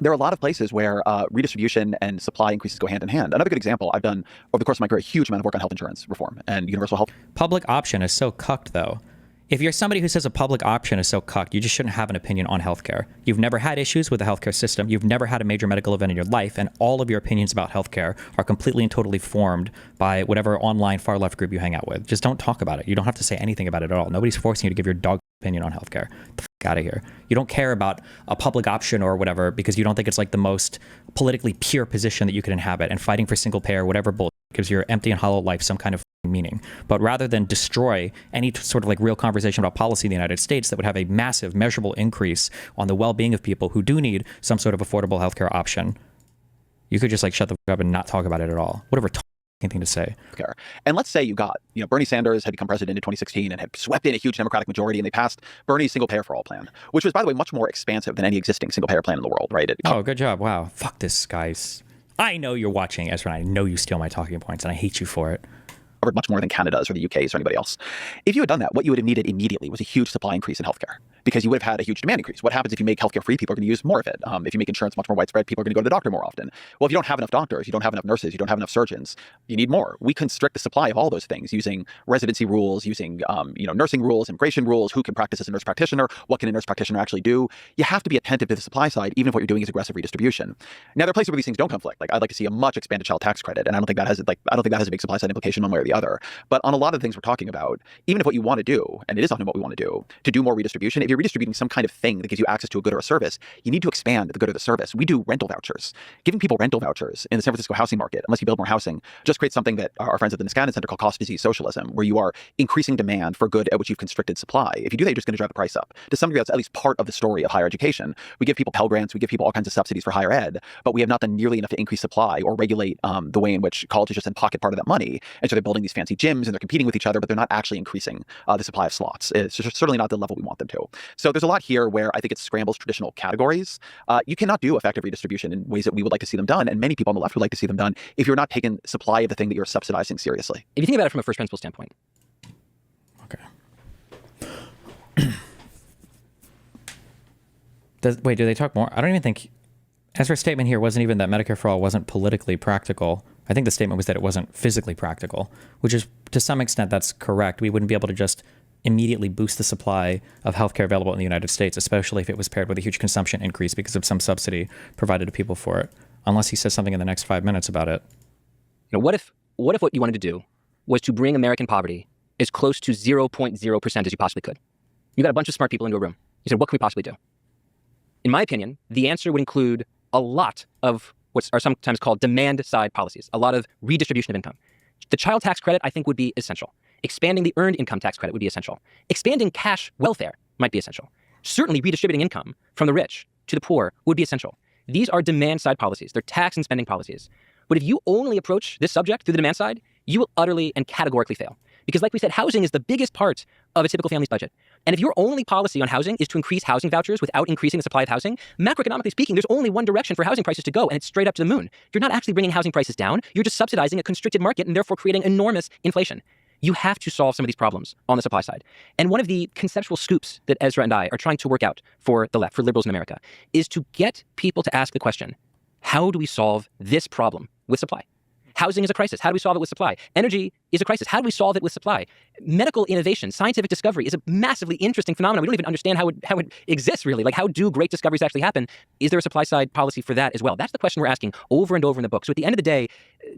there are a lot of places where redistribution and supply increases go hand in hand. Another good example, I've done over the course of my career a huge amount of work on health insurance reform and universal health. Public option is so cucked, though. If you're somebody who says a public option is so cucked, you just shouldn't have an opinion on healthcare. You've never had issues with the healthcare system. You've never had a major medical event in your life, and all of your opinions about healthcare are completely and totally formed by whatever online far left group you hang out with. Just don't talk about it. You don't have to say anything about it at all. Nobody's forcing you to give your dog opinion on healthcare. Get the fuck out of here. You don't care about a public option or whatever because you don't think it's like the most politically pure position that you could inhabit, and fighting for single payer, whatever bullshit gives your empty and hollow life some kind of meaning. But rather than destroy any sort of like real conversation about policy in the United States that would have a massive measurable increase on the well-being of people who do need some sort of affordable healthcare option, you could just like shut the fuck up and not talk about it at all. Whatever anything to say. And let's say you got, Bernie Sanders had become president in 2016 and had swept in a huge Democratic majority, and they passed Bernie's single payer for all plan, which was, by the way, much more expansive than any existing single payer plan in the world, right? Oh, good job. Wow. Fuck this, guys. I know you're watching, Ezra, and I know you steal my talking points, and I hate you for it. Covered much more than Canada's or the UK's or anybody else. If you had done that, what you would have needed immediately was a huge supply increase in healthcare, because you would have had a huge demand increase. What happens if you make healthcare free? People are going to use more of it. If you make insurance much more widespread, people are going to go to the doctor more often. Well, if you don't have enough doctors, you don't have enough nurses, you don't have enough surgeons, you need more. We constrict the supply of all those things using residency rules, using nursing rules, immigration rules, who can practice as a nurse practitioner, what can a nurse practitioner actually do. You have to be attentive to the supply side, even if what you're doing is aggressive redistribution. Now, there are places where these things don't conflict. Like, I'd like to see a much expanded child tax credit, and I don't think that has a big supply side implication one way or the other. But on a lot of the things we're talking about, even if what you want to do, and it is often what we want to do more redistribution, if you're redistributing some kind of thing that gives you access to a good or a service, you need to expand the good or the service. We do rental vouchers. Giving people rental vouchers in the San Francisco housing market, unless you build more housing, just creates something that our friends at the Niskanen Center call cost disease socialism, where you are increasing demand for good at which you've constricted supply. If you do that, you're just going to drive the price up. To some degree, that's at least part of the story of higher education. We give people Pell Grants, we give people all kinds of subsidies for higher ed, but we have not done nearly enough to increase supply or regulate the way in which colleges just pocket part of that money. And so they're building these fancy gyms and they're competing with each other, but they're not actually increasing the supply of slots. It's certainly not the level we want them to. So there's a lot here where I think it scrambles traditional categories. You cannot do effective redistribution in ways that we would like to see them done, and many people on the left would like to see them done, if you're not taking supply of the thing that you're subsidizing seriously. If you think about it from a first principle standpoint. Okay. Wait, do they talk more? I don't even think Ezra's statement here wasn't even that Medicare for all wasn't politically practical. I think the statement was that it wasn't physically practical, which is, to some extent, that's correct. We wouldn't be able to just immediately boost the supply of healthcare available in the United States, especially if it was paired with a huge consumption increase because of some subsidy provided to people for it, unless he says something in the next 5 minutes about it. What if what you wanted to do was to bring American poverty as close to 0.0% as you possibly could? You got a bunch of smart people into a room. You said, what can we possibly do? In my opinion, the answer would include a lot of what are sometimes called demand-side policies, a lot of redistribution of income. The child tax credit, I think, would be essential. Expanding the earned income tax credit would be essential. Expanding cash welfare might be essential. Certainly redistributing income from the rich to the poor would be essential. These are demand-side policies. They're tax and spending policies. But if you only approach this subject through the demand side, you will utterly and categorically fail. Because like we said, housing is the biggest part of a typical family's budget. And if your only policy on housing is to increase housing vouchers without increasing the supply of housing, macroeconomically speaking, there's only one direction for housing prices to go, and it's straight up to the moon. You're not actually bringing housing prices down. You're just subsidizing a constricted market and therefore creating enormous inflation. You have to solve some of these problems on the supply side. And one of the conceptual scoops that Ezra and I are trying to work out for the left, for liberals in America, is to get people to ask the question, how do we solve this problem with supply? Housing is a crisis. How do we solve it with supply? Energy is a crisis. How do we solve it with supply? Medical innovation, scientific discovery is a massively interesting phenomenon. We don't even understand how it exists, really. Like, how do great discoveries actually happen? Is there a supply side policy for that as well? That's the question we're asking over and over in the book. So at the end of the day,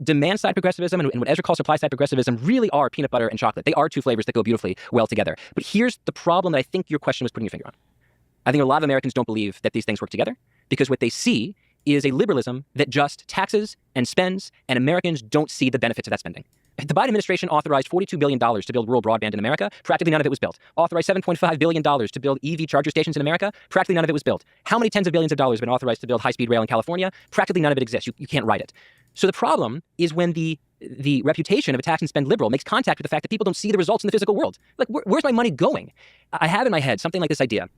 demand side progressivism and what Ezra calls supply side progressivism really are peanut butter and chocolate. They are two flavors that go beautifully well together. But here's the problem that I think your question was putting your finger on. I think a lot of Americans don't believe that these things work together, because what they see is a liberalism that just taxes and spends, and Americans don't see the benefits of that spending. The Biden administration authorized $42 billion to build rural broadband in America. Practically none of it was built. Authorized $7.5 billion to build EV charger stations in America. Practically none of it was built. How many tens of billions of dollars have been authorized to build high-speed rail in California? Practically none of it exists. You can't write it. So the problem is when the reputation of a tax and spend liberal makes contact with the fact that people don't see the results in the physical world. Like, where's my money going? I have in my head something like this idea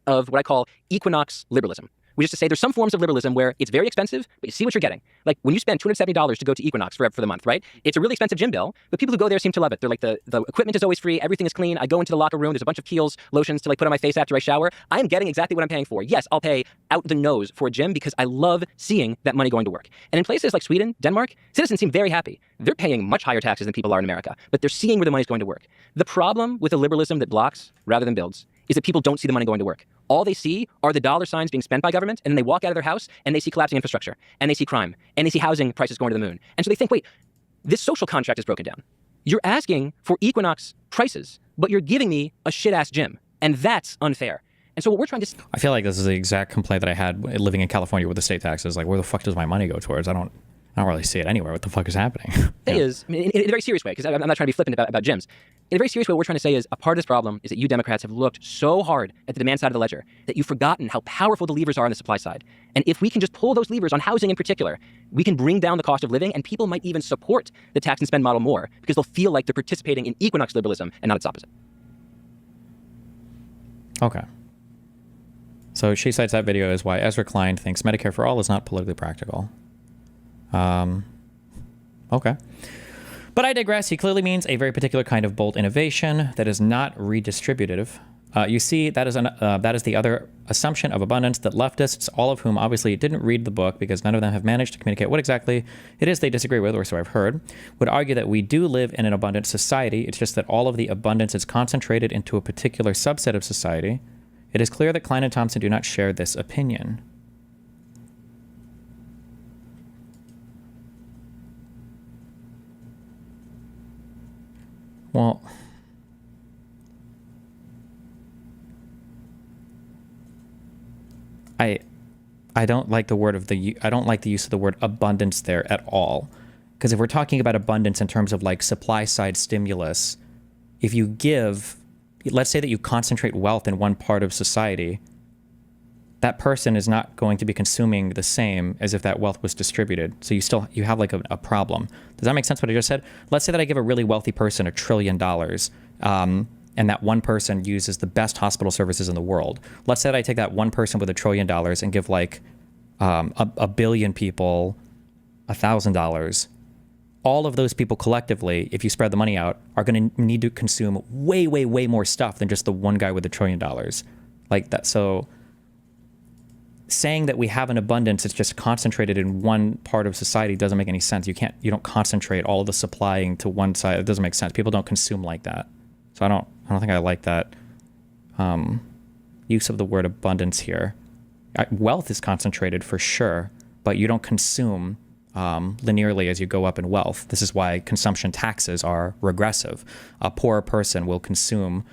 of what I call Equinox liberalism, which is to say there's some forms of liberalism where it's very expensive, but you see what you're getting. Like when you spend $270 to go to Equinox for the month, right? It's a really expensive gym bill, but people who go there seem to love it. They're like, the equipment is always free, everything is clean. I go into the locker room, there's a bunch of Kiehl's lotions to like put on my face after I shower. I am getting exactly what I'm paying for. Yes, I'll pay out the nose for a gym because I love seeing that money going to work. And in places like Sweden, Denmark, citizens seem very happy. They're paying much higher taxes than people are in America, but they're seeing where the money's going to work. The problem with a liberalism that blocks rather than builds is that people don't see the money going to work. All they see are the dollar signs being spent by government, and then they walk out of their house and they see collapsing infrastructure, and they see crime, and they see housing prices going to the moon. And so they think, wait, this social contract is broken down. You're asking for Equinox prices, but you're giving me a shit-ass gym, and that's unfair. And so what we're trying to... I feel like this is the exact complaint that I had living in California with the state taxes. Like, where the fuck does my money go towards? I don't really see it anywhere. What the fuck is happening? It is, in a very serious way, because I'm not trying to be flippant about gyms. In a very serious way, what we're trying to say is a part of this problem is that you Democrats have looked so hard at the demand side of the ledger that you've forgotten how powerful the levers are on the supply side. And if we can just pull those levers on housing in particular, we can bring down the cost of living, and people might even support the tax and spend model more because they'll feel like they're participating in Equinox liberalism and not its opposite. Okay. So she cites that video as why Ezra Klein thinks Medicare for all is not politically practical. Okay. But I digress. He clearly means a very particular kind of bold innovation that is not redistributive. You see, that is the other assumption of abundance that leftists, all of whom obviously didn't read the book because none of them have managed to communicate what exactly it is they disagree with, or so I've heard, would argue that we do live in an abundant society. It's just that all of the abundance is concentrated into a particular subset of society. It is clear that Klein and Thompson do not share this opinion. Well, I don't like the use of the word abundance there at all. Because if we're talking about abundance in terms of like supply side stimulus, if you give, let's say that you concentrate wealth in one part of society, that person is not going to be consuming the same as if that wealth was distributed. So you have like a problem. Does that make sense what I just said? Let's say that I give a really wealthy person $1 trillion, and that one person uses the best hospital services in the world. Let's say that I take that one person with $1 trillion and give like a billion people $1,000. All of those people collectively, if you spread the money out, are going to need to consume way, way, way more stuff than just the one guy with $1 trillion. Like that. So saying that we have an abundance, it's just concentrated in one part of society doesn't make any sense. You don't concentrate all of the supplying to one side. It doesn't make sense. People don't consume like that. So I don't think I like that use of the word abundance here. Wealth is concentrated for sure, but you don't consume linearly as you go up in wealth. This is why consumption taxes are regressive. A poor person will consume,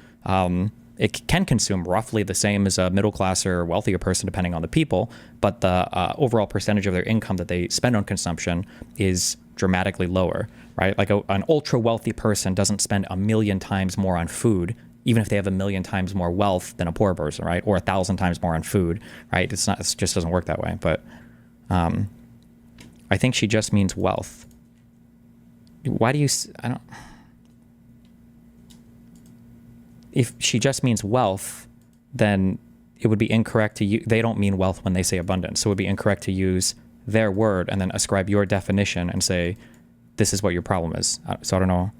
it can consume roughly the same as a middle class or wealthier person, depending on the people, but the overall percentage of their income that they spend on consumption is dramatically lower, right? Like an ultra wealthy person doesn't spend 1 million times more on food, even if they have 1 million times more wealth than a poor person, right? Or 1,000 times more on food, right? It just doesn't work that way. But I think she just means wealth. Why do you, if she just means wealth, then it would be incorrect to use, they don't mean wealth when they say abundance. So it would be incorrect to use their word and then ascribe your definition and say, this is what your problem is. So I don't know.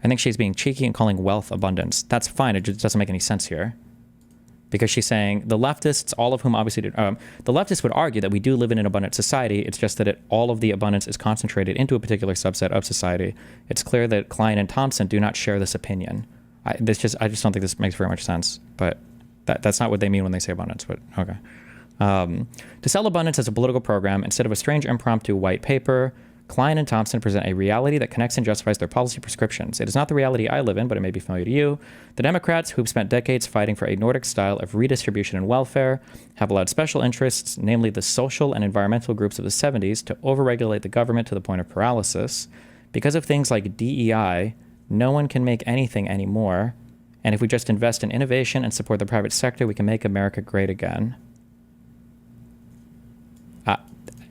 I think she's being cheeky and calling wealth abundance. That's fine. It just doesn't make any sense here. Because she's saying the leftists, all of whom obviously did, the leftists would argue that we do live in an abundant society. It's just that all of the abundance is concentrated into a particular subset of society. It's clear that Klein and Thompson do not share this opinion. I just don't think this makes very much sense. But that's not what they mean when they say abundance. But okay. To sell abundance as a political program instead of a strange impromptu white paper, Klein and Thompson present a reality that connects and justifies their policy prescriptions. It is not the reality I live in, but it may be familiar to you. The Democrats, who've spent decades fighting for a Nordic style of redistribution and welfare, have allowed special interests, namely the social and environmental groups of the 70s, to overregulate the government to the point of paralysis. Because of things like DEI, no one can make anything anymore. And if we just invest in innovation and support the private sector, we can make America great again.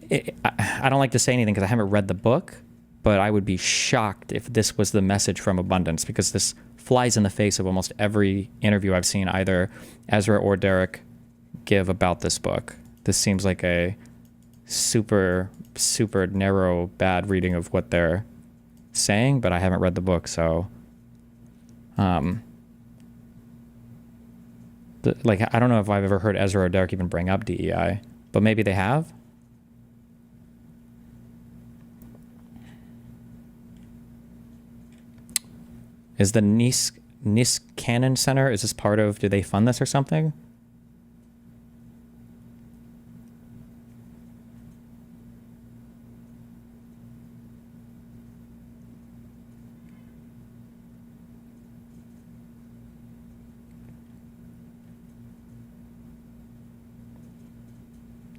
I don't like to say anything because I haven't read the book, but I would be shocked if this was the message from Abundance, because this flies in the face of almost every interview I've seen either Ezra or Derek give about this book. This seems like a super, super narrow, bad reading of what they're saying, but I haven't read the book, so I don't know if I've ever heard Ezra or Derek even bring up DEI, but maybe they have. Is the Niskanen Center, is this part of, do they fund this or something?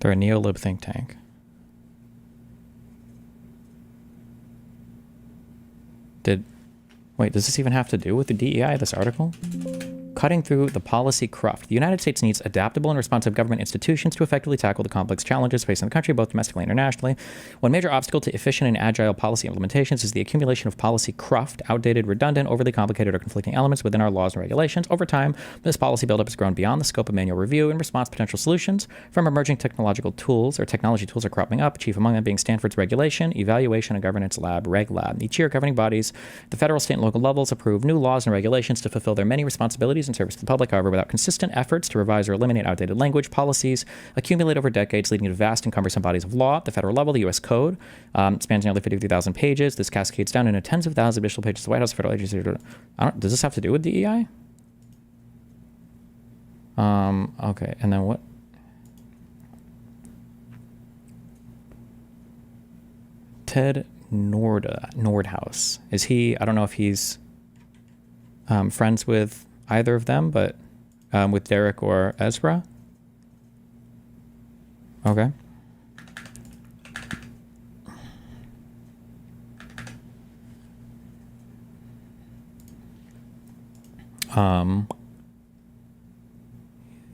They're a neolib think tank. Wait, does this even have to do with the DEI, this article? Cutting through the policy cruft. The United States needs adaptable and responsive government institutions to effectively tackle the complex challenges facing the country, both domestically and internationally. One major obstacle to efficient and agile policy implementations is the accumulation of policy cruft, outdated, redundant, overly complicated, or conflicting elements within our laws and regulations. Over time, this policy buildup has grown beyond the scope of manual review. In response, potential solutions from emerging technology tools are cropping up, chief among them being Stanford's Regulation, Evaluation, and Governance Lab, RegLab. Each year, governing bodies at the federal, state, and local levels approve new laws and regulations to fulfill their many responsibilities and service to the public. However, without consistent efforts to revise or eliminate outdated language, policies accumulate over decades, leading to vast and cumbersome bodies of law. At the federal level, the U.S. Code spans nearly 53,000 pages. This cascades down into tens of thousands of additional pages. The White House, federal agencies. Does this have to do with DEI? Okay, and then what? Ted Nordhaus. Is he? I don't know if he's friends with either of them, but with Derek or Ezra. Okay.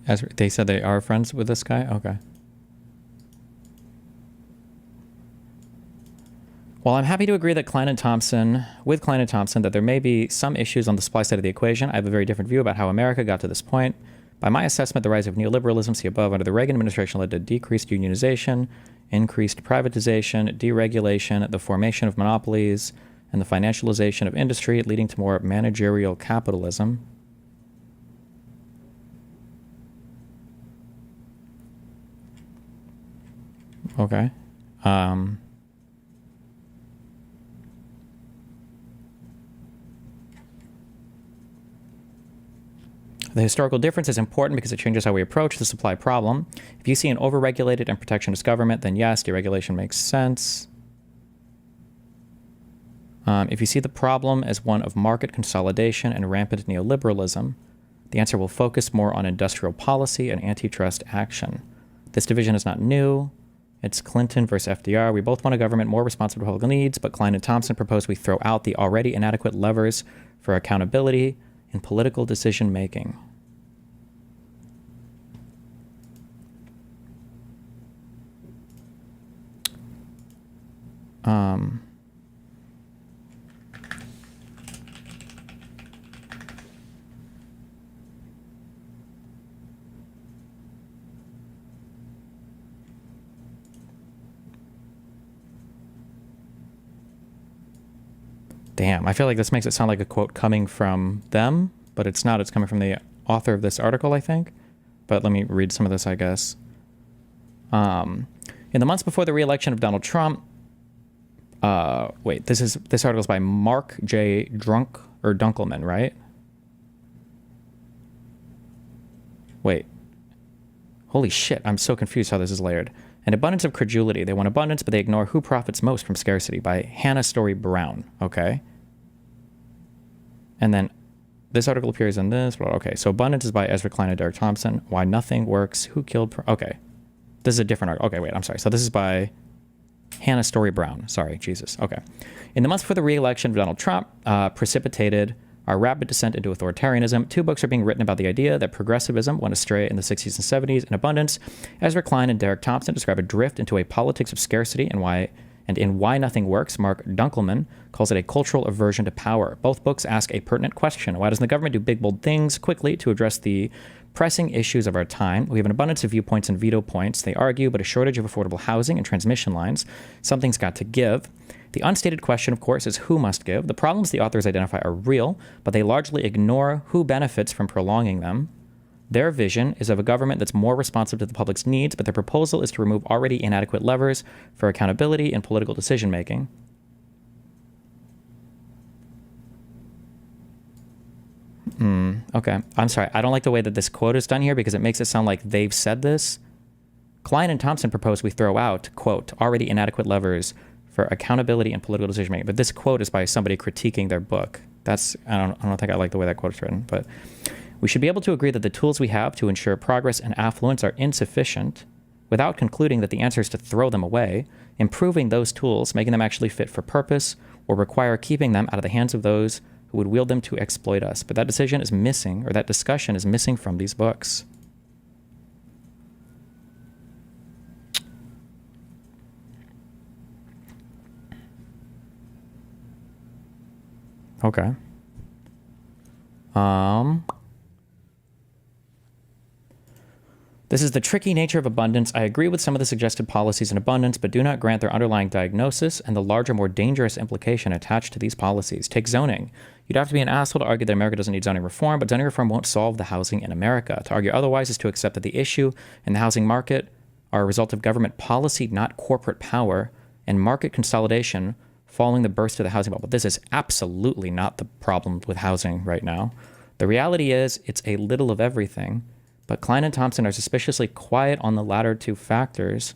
Ezra, they said they are friends with this guy? Okay. While I'm happy to agree that Klein and Thompson, that there may be some issues on the supply side of the equation, I have a very different view about how America got to this point. By my assessment, the rise of neoliberalism, see above, under the Reagan administration led to decreased unionization, increased privatization, deregulation, the formation of monopolies, and the financialization of industry, leading to more managerial capitalism. Okay. The historical difference is important because it changes how we approach the supply problem. If you see an overregulated and protectionist government, then yes, deregulation makes sense. If you see the problem as one of market consolidation and rampant neoliberalism, the answer will focus more on industrial policy and antitrust action. This division is not new. It's Clinton versus FDR. We both want a government more responsive to political needs, but Klein and Thompson propose we throw out the already inadequate levers for accountability in political decision-making. Damn, I feel like this makes it sound like a quote coming from them, but it's not. It's coming from the author of this article, I think. But let me read some of this, I guess. In the months before the re-election of Donald Trump, this article is by Mark J. Dunkelman, right? Wait. Holy shit, I'm so confused how this is layered. An abundance of credulity. They want abundance, but they ignore who profits most from scarcity, by Hannah Story Brown. Okay. And then this article appears in this. Okay, so abundance is by Ezra Klein and Derek Thompson. Why nothing works. Who killed... Okay. This is a different article. Okay, wait, I'm sorry. So this is by Hannah Story Brown. Sorry, Jesus. Okay. In the months before the re-election of Donald Trump precipitated our rapid descent into authoritarianism, two books are being written about the idea that progressivism went astray in the 60s and 70s in abundance. Ezra Klein and Derek Thompson describe a drift into a politics of scarcity and in Why Nothing Works, Mark Dunkelman calls it a cultural aversion to power. Both books ask a pertinent question. Why doesn't the government do big, bold things quickly to address the pressing issues of our time. We have an abundance of viewpoints and veto points, they argue, but a shortage of affordable housing and transmission lines. Something's got to give. The unstated question, of course, is who must give. The problems the authors identify are real, but they largely ignore who benefits from prolonging them. Their vision is of a government that's more responsive to the public's needs, but their proposal is to remove already inadequate levers for accountability and political decision-making. Okay. I'm sorry. I don't like the way that this quote is done here because it makes it sound like they've said this. Klein and Thompson propose we throw out, quote, already inadequate levers for accountability and political decision-making. But this quote is by somebody critiquing their book. I don't think I like the way that quote is written, but we should be able to agree that the tools we have to ensure progress and affluence are insufficient without concluding that the answer is to throw them away, improving those tools, making them actually fit for purpose, or require keeping them out of the hands of those who would wield them to exploit us. But that decision is missing, or that discussion is missing from these books. Okay. This is the tricky nature of abundance. I agree with some of the suggested policies in abundance, but do not grant their underlying diagnosis and the larger, more dangerous implication attached to these policies. Take zoning. You'd have to be an asshole to argue that America doesn't need zoning reform, but zoning reform won't solve the housing in America. To argue otherwise is to accept that the issue in the housing market are a result of government policy, not corporate power, and market consolidation following the burst of the housing bubble. This is absolutely not the problem with housing right now. The reality is it's a little of everything. But Klein and Thompson are suspiciously quiet on the latter two factors.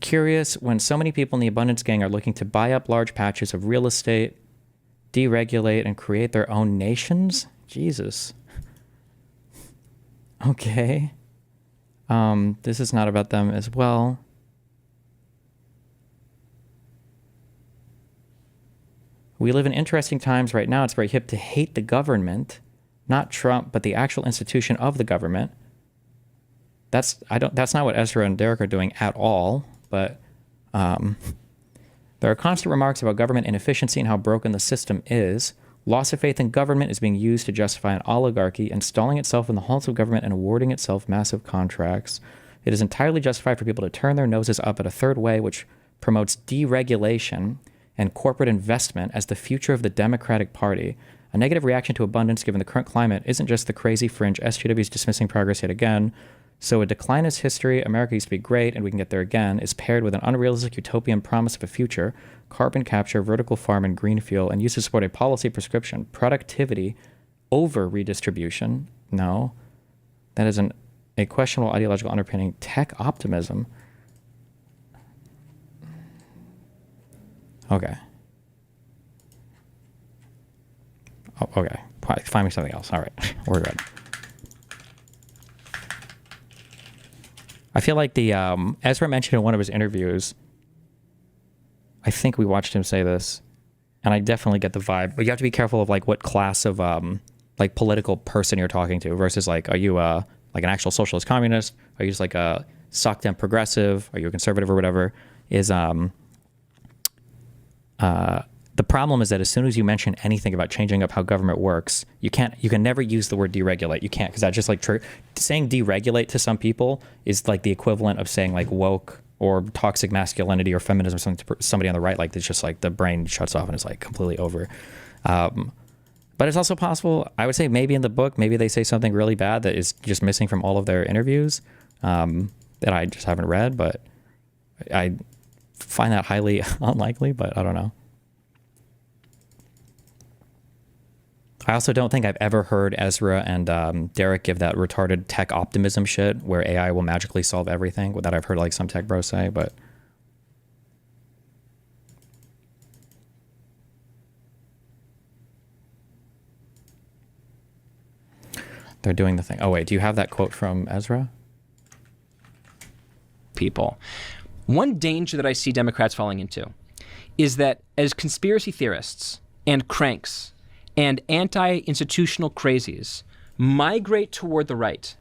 Curious, when so many people in the abundance gang are looking to buy up large patches of real estate, deregulate, and create their own nations? Jesus. Okay. This is not about them as well. We live in interesting times right now. It's very hip to hate the government, not Trump, but the actual institution of the government. That's not what Ezra and Derek are doing at all. But there are constant remarks about government inefficiency and how broken the system is. Loss of faith in government is being used to justify an oligarchy, installing itself in the halls of government and awarding itself massive contracts. It is entirely justified for people to turn their noses up at a third way, which promotes deregulation and corporate investment as the future of the Democratic Party. A negative reaction to abundance given the current climate isn't just the crazy fringe SJWs dismissing progress yet again. So a declinist history, America used to be great and we can get there again, is paired with an unrealistic utopian promise of a future, carbon capture, vertical farm, and green fuel, and used to support a policy prescription, productivity over redistribution. No, that is a questionable ideological underpinning, tech optimism. Okay. Oh, okay. Find me something else. All right. We're good. I feel like the Ezra mentioned in one of his interviews, I think we watched him say this, and I definitely get the vibe. But you have to be careful of like what class of like political person you're talking to versus like, are you like an actual socialist communist? Are you just like a sucked in progressive? Are you a conservative or whatever? The problem is that as soon as you mention anything about changing up how government works, you can never use the word deregulate. You can't, because that just like saying deregulate to some people is like the equivalent of saying like woke or toxic masculinity or feminism or something to somebody on the right. Like it's just like the brain shuts off and it's like completely over. But it's also possible, I would say maybe in the book, maybe they say something really bad that is just missing from all of their interviews that I just haven't read, but I find that highly unlikely, but I don't know. I also don't think I've ever heard Ezra and Derek give that retarded tech optimism shit where AI will magically solve everything. That I've heard like some tech bros say, but they're doing the thing. Oh wait, do you have that quote from Ezra? People. One danger that I see Democrats falling into is that as conspiracy theorists and cranks and anti-institutional crazies migrate toward the right,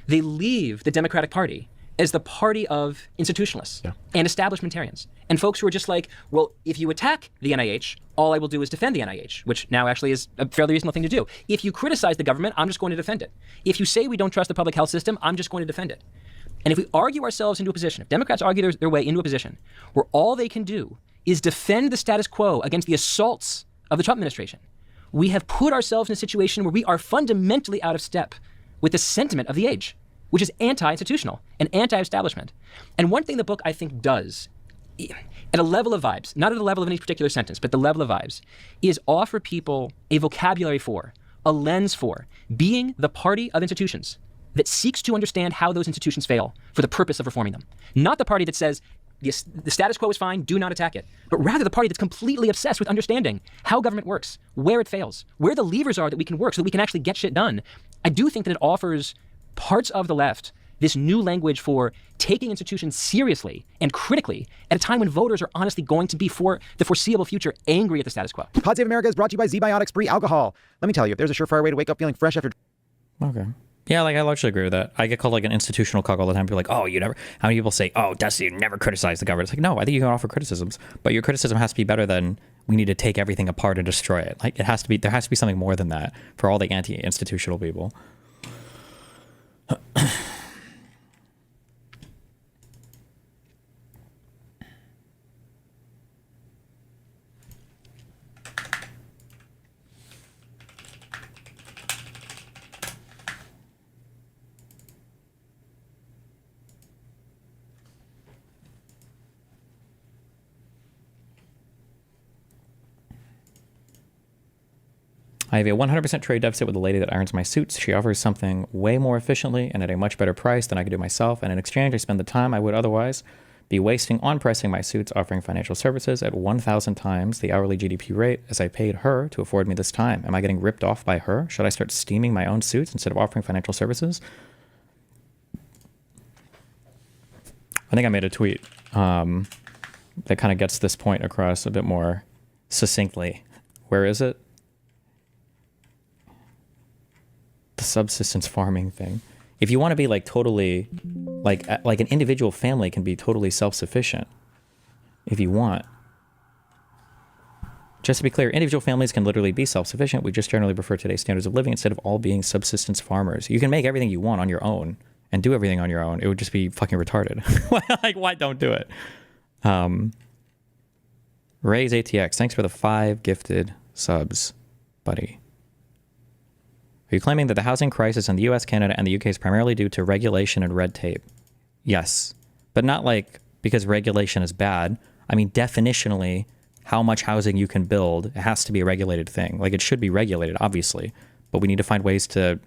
they leave the Democratic Party as the party of institutionalists and establishmentarians and folks who are just like, well, if you attack the NIH, all I will do is defend the NIH, which now actually is a fairly reasonable thing to do. If you criticize the government, I'm just going to defend it. If you say we don't trust the public health system, I'm just going to defend it. And if we argue ourselves into a position, if Democrats argue their way into a position where all they can do is defend the status quo against the assaults of the Trump administration, we have put ourselves in a situation where we are fundamentally out of step with the sentiment of the age, which is anti-institutional and anti-establishment. And one thing the book, I think, does, at a level of vibes, not at the level of any particular sentence, but the level of vibes, is offer people a vocabulary for, a lens for, being the party of institutions that seeks to understand how those institutions fail for the purpose of reforming them. Not the party that says, the status quo is fine, do not attack it, but rather the party that's completely obsessed with understanding how government works, where it fails, where the levers are that we can work so that we can actually get shit done. I do think that it offers parts of the left this new language for taking institutions seriously and critically at a time when voters are honestly going to be, for the foreseeable future, angry at the status quo. Pod Save America is brought to you by Z-Biotics Free Alcohol. Let me tell you, if there's a surefire way to wake up feeling fresh after... Okay. Yeah, like I largely agree with that. I get called like an institutional cuck all the time. People are like, oh, you never... How many people say, oh, Dusty, you never criticize the government? It's like, no, I think you can offer criticisms, but your criticism has to be better than we need to take everything apart and destroy it. Like it has to be, there has to be something more than that for all the anti-institutional people. I have a 100% trade deficit with a lady that irons my suits. She offers something way more efficiently and at a much better price than I could do myself. And in exchange, I spend the time I would otherwise be wasting on pressing my suits, offering financial services at 1,000 times the hourly GDP rate as I paid her to afford me this time. Am I getting ripped off by her? Should I start steaming my own suits instead of offering financial services? I think I made a tweet that kind of gets this point across a bit more succinctly. Where is it? The subsistence farming thing. If you want to be like totally, like an individual family can be totally self-sufficient if you want. Just to be clear, individual families can literally be self-sufficient. We just generally prefer today's standards of living instead of all being subsistence farmers. You can make everything you want on your own and do everything on your own. It would just be fucking retarded. Like, why don't do it? Ray's ATX, thanks for the 5 gifted subs, buddy. Are you claiming that the housing crisis in the US, Canada, and the UK is primarily due to regulation and red tape? Yes, but not like because regulation is bad. I mean, definitionally, how much housing you can build, it has to be a regulated thing. Like, it should be regulated, obviously, but we need to find ways to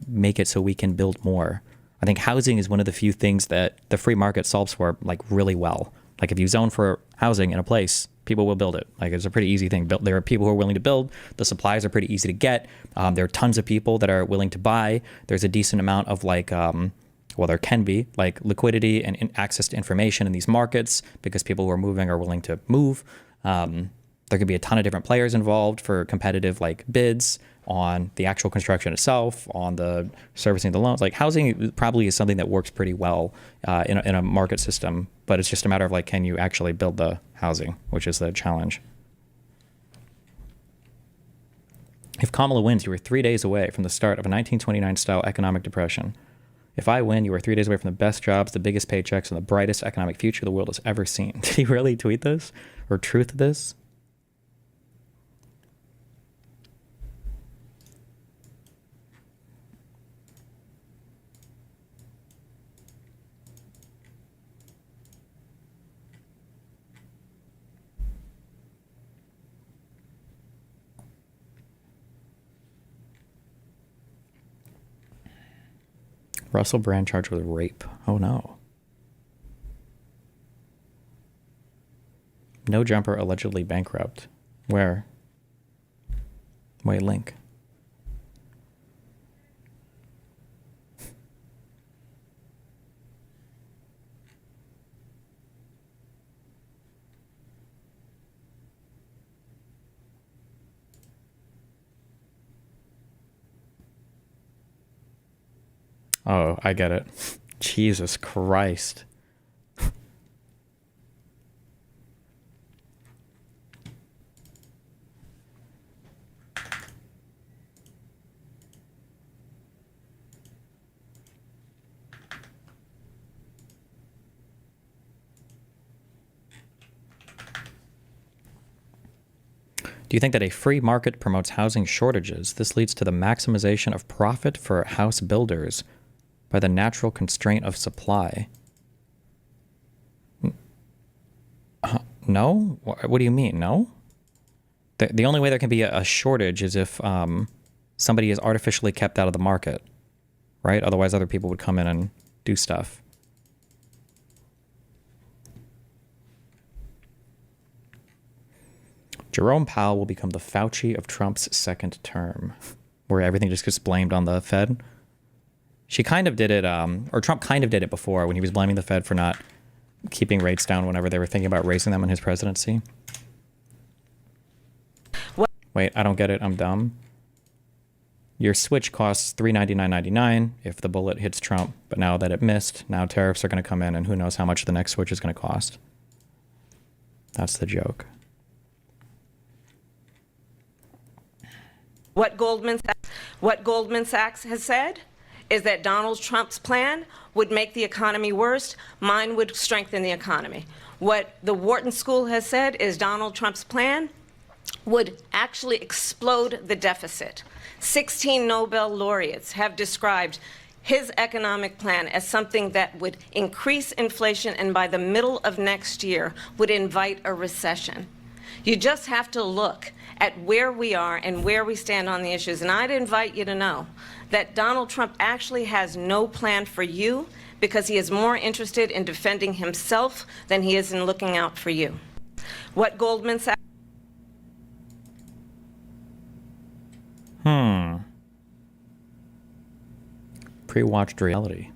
make it so we can build more. I think housing is one of the few things that the free market solves for, like, really well. Like, if you zone for housing in a place, people will build it. Like, it's a pretty easy thing. There are people who are willing to build. The supplies are pretty easy to get. There are tons of people that are willing to buy. There's a decent amount of like, well, there can be like liquidity and access to information in these markets because people who are moving are willing to move. There could be a ton of different players involved for competitive like bids on the actual construction itself, on the servicing of the loans. Like, housing probably is something that works pretty well in a market system, but it's just a matter of like, can you actually build the housing, which is the challenge. If Kamala wins, you are 3 days away from the start of a 1929-style economic depression. If I win, you are 3 days away from the best jobs, the biggest paychecks, and the brightest economic future the world has ever seen. Did he really tweet this? Or truth this? Russell Brand charged with rape. Oh no. No Jumper allegedly bankrupt. Where? Wait, link. Oh, I get it. Jesus Christ. Do you think that a free market promotes housing shortages? This leads to the maximization of profit for house builders by the natural constraint of supply. No? What do you mean? No? The only way there can be a shortage is if somebody is artificially kept out of the market, right? Otherwise, other people would come in and do stuff. Jerome Powell will become the Fauci of Trump's second term, where everything just gets blamed on the Fed. She kind of did it, or Trump kind of did it before when he was blaming the Fed for not keeping rates down whenever they were thinking about raising them in his presidency. What? Wait, I don't get it. I'm dumb. Your switch costs $399.99 if the bullet hits Trump, but now that it missed, now tariffs are going to come in, and who knows how much the next switch is going to cost. That's the joke. What Goldman Sachs has said is that Donald Trump's plan would make the economy worse. Mine would strengthen the economy. What the Wharton School has said is Donald Trump's plan would actually explode the deficit. 16 Nobel laureates have described his economic plan as something that would increase inflation and by the middle of next year would invite a recession. You just have to look at where we are and where we stand on the issues. And I'd invite you to know that Donald Trump actually has no plan for you because he is more interested in defending himself than he is in looking out for you. What Goldman Sachs... Pre-watched reality.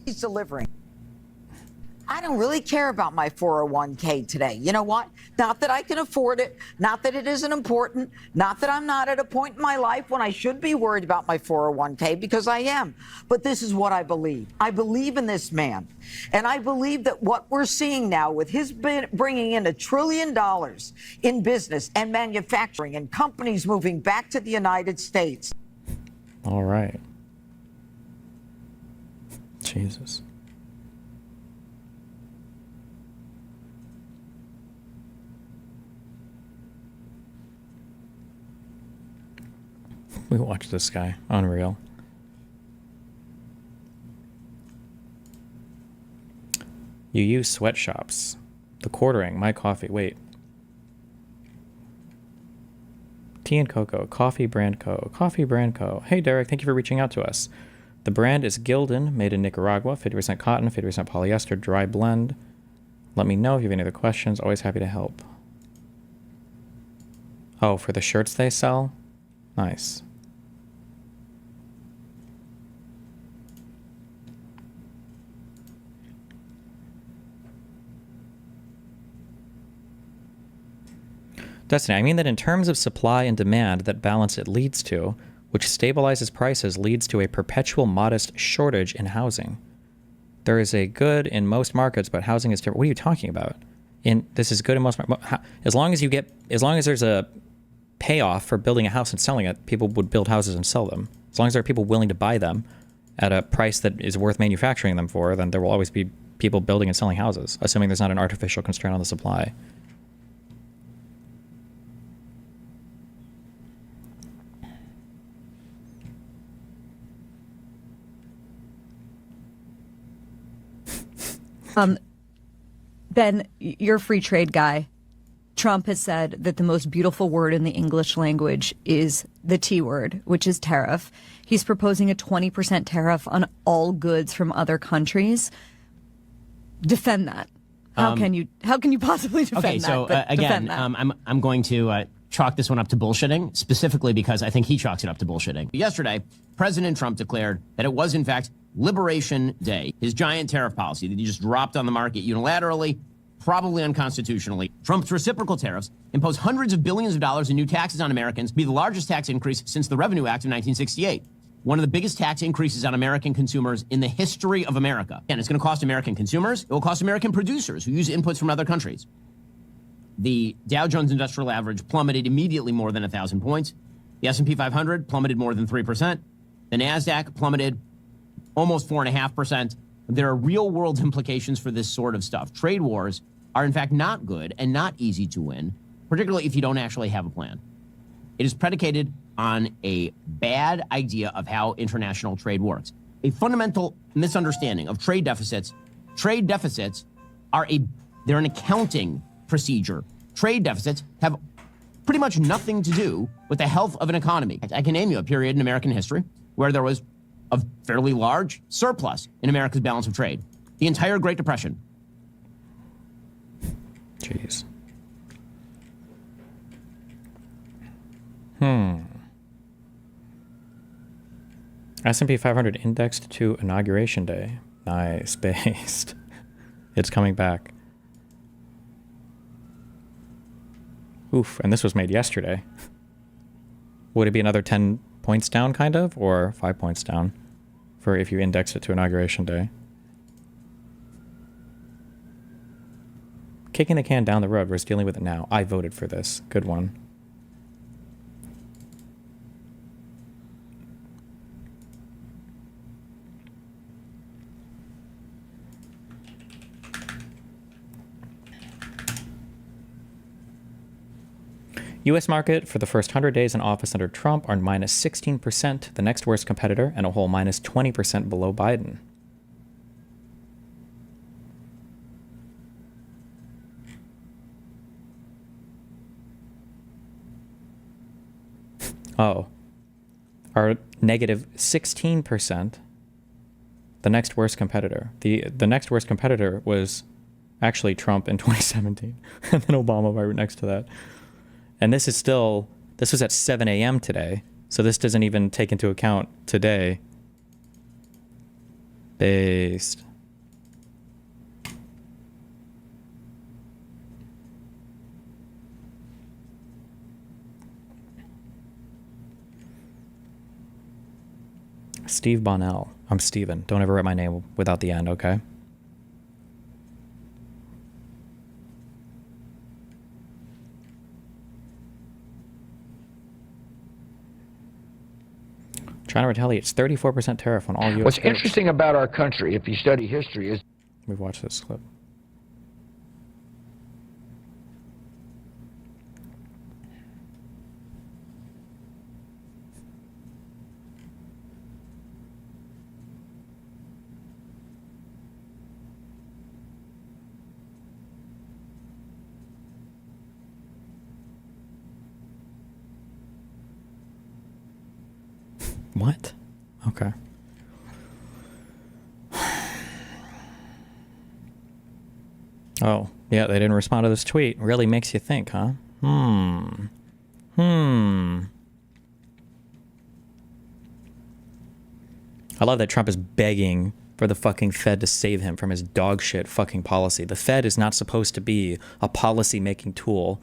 He's delivering. I don't really care about my 401k today. You know what? Not that I can afford it, not that it isn't important, not that I'm not at a point in my life when I should be worried about my 401k, because I am. But this is what I believe. I believe in this man. And I believe that what we're seeing now with his bringing in $1 trillion in business and manufacturing and companies moving back to the United States. All right. Jesus. We watched this guy. Unreal. You use sweatshops. The quartering, my coffee. Wait. Tea and Cocoa. Coffee Brand Co. Coffee Brand Co. Hey, Derek. Thank you for reaching out to us. The brand is Gildan, made in Nicaragua. 50% cotton, 50% polyester, dry blend. Let me know if you have any other questions. Always happy to help. Oh, for the shirts they sell? Nice. Destiny, I mean that in terms of supply and demand, that balance it leads to, which stabilizes prices, leads to a perpetual modest shortage in housing. There is a good in most markets, but housing is different. What are you talking about? This is good in most markets. As long as there's a payoff for building a house and selling it, people would build houses and sell them. As long as there are people willing to buy them at a price that is worth manufacturing them for, then there will always be people building and selling houses, assuming there's not an artificial constraint on the supply. Ben, you're a free trade guy. Trump has said that the most beautiful word in the English language is the T word, which is tariff. He's proposing a 20% tariff on all goods from other countries. Defend that. How can you possibly defend that? Okay, so defend again, that. I'm going to chalk this one up to bullshitting, specifically because I think he chalks it up to bullshitting. Yesterday, President Trump declared that it was, in fact, Liberation Day, his giant tariff policy that he just dropped on the market unilaterally probably unconstitutionally. Trump's reciprocal tariffs impose hundreds of billions of dollars in new taxes on Americans, be the largest tax increase since the Revenue Act of 1968. One of the biggest tax increases on American consumers in the history of America. And it's going to cost American consumers. It will cost American producers who use inputs from other countries. The Dow Jones Industrial Average plummeted immediately more than 1,000 points. The S&P 500 plummeted more than 3%. The NASDAQ plummeted almost 4.5%. There are real-world implications for this sort of stuff. Trade wars are, in fact, not good and not easy to win, particularly if you don't actually have a plan. It is predicated on a bad idea of how international trade works. A fundamental misunderstanding of trade deficits. Trade deficits they're an accounting procedure. Trade deficits have pretty much nothing to do with the health of an economy. I can name you a period in American history where there was a fairly large surplus in America's balance of trade. The entire Great Depression. Jeez. S&P 500 indexed to Inauguration Day. Nice, based. It's coming back. Oof, and this was made yesterday. Would it be another 10 points down, kind of, or 5 points down for if you index it to Inauguration Day? Kicking the can down the road versus dealing with it now. I voted for this. Good one. U.S. market for the first 100 days in office under Trump are minus 16%, the next worst competitor, and a whole minus 20% below Biden. Oh. Are negative 16%, the next worst competitor. The next worst competitor was actually Trump in 2017, and then Obama right next to that. And this was at 7 a.m. today, so this doesn't even take into account today. Based. Steve Bonnell. I'm Steven. Don't ever write my name without the end, okay? China retaliates 34% tariff on all U.S. What's goods. interesting about our country, if you study history, is We've watched this clip. What? Okay. Oh, yeah, they didn't respond to this tweet. Really makes you think, huh? I love that Trump is begging for the fucking Fed to save him from his dog shit fucking policy. The Fed is not supposed to be a policy-making tool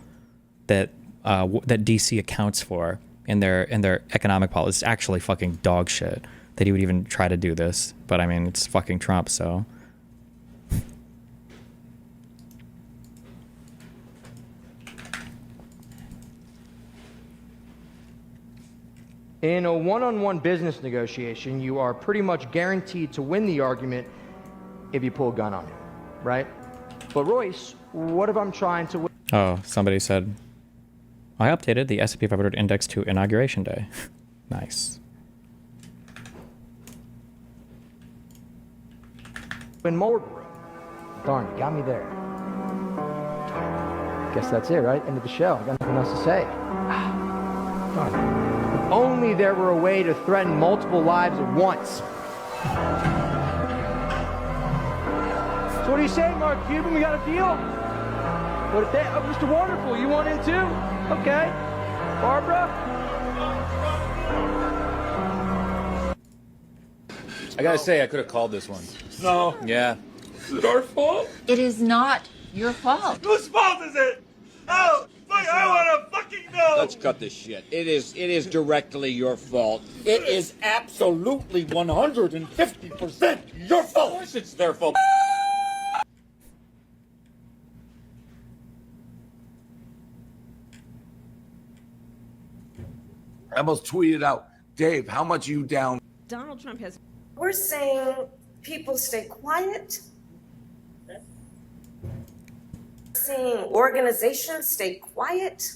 that that DC accounts for in their economic policy. It's actually fucking dog shit that he would even try to do this. But I mean, it's fucking Trump, so. In a one-on-one business negotiation, you are pretty much guaranteed to win the argument if you pull a gun on him, right? But Royce, what if I'm trying to win? Oh, somebody said, I updated the S&P 500 index to Inauguration Day. Nice. In Mueller room. Darn, you got me there. Guess that's it, right? End of the show. I got nothing else to say. Darn. If only there were a way to threaten multiple lives at once. So what do you say, Mark Cuban? We got a deal? What if they, Mr. Wonderful, you want in too? Okay. Barbara? I gotta say, I could have called this one. No. Yeah. Is it our fault? It is not Your fault. Whose fault is it? Oh, fuck, I want to fucking know. Let's cut this shit. It is directly your fault. It is absolutely 150% your fault. Of course it's their fault. I almost tweeted out, Dave, how much you down? Donald Trump has. We're saying people stay quiet. Seeing organizations stay quiet.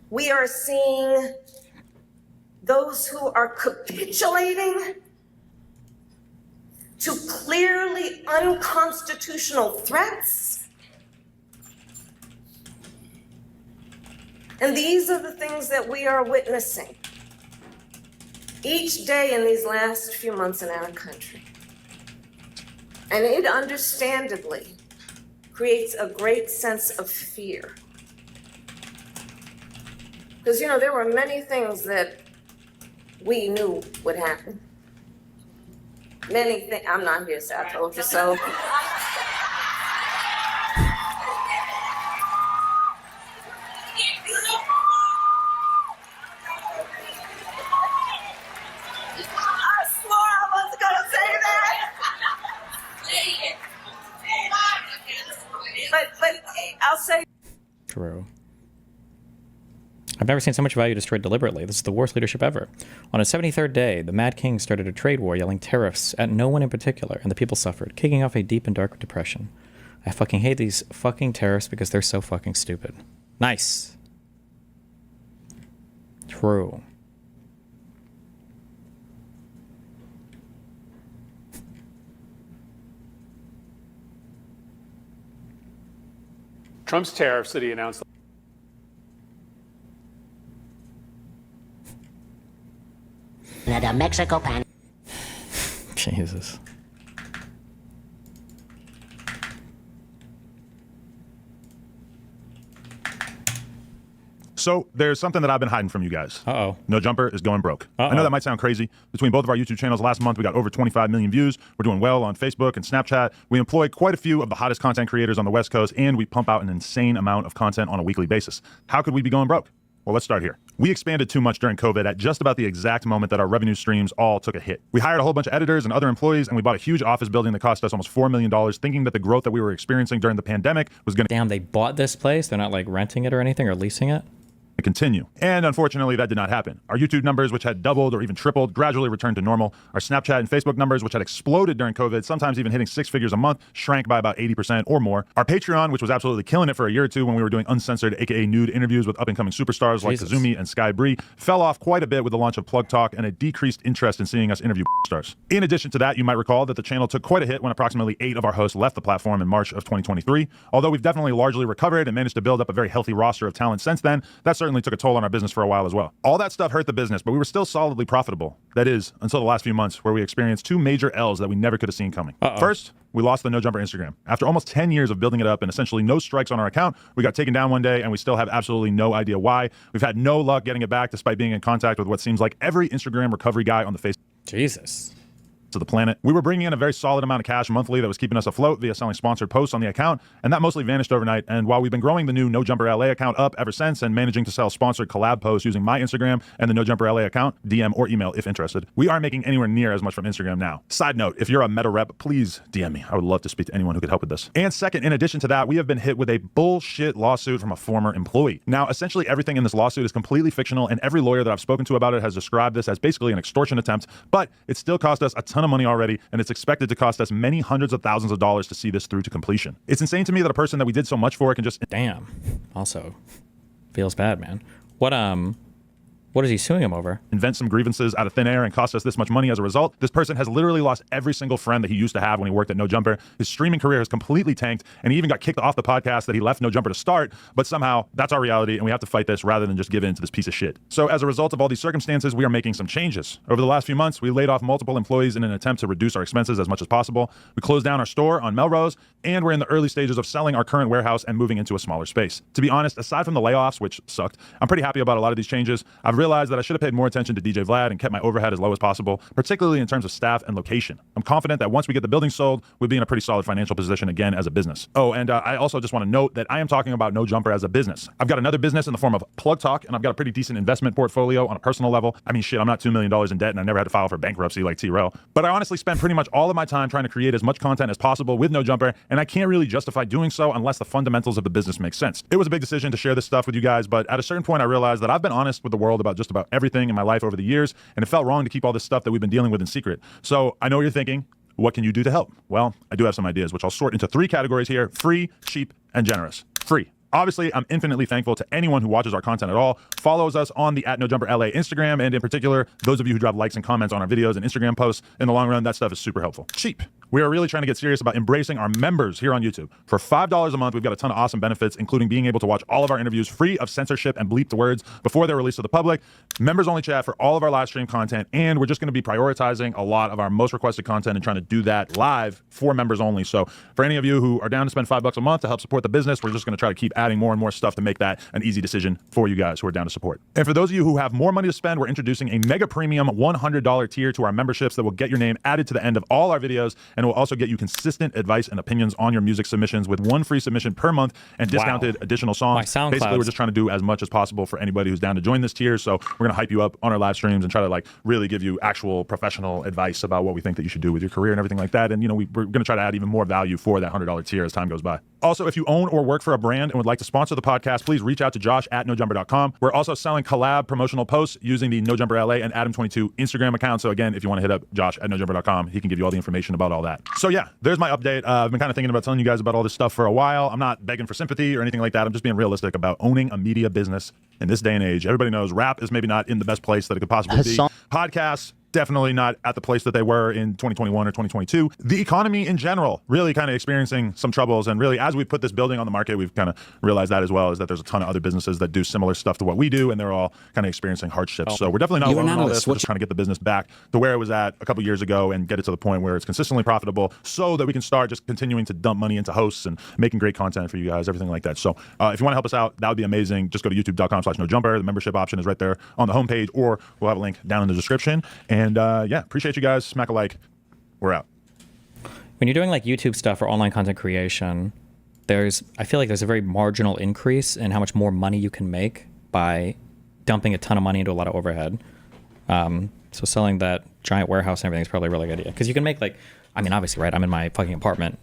We are seeing those who are capitulating to clearly unconstitutional threats. And these are the things that we are witnessing each day in these last few months in our country. And it understandably creates a great sense of fear. Because, you know, there were many things that we knew would happen. Many things. I'm not here, so I told you so. But I'll say. True. I've never seen so much value destroyed deliberately. This is the worst leadership ever. On his 73rd day, the Mad King started a trade war yelling tariffs at no one in particular, and the people suffered, kicking off a deep and dark depression. I fucking hate these fucking tariffs because they're so fucking stupid. Nice. True. Trump's tariffs that he announced. The Mexico pan. Jesus. So there's something that I've been hiding from you guys. Uh-oh. No Jumper is going broke. I know that might sound crazy. Between both of our YouTube channels last month, we got over 25 million views. We're doing well on Facebook and Snapchat. We employ quite a few of the hottest content creators on the West Coast, and we pump out an insane amount of content on a weekly basis. How could we be going broke? Well, let's start here. We expanded too much during COVID at just about the exact moment that our revenue streams all took a hit. We hired a whole bunch of editors and other employees, and we bought a huge office building that cost us almost $4 million, thinking that the growth that we were experiencing during the pandemic was going to... Damn, they bought this place? They're not like renting it or anything or leasing it? Continue. And unfortunately, that did not happen. Our YouTube numbers, which had doubled or even tripled, gradually returned to normal. Our Snapchat and Facebook numbers, which had exploded during COVID, sometimes even hitting 6 figures a month, shrank by about 80% or more. Our Patreon, which was absolutely killing it for a year or two when we were doing uncensored, aka nude interviews with up-and-coming superstars like Kazumi and Sky Bree, fell off quite a bit with the launch of Plug Talk and a decreased interest in seeing us interview stars. In addition to that, you might recall that the channel took quite a hit when approximately 8 of our hosts left the platform in March of 2023. Although we've definitely largely recovered and managed to build up a very healthy roster of talent since then, that certainly took a toll on our business for a while as well. All that stuff hurt the business, but we were still solidly profitable. That is, until the last few months where we experienced 2 major L's that we never could have seen coming. First, we lost the No Jumper Instagram. After almost 10 years of building it up and essentially no strikes on our account, we got taken down one day and we still have absolutely no idea why. We've had no luck getting it back despite being in contact with what seems like every Instagram recovery guy on the face. Jesus. To the planet. We were bringing in a very solid amount of cash monthly that was keeping us afloat via selling sponsored posts on the account, and that mostly vanished overnight. And while we've been growing the new No Jumper LA account up ever since and managing to sell sponsored collab posts using my Instagram and the No Jumper LA account, DM or email if interested, we aren't making anywhere near as much from Instagram now. Side note, if you're a meta rep, please DM me. I would love to speak to anyone who could help with this. And second, in addition to that, we have been hit with a bullshit lawsuit from a former employee. Now, essentially everything in this lawsuit is completely fictional, and every lawyer that I've spoken to about it has described this as basically an extortion attempt, but it still cost us a ton of money already, and it's expected to cost us many hundreds of thousands of dollars to see this through to completion. It's insane to me that a person that we did so much for can just... Damn. Also, feels bad, man. What is he suing him over? Invent some grievances out of thin air and cost us this much money as a result. This person has literally lost every single friend that he used to have when he worked at No Jumper. His streaming career has completely tanked, and he even got kicked off the podcast that he left No Jumper to start, but somehow that's our reality, and we have to fight this rather than just give in to this piece of shit. So as a result of all these circumstances, we are making some changes. Over the last few months, we laid off multiple employees in an attempt to reduce our expenses as much as possible. We closed down our store on Melrose, and we're in the early stages of selling our current warehouse and moving into a smaller space. To be honest, aside from the layoffs, which sucked, I'm pretty happy about a lot of these changes. I've realized that I should have paid more attention to DJ Vlad and kept my overhead as low as possible, particularly in terms of staff and location. I'm confident that once we get the building sold, we'll be in a pretty solid financial position again as a business. Oh, and I also just want to note that I am talking about No Jumper as a business. I've got another business in the form of Plug Talk, and I've got a pretty decent investment portfolio on a personal level. I mean, shit, I'm not $2 million in debt, and I never had to file for bankruptcy like T-Row. But I honestly spend pretty much all of my time trying to create as much content as possible with No Jumper, and I can't really justify doing so unless the fundamentals of the business make sense. It was a big decision to share this stuff with you guys, but at a certain point I realized that I've been honest with the world about just about everything in my life over the years, and it felt wrong to keep all this stuff that we've been dealing with in secret. So I know what you're thinking. What can you do to help? Well, I do have some ideas, which I'll sort into 3 categories here: free, cheap, and generous. Free. Obviously, I'm infinitely thankful to anyone who watches our content at all, follows us on the @NoJumperLA Instagram, and in particular, those of you who drop likes and comments on our videos and Instagram posts. In the long run, that stuff is super helpful. Cheap. We are really trying to get serious about embracing our members here on YouTube. For $5 a month, we've got a ton of awesome benefits, including being able to watch all of our interviews free of censorship and bleeped words before they're released to the public, members-only chat for all of our live stream content, and we're just going to be prioritizing a lot of our most requested content and trying to do that live for members only. So for any of you who are down to spend $5 a month to help support the business, we're just going to try to keep adding more and more stuff to make that an easy decision for you guys who are down to support. And for those of you who have more money to spend, we're introducing a mega premium $100 tier to our memberships that will get your name added to the end of all our videos, and will also get you consistent advice and opinions on your music submissions with 1 free submission per month and discounted additional songs. Basically, we're just trying to do as much as possible for anybody who's down to join this tier. So we're going to hype you up on our live streams and try to like really give you actual professional advice about what we think that you should do with your career and everything like that. And, you know, we're going to try to add even more value for that $100 tier as time goes by. Also, if you own or work for a brand and would like to sponsor the podcast, please reach out to Josh at NoJumper.com. We're also selling collab promotional posts using the NoJumperLA and Adam22 Instagram account. So again, if you want to hit up Josh at NoJumper.com, he can give you all the information about all that. So yeah, there's my update. I've been kind of thinking about telling you guys about all this stuff for a while. I'm not begging for sympathy or anything like that. I'm just being realistic about owning a media business in this day and age. Everybody knows rap is maybe not in the best place that it could possibly be. Podcasts, definitely not at the place that they were in 2021 or 2022. The economy in general, really kind of experiencing some troubles. And really, as we put this building on the market, we've kind of realized that as well, is that there's a ton of other businesses that do similar stuff to what we do, and they're all kind of experiencing hardships. So we're definitely not alone in all this. We're just trying to get the business back to where it was at a couple years ago and get it to the point where it's consistently profitable so that we can start just continuing to dump money into hosts and making great content for you guys, everything like that. So if you want to help us out, that would be amazing. Just go to youtube.com/NoJumper. The membership option is right there on the homepage, or we'll have a link down in the description. And yeah, appreciate you guys. Smack a like. We're out. When you're doing like YouTube stuff or online content creation, I feel like there's a very marginal increase in how much more money you can make by dumping a ton of money into a lot of overhead. So selling that giant warehouse and everything is probably a really good idea. Because you can make like, I mean, obviously, right? I'm in my fucking apartment.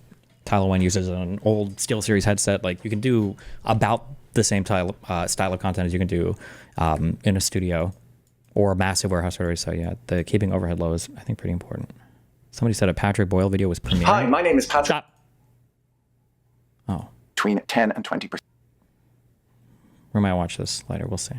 Tyler Wayne uses an old SteelSeries headset. Like you can do about the same style of content as you can do in a studio or a massive warehouse order. So yeah, the keeping overhead low is, I think, pretty important. Somebody said a Patrick Boyle video was premiering. Hi, my name is Patrick. Oh. Between 10 and 20%. We might watch this later. We'll see.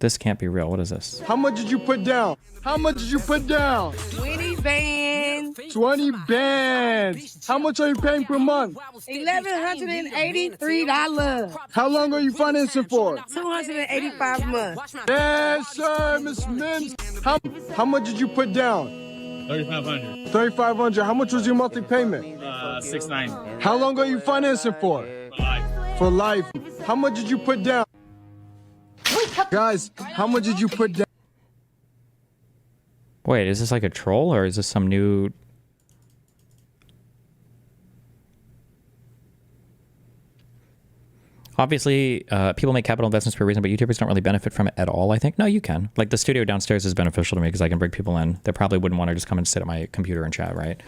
This can't be real. What is this? How much did you put down? How much did you put down? 20 bands. 20 bands. How much are you paying per month? $1,183. How long are you financing for? 285 months. Yes, sir, Miss Mims. How much did you put down? 3,500. 3,500. How much was your monthly payment? 690. How long are you financing for? For life. How much did you put down? Guys, how much did you put down? Wait, is this like a troll or is this some new... Obviously, people make capital investments for a reason, but YouTubers don't really benefit from it at all, I think. No, you can. Like, the studio downstairs is beneficial to me because I can bring people in. They probably wouldn't want to just come and sit at my computer and chat, right?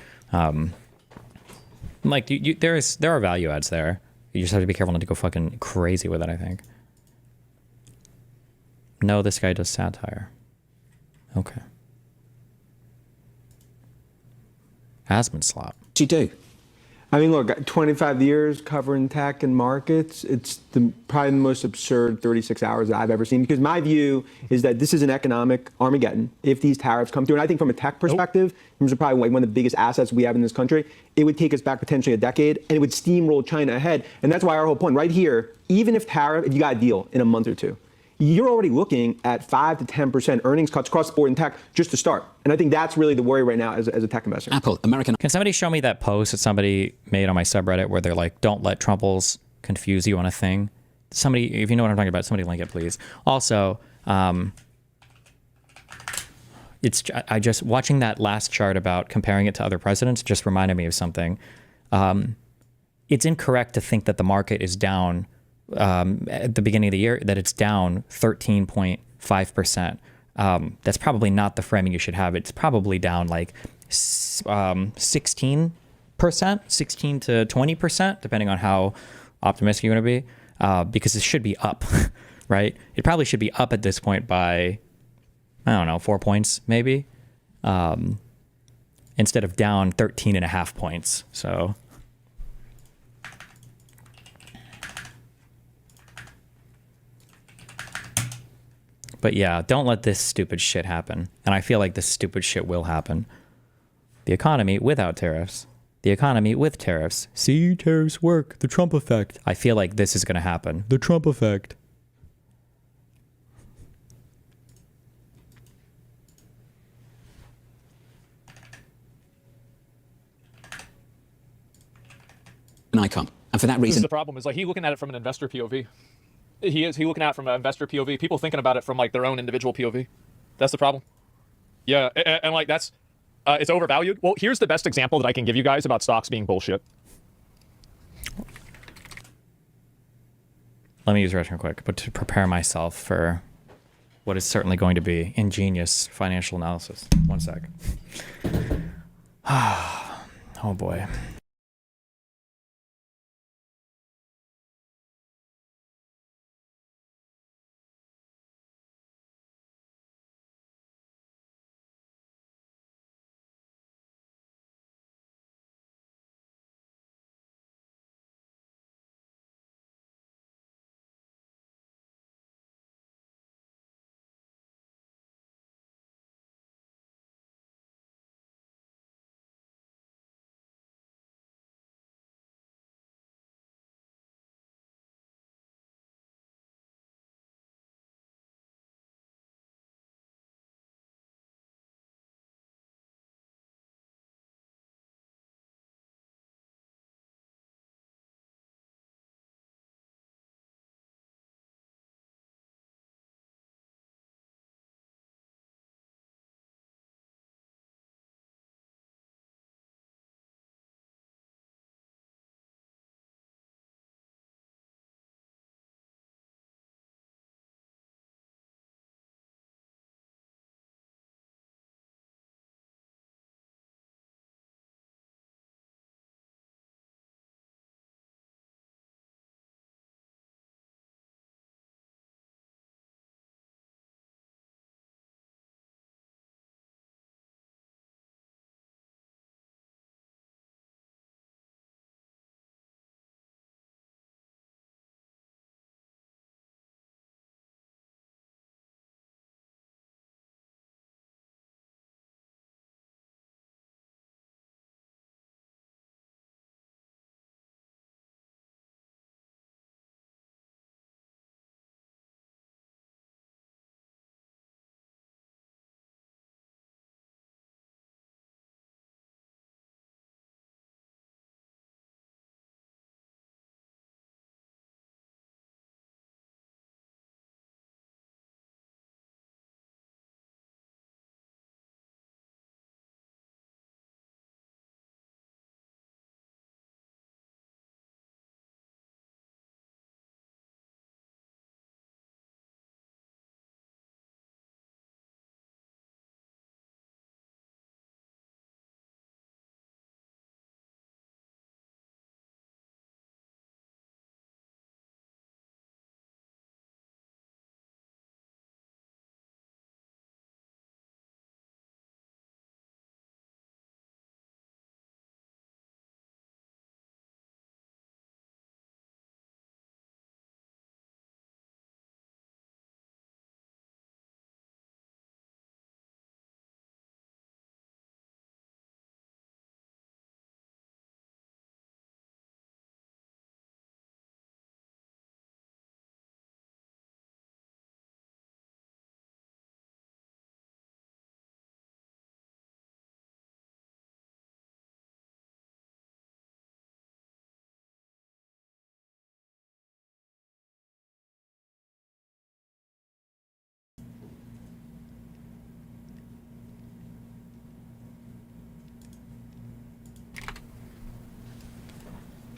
Like, there are value adds there. You just have to be careful not to go fucking crazy with it, I think. No, this guy does satire. Okay. Asmon slop. What you do? I mean, look, 25 years covering tech and markets, it's probably the most absurd 36 hours that I've ever seen, because my view is that this is an economic Armageddon if these tariffs come through. And I think from a tech perspective, these are probably like one of the biggest assets we have in this country. It would take us back potentially a decade, and it would steamroll China ahead. And that's why our whole point right here, even if you got a deal in a month or two, you're already looking at 5 to 10% earnings cuts across the board in tech just to start. And I think that's really the worry right now as a tech investor. Apple, American. Can somebody show me that post that somebody made on my subreddit where they're like, don't let Trumples confuse you on a thing? Somebody, if you know what I'm talking about, somebody link it, please. Also, I just watching that last chart about comparing it to other presidents just reminded me of something. It's incorrect to think that the market is down at the beginning of the year, that it's down 13.5%. That's probably not the framing you should have. It's probably down like 16%, 16 to 20%, depending on how optimistic you want to be, because it should be up, right? It probably should be up at this point by, I don't know, 4 points maybe, instead of down 13.5 points. So. But yeah, don't let this stupid shit happen. And I feel like this stupid shit will happen. The economy without tariffs. The economy with tariffs. See, tariffs work. The Trump effect. I feel like this is going to happen. The Trump effect. And I can't. And for that This is reason, the problem. Is like he's looking at it from an investor POV. He's looking at it from an investor POV. People thinking about it from like their own individual POV. That's the problem. Yeah, and like that's it's overvalued. Well, here's the best example that I can give you guys about stocks being bullshit. Let me use restroom quick, but to prepare myself for what is certainly going to be ingenious financial analysis. 1 sec. Oh boy.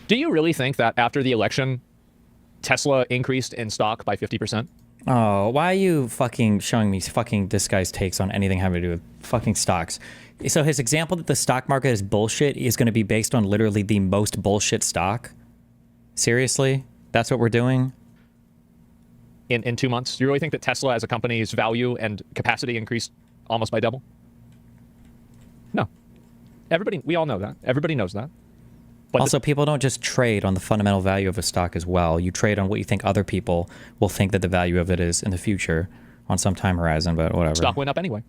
Do you really think that after the election, Tesla increased in stock by 50%? Oh, why are you fucking showing me fucking this guy's takes on anything having to do with fucking stocks? So his example that the stock market is bullshit is going to be based on literally the most bullshit stock? Seriously? That's what we're doing? In 2 months? Do you really think that Tesla as a company's value and capacity increased almost by double? No. We all know that. Everybody knows that. But also, people don't just trade on the fundamental value of a stock as well. You trade on what you think other people will think that the value of it is in the future on some time horizon, but whatever. Stock went up anyway.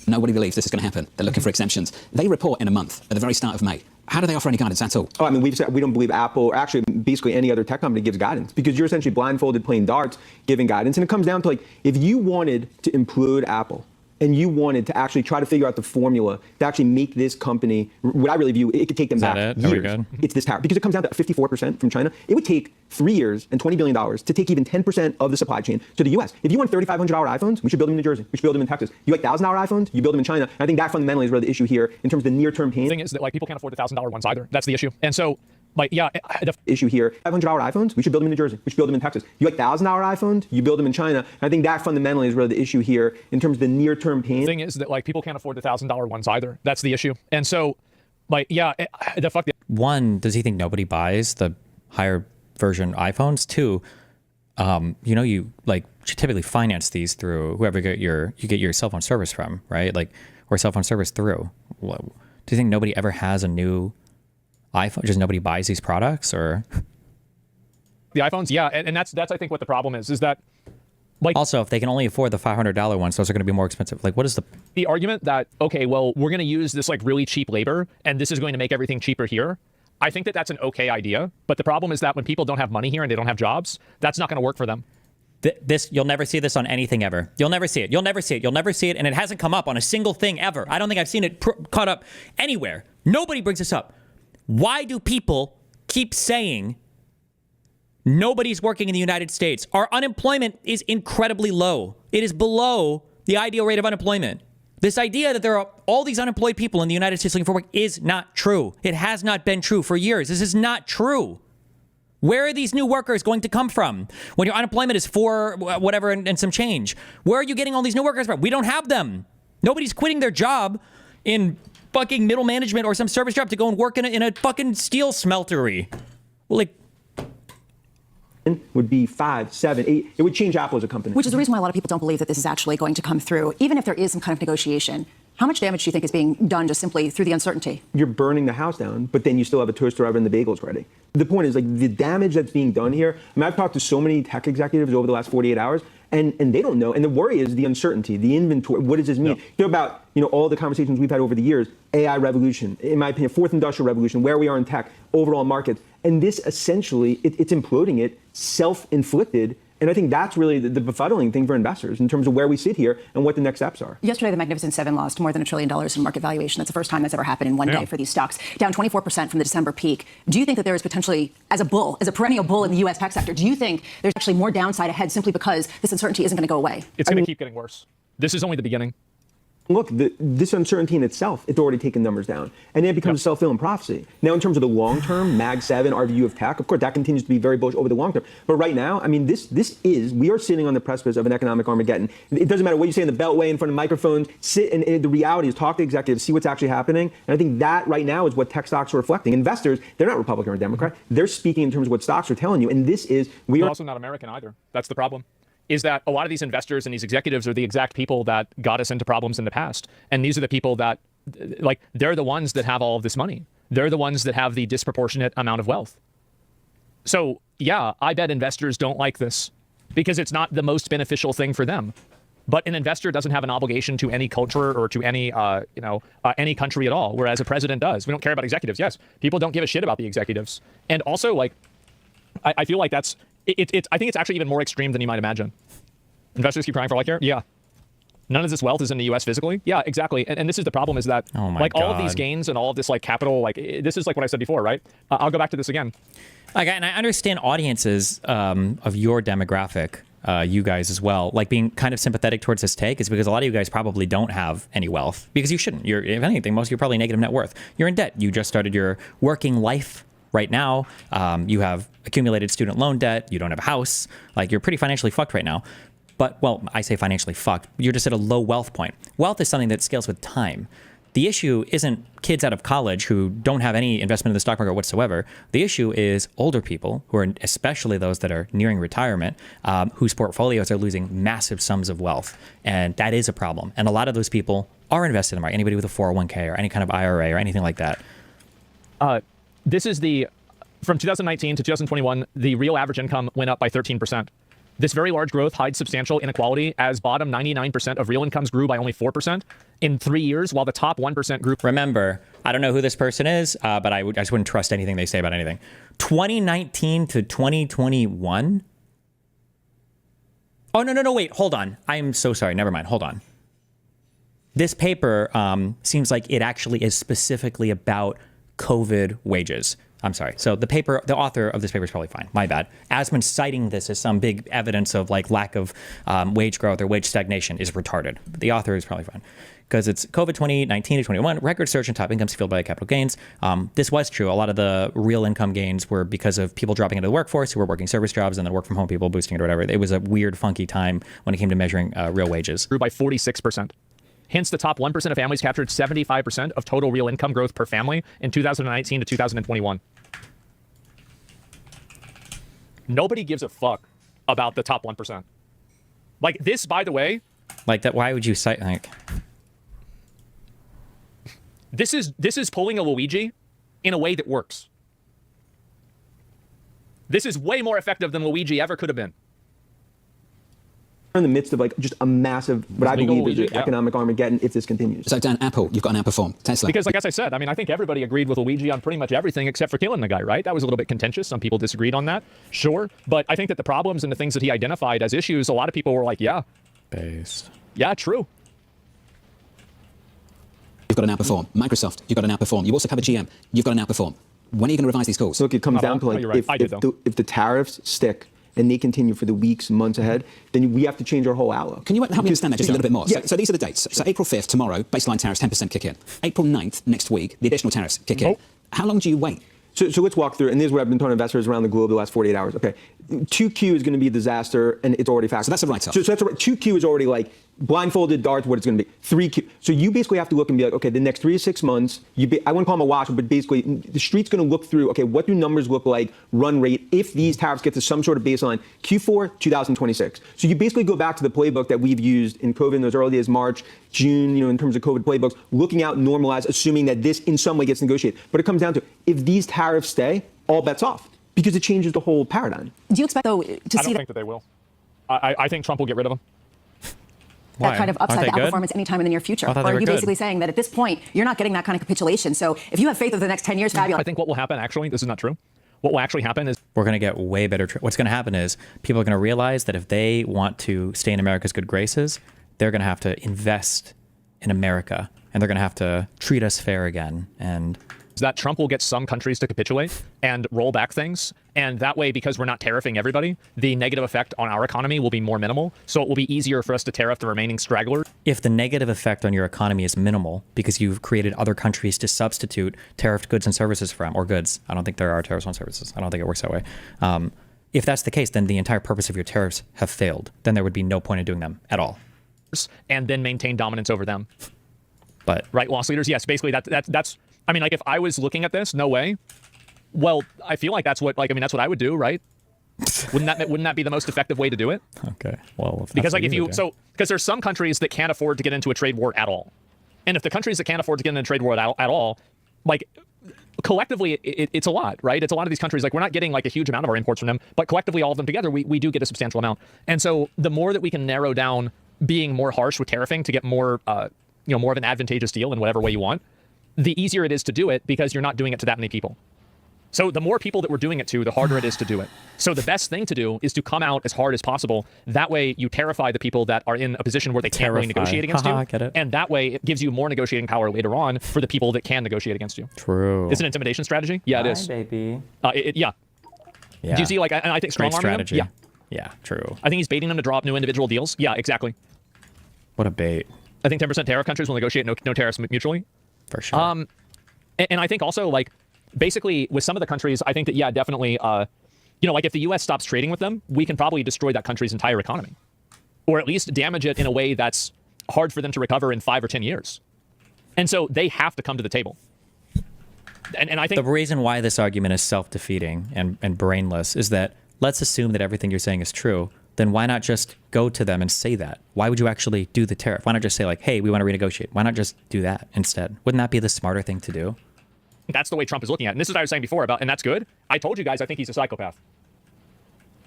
Nobody believes this is going to happen. They're looking for exemptions. They report in a month at the very start of May. How do they offer any guidance at all? Oh, I mean, we've said we don't believe Apple, or actually basically any other tech company gives guidance, because you're essentially blindfolded playing darts, giving guidance. And it comes down to, like, if you wanted to implode Apple, and you wanted to actually try to figure out the formula to actually make this company, what I really view, it could take them back years. Are we good? It's this tariff. Because it comes down to 54% from China. It would take 3 years and $20 billion to take even 10% of the supply chain to the US. If you want $3,500 iPhones, we should build them in New Jersey. We should build them in Texas. You like $1,000 iPhones, you build them in China. And I think that fundamentally is where the issue here, in terms of the near-term pain. The thing is that, like, people can't afford the $1,000 ones either. That's the issue. And so, like, yeah, the issue here, $500 iPhones, we should build them in New Jersey. We should build them in Texas. You like $1,000 iPhones, you build them in China. And I think that fundamentally is where the issue here, in terms of the near-term pain. The thing is that, like, people can't afford the $1,000 ones either. That's the issue. And so, like, yeah, the fuck. One, does he think nobody buys the higher version iPhones? Two, you know, you like typically finance these through whoever you get your cell phone service from, right? Like, or cell phone service through. Do you think nobody ever has a new iPhone? Just nobody buys these products, or the iPhones? Yeah, and that's I think what the problem is that, like, also if they can only afford the $500 ones, those are going to be more expensive. Like, what is the argument that, okay, well, we're going to use this like really cheap labor and this is going to make everything cheaper here? I think that that's an okay idea, but the problem is that when people don't have money here and they don't have jobs, that's not going to work for them. You'll never see this on anything ever. You'll never see it. You'll never see it. You'll never see it. And it hasn't come up on a single thing ever. I don't think I've seen it caught up anywhere. Nobody brings this up. Why do people keep saying nobody's working in the United States? Our unemployment is incredibly low. It is below the ideal rate of unemployment. This idea that there are all these unemployed people in the United States looking for work is not true. It has not been true for years. This is not true. Where are these new workers going to come from when your unemployment is 4 whatever and some change? Where are you getting all these new workers from? We don't have them. Nobody's quitting their job in fucking middle management or some service job to go and work in a fucking steel smeltery. Well, like, would be 5, 7, 8. It would change Apple as a company. Which is the reason why a lot of people don't believe that this is actually going to come through. Even if there is some kind of negotiation, how much damage do you think is being done just simply through the uncertainty? You're burning the house down, but then you still have a toaster oven and the bagels ready. The point is, like, the damage that's being done here. I mean, I've talked to so many tech executives over the last 48 hours, and they don't know. And the worry is the uncertainty, the inventory. What does this mean? You know about, all the conversations we've had over the years, AI revolution, in my opinion, fourth industrial revolution, where we are in tech, overall markets. And this essentially, it's imploding it, self-inflicted. And I think that's really the befuddling thing for investors in terms of where we sit here and what the next steps are. Yesterday, the Magnificent Seven lost more than $1 trillion in market valuation. That's the first time that's ever happened in one day for these stocks, down 24% from the December peak. Do you think that there is potentially, as a perennial bull in the U.S. tech sector, do you think there's actually more downside ahead simply because this uncertainty isn't going to go away? It's going to keep getting worse. This is only the beginning. Look, this uncertainty in itself, it's already taken numbers down. And then it becomes a self-fulfilling prophecy. Now, in terms of the long term, Mag 7, our view of tech, of course, that continues to be very bullish over the long term. But right now, I mean, we are sitting on the precipice of an economic Armageddon. It doesn't matter what you say in the Beltway, in front of microphones, sit, and the reality is talk to executives, see what's actually happening. And I think that right now is what tech stocks are reflecting. Investors, they're not Republican or Democrat. They're speaking in terms of what stocks are telling you. And this is, They're also not American either. That's the problem. Is that a lot of these investors and these executives are the exact people that got us into problems in the past. And these are the people that, like, they're the ones that have all of this money. They're the ones that have the disproportionate amount of wealth. So, yeah, I bet investors don't like this because it's not the most beneficial thing for them. But an investor doesn't have an obligation to any culture or to any, any country at all, whereas a president does. We don't care about executives. Yes, people don't give a shit about the executives. And also, like, I feel like that's... I think it's actually even more extreme than you might imagine. Investors keep crying for healthcare? Yeah. None of this wealth is in the U.S. physically? Yeah, exactly. And this is the problem is that, all of these gains and all of this, like, capital, like, this is like what I said before, right? I'll go back to this again. And I understand audiences of your demographic you guys as well, like being kind of sympathetic towards this take, is because a lot of you guys probably don't have any wealth, because you shouldn't. You're, if anything, most of you are probably negative net worth. You're in debt. You just started your working life right now. You have accumulated student loan debt. You don't have a house. Like, you're pretty financially fucked right now. But, well, I say financially fucked. You're just at a low wealth point. Wealth is something that scales with time. The issue isn't kids out of college who don't have any investment in the stock market whatsoever. The issue is older people, who are, especially those that are nearing retirement, whose portfolios are losing massive sums of wealth. And that is a problem. And a lot of those people are invested in the market. Anybody with a 401k or any kind of IRA or anything like that. This is from 2019 to 2021, the real average income went up by 13%. This very large growth hides substantial inequality, as bottom 99% of real incomes grew by only 4% in 3 years, while the top 1% grew. Remember, I don't know who this person is, but I just wouldn't trust anything they say about anything. 2019 to 2021? Oh, no, wait, hold on. I am so sorry. Never mind. Hold on. This paper seems like it actually is specifically about COVID wages. I'm sorry. So the author of this paper is probably fine. My bad. Asmon citing this as some big evidence of like lack of wage growth or wage stagnation is retarded. But the author is probably fine, because it's COVID 2019 to 21, record surge in top incomes fueled by capital gains. This was true. A lot of the real income gains were because of people dropping into the workforce who were working service jobs, and then work from home people boosting it or whatever. It was a weird, funky time when it came to measuring real wages. Grew by 46%. Hence, the top 1% of families captured 75% of total real income growth per family in 2019 to 2021. Nobody gives a fuck about the top 1%. Like this, by the way. Like that, why would you cite, like... This is pulling a Luigi in a way that works. This is way more effective than Luigi ever could have been. We're in the midst of like just a massive, what I believe is an economic Armageddon if this continues. So Dan, Apple, you've got to outperform Tesla. Because like as I said, I mean, I think everybody agreed with Luigi on pretty much everything except for killing the guy, right? That was a little bit contentious. Some people disagreed on that, sure. But I think that the problems and the things that he identified as issues, a lot of people were like, yeah. Based. Yeah, true. You've got to outperform. Microsoft, you've got to outperform. You also cover GM, you've got to outperform. When are you going to revise these calls? So look, it comes down to like, if the tariffs stick, and they continue for the weeks, months ahead, then we have to change our whole outlook. Can you help me understand that just a little bit more? Yeah. So these are the dates. So April 5th, tomorrow, baseline tariffs 10% kick in. April 9th, next week, the additional tariffs kick in. How long do you wait? So let's walk through, and this is what I've been telling investors around the globe the last 48 hours. Okay, 2Q is going to be a disaster, and it's already factored. So that's a write-off. So that's 2Q is already like blindfolded darts what it's going to be. 3Q. So you basically have to look and be like, okay, the next 3 to 6 months, I wouldn't call them a wash, but basically the street's going to look through, okay, what do numbers look like, run rate, if these tariffs get to some sort of baseline, Q4 2026. So you basically go back to the playbook that we've used in COVID in those early days, March, June, in terms of COVID playbooks, looking out, normalize, assuming that this in some way gets negotiated. But it comes down to, if these tariffs stay, all bets off, because it changes the whole paradigm. Do you expect, though, to see I don't think that they will. I think Trump will get rid of them. that kind of upside to outperformance anytime in the near future? Or are you basically saying that at this point, you're not getting that kind of capitulation? So if you have faith over the next 10 years, fabulous. I think what will happen, actually, this is not true. What will actually happen is we're going to get way better. What's going to happen is people are going to realize that if they want to stay in America's good graces, they're going to have to invest in America, and they're going to have to treat us fair again. And that Trump will get some countries to capitulate and roll back things. And that way, because we're not tariffing everybody, the negative effect on our economy will be more minimal. So it will be easier for us to tariff the remaining stragglers. If the negative effect on your economy is minimal because you've created other countries to substitute tariffed goods and services from, or goods, I don't think there are tariffs on services. I don't think it works that way. If that's the case, then the entire purpose of your tariffs have failed. Then there would be no point in doing them at all. And then maintain dominance over them. But right, loss leaders, yes, basically that's I mean, like, if I was looking at this, no way. Well, I feel like that's what I would do, right? Wouldn't that be the most effective way to do it? Okay. Well, because like because there's some countries that can't afford to get into a trade war at all. And if the countries that can't afford to get into a trade war at all, like collectively it's a lot, right? It's a lot of these countries, like we're not getting like a huge amount of our imports from them, but collectively all of them together, we do get a substantial amount. And so the more that we can narrow down being more harsh with tariffing to get more more of an advantageous deal in whatever way you want, the easier it is to do it because you're not doing it to that many people. So the more people that we're doing it to, the harder it is to do it. So the best thing to do is to come out as hard as possible. That way you terrify the people that are in a position where they can't really negotiate against you. Get it. And that way it gives you more negotiating power later on for the people that can negotiate against you. True. It's an intimidation strategy. Yeah, it is. Baby. Yeah. Do you see, like, and I think strong arming them? Yeah. Yeah, true. I think he's baiting them to draw up new individual deals. Yeah, exactly. What a bait. I think 10% tariff countries will negotiate no tariffs mutually. For sure. And I think also, like, basically with some of the countries, I think that, yeah, definitely, you know, like if the U.S. stops trading with them, we can probably destroy that country's entire economy. Or at least damage it in a way that's hard for them to recover in 5 or 10 years. And so they have to come to the table. And I think the reason why this argument is self-defeating and brainless is that let's assume that everything you're saying is true. Then why not just go to them and say that? Why would you actually do the tariff? Why not just say like, hey, we want to renegotiate? Why not just do that instead? Wouldn't that be the smarter thing to do? That's the way Trump is looking at it. And this is what I was saying before about, and that's good. I told you guys I think he's a psychopath.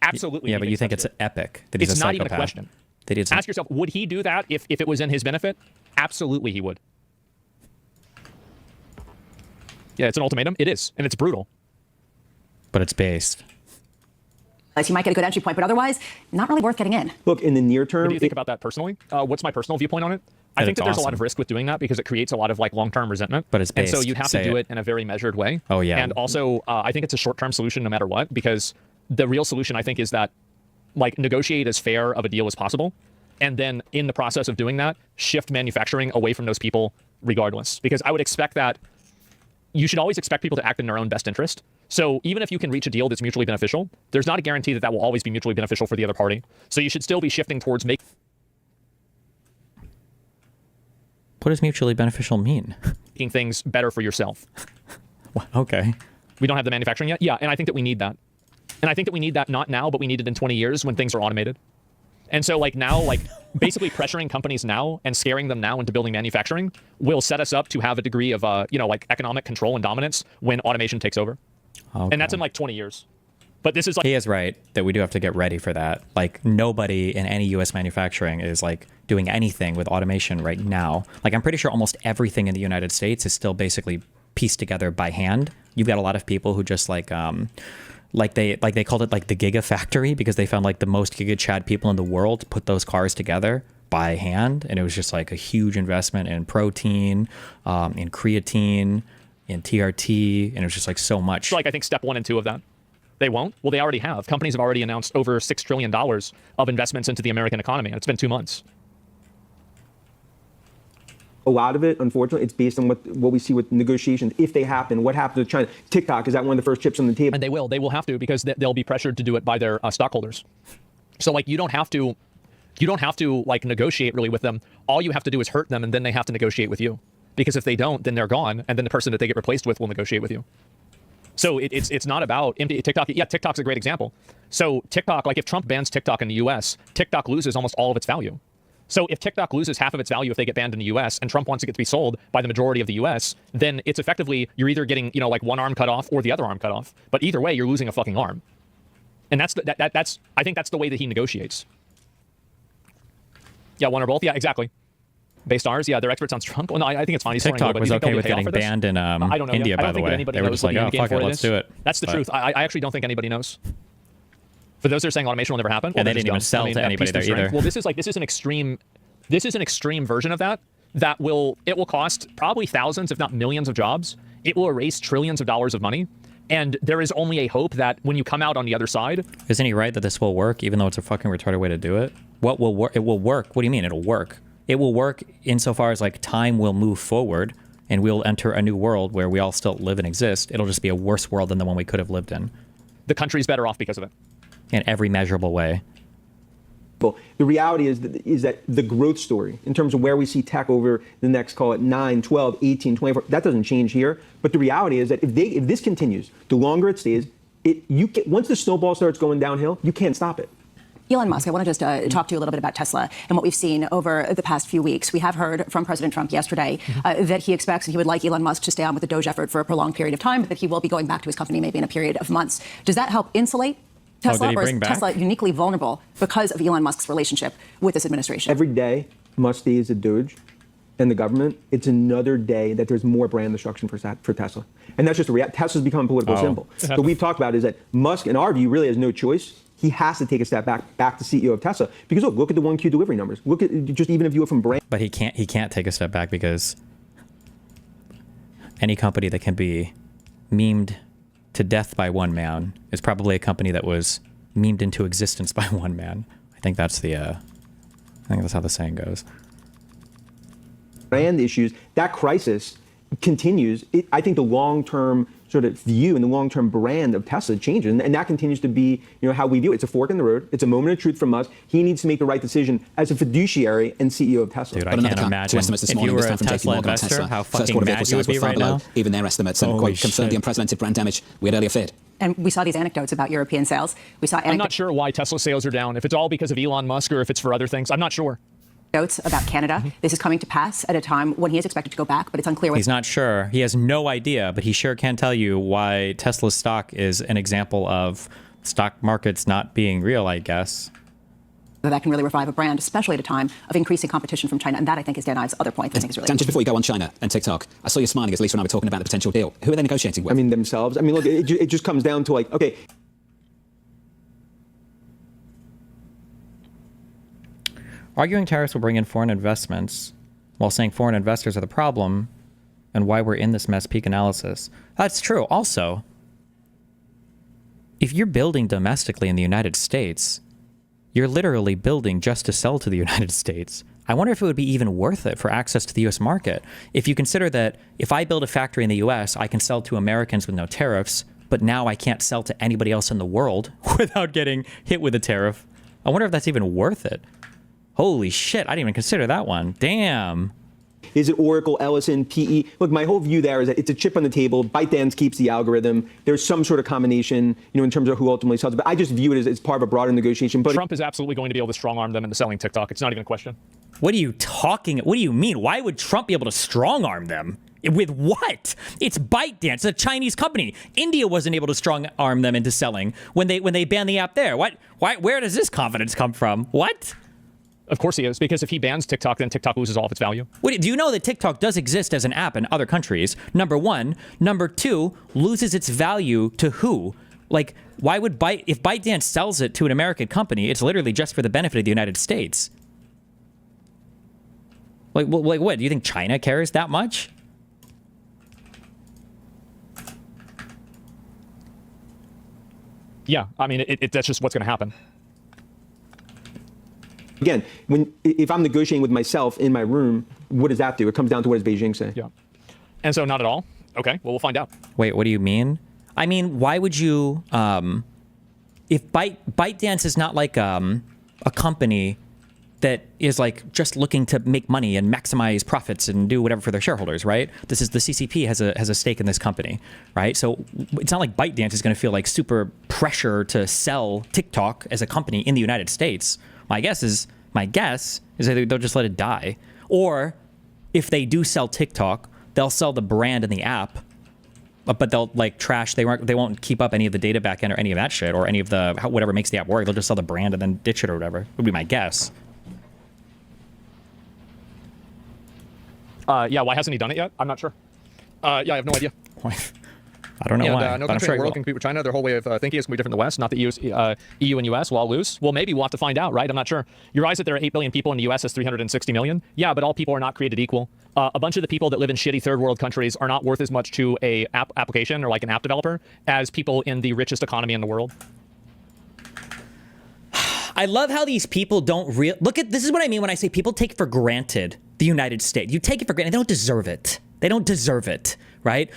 Absolutely. Yeah, but you think it's epic that he's a psychopath. It's not even a question. That he's Ask yourself, would he do that if it was in his benefit? Absolutely he would. Yeah, it's an ultimatum. It is. And it's brutal. But it's based. You might get a good entry point, but otherwise, not really worth getting in. Look, in the near term... What do you think about that personally? What's my personal viewpoint on it? I think that there's a lot of risk with doing that because it creates a lot of like long-term resentment. But it's based. And so you have to do it in a very measured way. Oh, yeah. And also, I think it's a short-term solution no matter what, because the real solution, I think, is that like negotiate as fair of a deal as possible. And then in the process of doing that, shift manufacturing away from those people regardless. Because I would expect that you should always expect people to act in their own best interest. So even if you can reach a deal that's mutually beneficial, there's not a guarantee that that will always be mutually beneficial for the other party. So you should still be shifting towards making... What does mutually beneficial mean? Making things better for yourself. Okay. We don't have the manufacturing yet? Yeah, and I think that we need that. And I think that we need that not now, but we need it in 20 years when things are automated. And so like now, like basically pressuring companies now and scaring them now into building manufacturing will set us up to have a degree of, you know, like economic control and dominance when automation takes over. Okay. And that's in like 20 years. But this is like... He is right that we do have to get ready for that. Like nobody in any U.S. manufacturing is like doing anything with automation right now. Like I'm pretty sure almost everything in the United States is still basically pieced together by hand. You've got a lot of people who just like they called it like the Giga Factory because they found like the most Giga Chad people in the world to put those cars together by hand. And it was just like a huge investment in protein, in creatine, in TRT. And it was just like so much. Like I think step 1 and 2 of that. They won't? Well, they already have. Companies have already announced over $6 trillion of investments into the American economy. And it's been 2 months. A lot of it, unfortunately, it's based on what we see with negotiations. If they happen, what happens with China? TikTok, is that one of the first chips on the table? And they will. They will have to because they'll be pressured to do it by their stockholders. So like you don't have to like negotiate really with them. All you have to do is hurt them and then they have to negotiate with you. Because if they don't, then they're gone. And then the person that they get replaced with will negotiate with you. So it's not about empty TikTok. Yeah, TikTok's a great example. So TikTok, like if Trump bans TikTok in the US, TikTok loses almost all of its value. So if TikTok loses half of its value if they get banned in the US and Trump wants it to be sold by the majority of the US, then it's effectively, you're either getting, you know, like one arm cut off or the other arm cut off. But either way, you're losing a fucking arm. And that's I think that's the way that he negotiates. Yeah, one or both. Yeah, exactly. Based ours, yeah, they're experts on Trump. Well, no, I think it's fine. He's TikTok was okay with getting banned in I don't know. India, by the way. They were just like, oh, fuck it, let's do it. That's the truth. I actually don't think anybody knows. For those that are saying automation will never happen, well, and they didn't even sell to anybody there either. Well, this is an extreme version of that it will cost probably thousands, if not millions of jobs. It will erase trillions of dollars of money. And there is only a hope that when you come out on the other side... Isn't he right that this will work, even though it's a fucking retarded way to do it? What will work? It will work. What do you mean it'll work? It will work insofar as like time will move forward and we'll enter a new world where we all still live and exist. It'll just be a worse world than the one we could have lived in. The country's better off because of it. In every measurable way. The reality is that the growth story, in terms of where we see tech over the next, call it 9, 12, 18, 24, that doesn't change here. But the reality is that if this continues, the longer it stays, once the snowball starts going downhill, you can't stop it. Elon Musk, I want to just talk to you a little bit about Tesla and what we've seen over the past few weeks. We have heard from President Trump yesterday that he expects and he would like Elon Musk to stay on with the Doge effort for a prolonged period of time, but that he will be going back to his company maybe in a period of months. Does that help insulate Tesla, or is Tesla uniquely vulnerable because of Elon Musk's relationship with this administration? Every day Musk stays at Doge and the government, it's another day that there's more brand destruction for Tesla. And that's just a reality. Tesla's become a political symbol. So we've talked about is that Musk, in our view, really has no choice. He has to take a step back to CEO of Tesla. Because look at the 1Q delivery numbers. Look at just even if you go from brand. But he can't take a step back because any company that can be memed to death by one man is probably a company that was memed into existence by one man. I think that's how the saying goes. Brand issues, that crisis continues. I think the long-term sort of view and the long-term brand of Tesla changes, and that continues to be, how we view it. It's a fork in the road. It's a moment of truth from us. He needs to make the right decision as a fiduciary and CEO of Tesla. Dude, I can't imagine if you were a Tesla investor, how fucking mad you would be right now. Even their estimates and quote, confirmed the unprecedented brand damage we had earlier feared. And we saw these anecdotes about European sales. I'm not sure why Tesla sales are down. If it's all because of Elon Musk or if it's for other things, I'm not sure. Notes about Canada. This is coming to pass at a time when he is expected to go back, but it's unclear. He's not sure. He has no idea, but he sure can tell you why Tesla's stock is an example of stock markets not being real, I guess. That can really revive a brand, especially at a time of increasing competition from China. And that, I think, is Dan Ives' other point that I think is really Dan, just before you go on China and TikTok, I saw you smiling as Lisa and I were talking about the potential deal. Who are they negotiating with? I mean, themselves. I mean, look, it just comes down to like, okay. Arguing tariffs will bring in foreign investments while saying foreign investors are the problem and why we're in this mess peak analysis. That's true. Also, if you're building domestically in the United States, you're literally building just to sell to the United States. I wonder if it would be even worth it for access to the US market. If you consider that if I build a factory in the US, I can sell to Americans with no tariffs, but now I can't sell to anybody else in the world without getting hit with a tariff. I wonder if that's even worth it. Holy shit, I didn't even consider that one. Damn. Is it Oracle, Ellison, PE? Look, my whole view there is that it's a chip on the table. ByteDance keeps the algorithm. There's some sort of combination, in terms of who ultimately sells it. But I just view it as part of a broader negotiation. But Trump is absolutely going to be able to strong-arm them into selling TikTok. It's not even a question. What do you mean? Why would Trump be able to strong-arm them? With what? It's ByteDance, it's a Chinese company. India wasn't able to strong-arm them into selling when they banned the app there. What? Why? Where does this confidence come from? What? Of course he is, because if he bans TikTok, then TikTok loses all of its value. Wait, do you know that TikTok does exist as an app in other countries? Number one. Number two, loses its value to who? Like, why would if ByteDance sells it to an American company, it's literally just for the benefit of the United States. Like what? Do you think China cares that much? Yeah, I mean, that's just what's going to happen. Again, if I'm negotiating with myself in my room, what does that do? It comes down to what does Beijing say? Yeah. And so not at all? Okay, well, we'll find out. Wait, what do you mean? I mean, why would you, if ByteDance is not like a company that is like just looking to make money and maximize profits and do whatever for their shareholders, right? This is the CCP has a stake in this company, right? So it's not like ByteDance is going to feel like super pressure to sell TikTok as a company in the United States. My guess is that they'll just let it die. Or if they do sell TikTok, they'll sell the brand and the app, but they'll like trash. They won't keep up any of the data backend or any of that shit or any of the whatever makes the app work. They'll just sell the brand and then ditch it or whatever. Would be my guess. Yeah, why hasn't he done it yet? I'm not sure. Yeah, I have no idea. I don't know why. No country in the world can compete with China. Their whole way of thinking is going to be different than the West. Not the EU and US will all lose. Well, maybe we'll have to find out, right? I'm not sure. You realize that there are 8 billion people and the US has 360 million? Yeah, but all people are not created equal. A bunch of the people that live in shitty third world countries are not worth as much to a application or like an app developer as people in the richest economy in the world. I love how these people don't look at this is what I mean when I say people take for granted the United States. You take it for granted. They don't deserve it. They don't deserve it, right?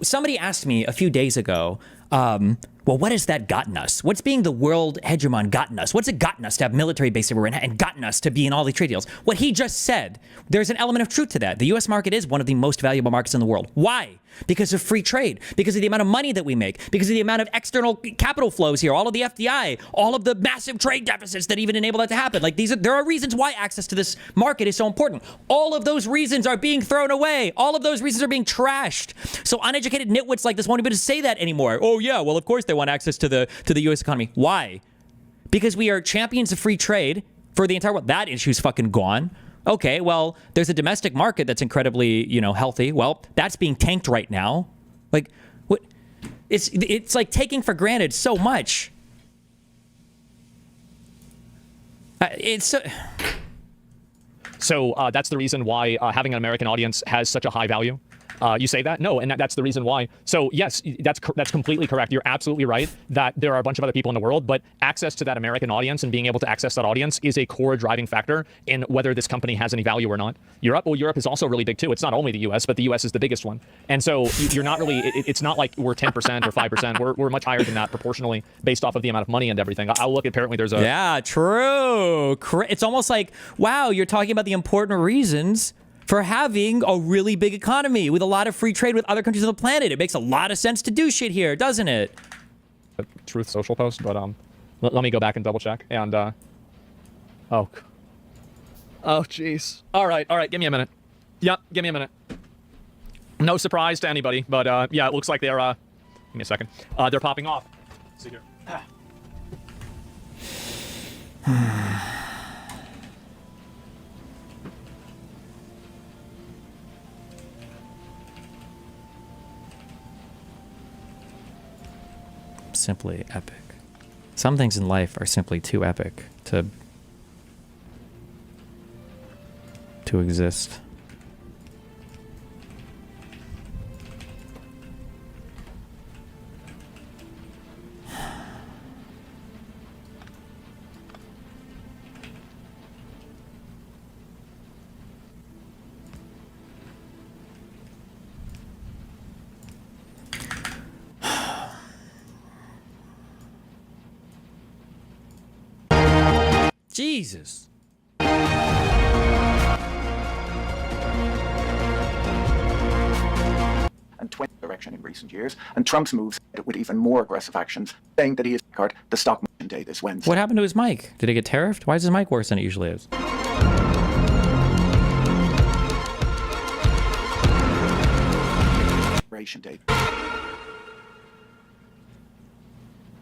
Somebody asked me a few days ago, well, what has that gotten us? What's being the world hegemon gotten us? What's it gotten us to have military bases everywhere and gotten us to be in all these trade deals? What he just said, there's an element of truth to that. The US market is one of the most valuable markets in the world. Why? Because of free trade, because of the amount of money that we make, because of the amount of external capital flows here, all of the FDI, all of the massive trade deficits that even enable that to happen. Like there are reasons why access to this market is so important. All of those reasons are being thrown away. All of those reasons are being trashed. So uneducated nitwits like this won't be able to say that anymore. Oh yeah, well of course they want access to the US economy. Why? Because we are champions of free trade for the entire world. That issue's fucking gone. Okay, well, there's a domestic market that's incredibly, healthy. Well, that's being tanked right now. Like, what? It's like taking for granted so much. So that's the reason why having an American audience has such a high value. You say that? No, and that's the reason why. So yes, that's completely correct. You're absolutely right that there are a bunch of other people in the world, but access to that American audience and being able to access that audience is a core driving factor in whether this company has any value or not. Europe is also really big too. It's not only the US, but the US is the biggest one. And so you're not really, it's not like we're 10% or 5%. We're much higher than that proportionally based off of the amount of money and everything. I'll look, apparently there's a... Yeah, true. It's almost like, wow, you're talking about the important reasons for having a really big economy with a lot of free trade with other countries on the planet. It makes a lot of sense to do shit here, doesn't it? Truth Social post, but let me go back and double check. And oh jeez. All right, give me a minute. Yep, give me a minute. No surprise to anybody, but yeah, it looks like they're give me a second. They're popping off. Let's see here. Simply epic. Some things in life are simply too epic to exist. Jesus. And 20 direction in recent years, and Trump's moves with even more aggressive actions, saying that he has card the stock market day this Wednesday. What happened to his mic? Did it get tariffed? Why is his mic worse than it usually is? Liberation Day.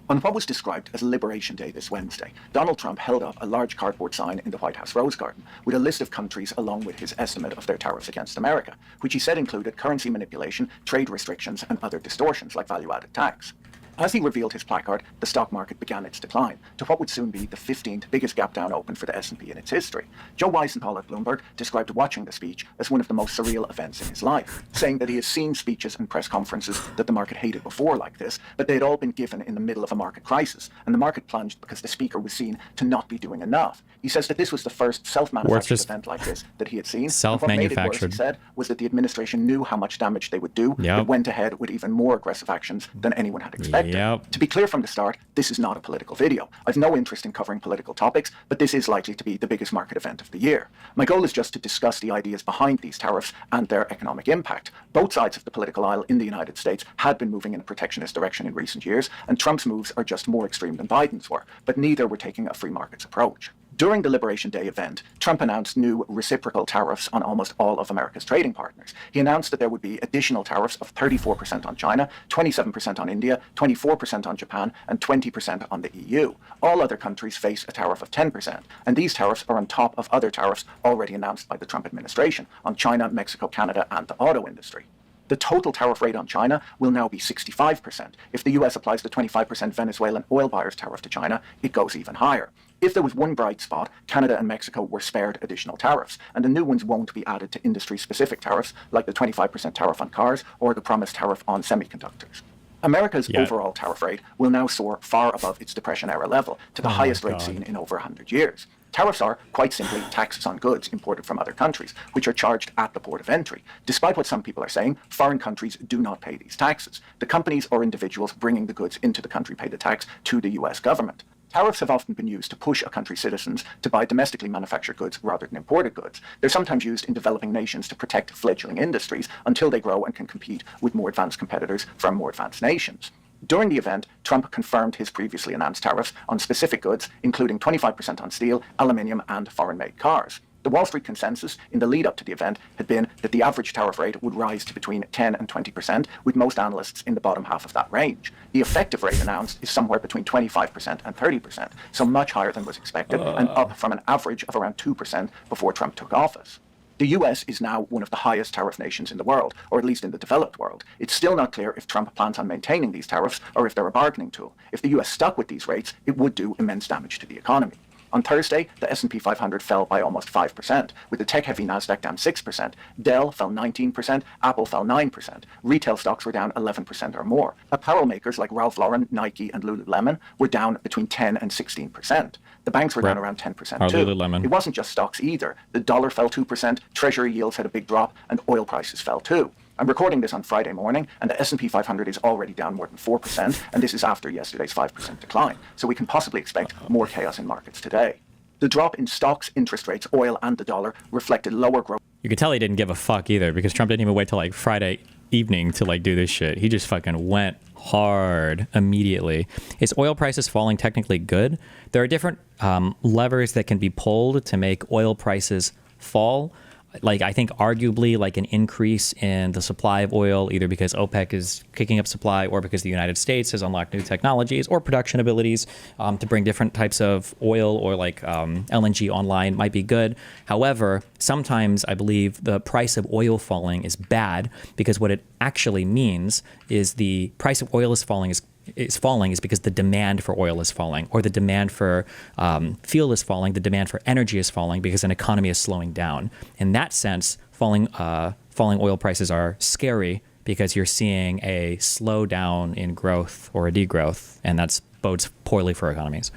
On what was described as Liberation Day this Wednesday, Donald Trump held up a large cardboard sign in the White House Rose Garden with a list of countries along with his estimate of their tariffs against America, which he said included currency manipulation, trade restrictions, and other distortions like value-added tax. As he revealed his placard, the stock market began its decline to what would soon be the 15th biggest gap down open for the S&P in its history. Joe Weisenthal at Bloomberg described watching the speech as one of the most surreal events in his life, saying that he has seen speeches and press conferences that the market hated before like this, but they had all been given in the middle of a market crisis, and the market plunged because the speaker was seen to not be doing enough. He says that this was the first self-manufactured event like this that he had seen. Self-manufactured. And what made it worse, he said, was that the administration knew how much damage they would do, but went ahead with even more aggressive actions than anyone had expected. To be clear from the start, this is not a political video. I've no interest in covering political topics, but this is likely to be the biggest market event of the year. My goal is just to discuss the ideas behind these tariffs and their economic impact. Both sides of the political aisle in the United States had been moving in a protectionist direction in recent years, and Trump's moves are just more extreme than Biden's were, but neither were taking a free markets approach. During the Liberation Day event, Trump announced new reciprocal tariffs on almost all of America's trading partners. He announced that there would be additional tariffs of 34% on China, 27% on India, 24% on Japan, and 20% on the EU. All other countries face a tariff of 10%, and these tariffs are on top of other tariffs already announced by the Trump administration on China, Mexico, Canada, and the auto industry. The total tariff rate on China will now be 65%. If the US applies the 25% Venezuelan oil buyers tariff to China, it goes even higher. If there was one bright spot, Canada and Mexico were spared additional tariffs, and the new ones won't be added to industry-specific tariffs like the 25% tariff on cars or the promised tariff on semiconductors. America's overall tariff rate will now soar far above its Depression-era level, to the highest rate seen in over 100 years. Tariffs are, quite simply, taxes on goods imported from other countries, which are charged at the port of entry. Despite what some people are saying, foreign countries do not pay these taxes. The companies or individuals bringing the goods into the country pay the tax to the US government. Tariffs have often been used to push a country's citizens to buy domestically manufactured goods rather than imported goods. They're sometimes used in developing nations to protect fledgling industries until they grow and can compete with more advanced competitors from more advanced nations. During the event, Trump confirmed his previously announced tariffs on specific goods, including 25% on steel, aluminium, and foreign-made cars. The Wall Street consensus in the lead-up to the event had been that the average tariff rate would rise to between 10 and 20%, with most analysts in the bottom half of that range. The effective rate announced is somewhere between 25% and 30%, so much higher than was expected, and up from an average of around 2% before Trump took office. The US is now one of the highest tariff nations in the world, or at least in the developed world. It's still not clear if Trump plans on maintaining these tariffs or if they're a bargaining tool. If the US stuck with these rates, it would do immense damage to the economy. On Thursday, the S&P 500 fell by almost 5%, with the tech-heavy Nasdaq down 6%. Dell fell 19%, Apple fell 9%. Retail stocks were down 11% or more. Apparel makers like Ralph Lauren, Nike, and Lululemon were down between 10 and 16%. The banks were down around 10% too. Lululemon. It wasn't just stocks either. The dollar fell 2%, Treasury yields had a big drop, and oil prices fell too. I'm recording this on Friday morning, and the S&P 500 is already down more than 4%, and this is after yesterday's 5% decline. So we can possibly expect more chaos in markets today. The drop in stocks, interest rates, oil, and the dollar reflected lower growth. You could tell he didn't give a fuck either, because Trump didn't even wait till like Friday evening to like do this shit. He just fucking went hard immediately. Is oil prices falling technically good? There are different levers that can be pulled to make oil prices fall. Like, I think arguably like an increase in the supply of oil, either because OPEC is kicking up supply or because the United States has unlocked new technologies or production abilities to bring different types of oil or like LNG online might be good. However, sometimes I believe the price of oil falling is bad because what it actually means is the price of oil is falling is because the demand for oil is falling, or the demand for fuel is falling, the demand for energy is falling because an economy is slowing down. In that sense, falling oil prices are scary because you're seeing a slowdown in growth or a degrowth, and that bodes poorly for economies.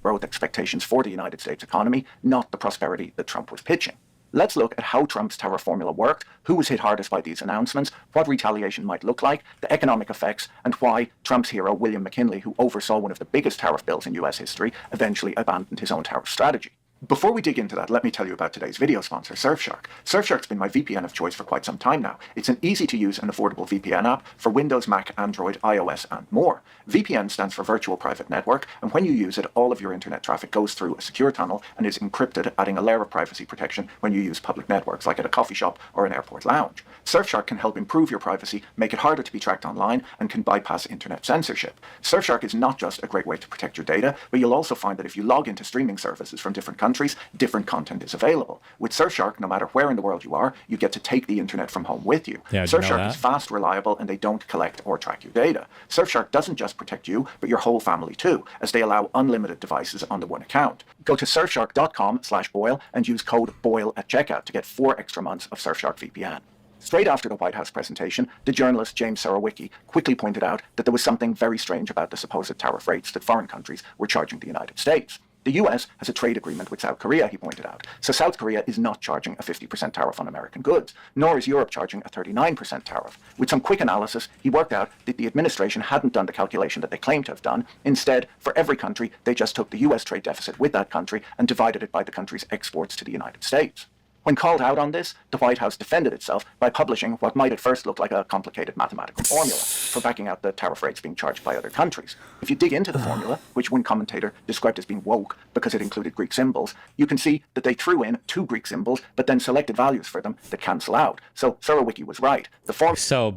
Growth expectations for the United States economy, not the prosperity that Trump was pitching. Let's look at how Trump's tariff formula worked, who was hit hardest by these announcements, what retaliation might look like, the economic effects, and why Trump's hero, William McKinley, who oversaw one of the biggest tariff bills in US history, eventually abandoned his own tariff strategy. Before we dig into that, let me tell you about today's video sponsor, Surfshark. Surfshark's been my VPN of choice for quite some time now. It's an easy-to-use and affordable VPN app for Windows, Mac, Android, iOS, and more. VPN stands for Virtual Private Network, and when you use it, all of your internet traffic goes through a secure tunnel and is encrypted, adding a layer of privacy protection when you use public networks, like at a coffee shop or an airport lounge. Surfshark can help improve your privacy, make it harder to be tracked online, and can bypass internet censorship. Surfshark is not just a great way to protect your data, but you'll also find that if you log into streaming services from different countries, different content is available. With Surfshark, no matter where in the world you are, you get to take the internet from home with you. Surfshark is fast, reliable, and they don't collect or track your data. Surfshark doesn't just protect you, but your whole family too, as they allow unlimited devices on the one account. Go to surfshark.com/boil and use code BOIL at checkout to get 4 extra months of Surfshark VPN. Straight after the White House presentation, the journalist James Sarowicki quickly pointed out that there was something very strange about the supposed tariff rates that foreign countries were charging the United States. The US has a trade agreement with South Korea, he pointed out. So South Korea is not charging a 50% tariff on American goods, nor is Europe charging a 39% tariff. With some quick analysis, he worked out that the administration hadn't done the calculation that they claimed to have done. Instead, for every country, they just took the US trade deficit with that country and divided it by the country's exports to the United States. When called out on this, the White House defended itself by publishing what might at first look like a complicated mathematical formula for backing out the tariff rates being charged by other countries. If you dig into the formula, which one commentator described as being woke because it included Greek symbols, you can see that they threw in 2 Greek symbols, but then selected values for them that cancel out. So Sarowicki was right. The formula so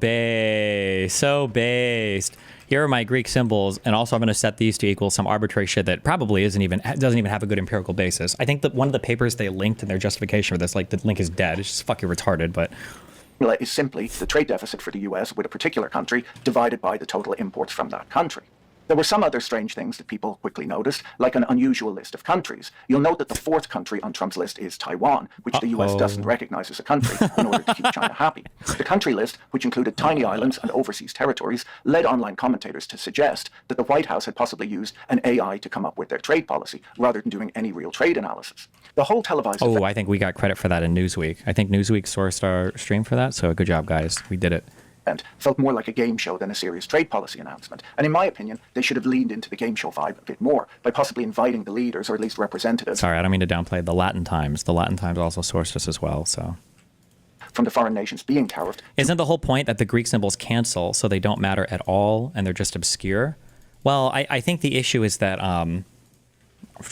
based. Here are my Greek symbols, and also I'm going to set these to equal some arbitrary shit that probably doesn't even have a good empirical basis. I think that one of the papers they linked in their justification for this, like the link is dead. It's just fucking retarded, but is simply the trade deficit for the US with a particular country divided by the total imports from that country. There were some other strange things that people quickly noticed, like an unusual list of countries. You'll note that the 4th country on Trump's list is Taiwan, which the US doesn't recognize as a country in order to keep China happy. The country list, which included tiny islands and overseas territories, led online commentators to suggest that the White House had possibly used an AI to come up with their trade policy, rather than doing any real trade analysis. The whole televised Oh, I think we got credit for that in Newsweek. I think Newsweek sourced our stream for that, so good job, guys. We did it. Felt more like a game show than a serious trade policy announcement. And in my opinion, they should have leaned into the game show vibe a bit more by possibly inviting the leaders, or at least representatives. Sorry, I don't mean to downplay the Latin Times. The Latin Times also sourced us as well, so. From the foreign nations being tariffed. Isn't the whole point that the Greek symbols cancel so they don't matter at all and they're just obscure? Well, I think the issue is that,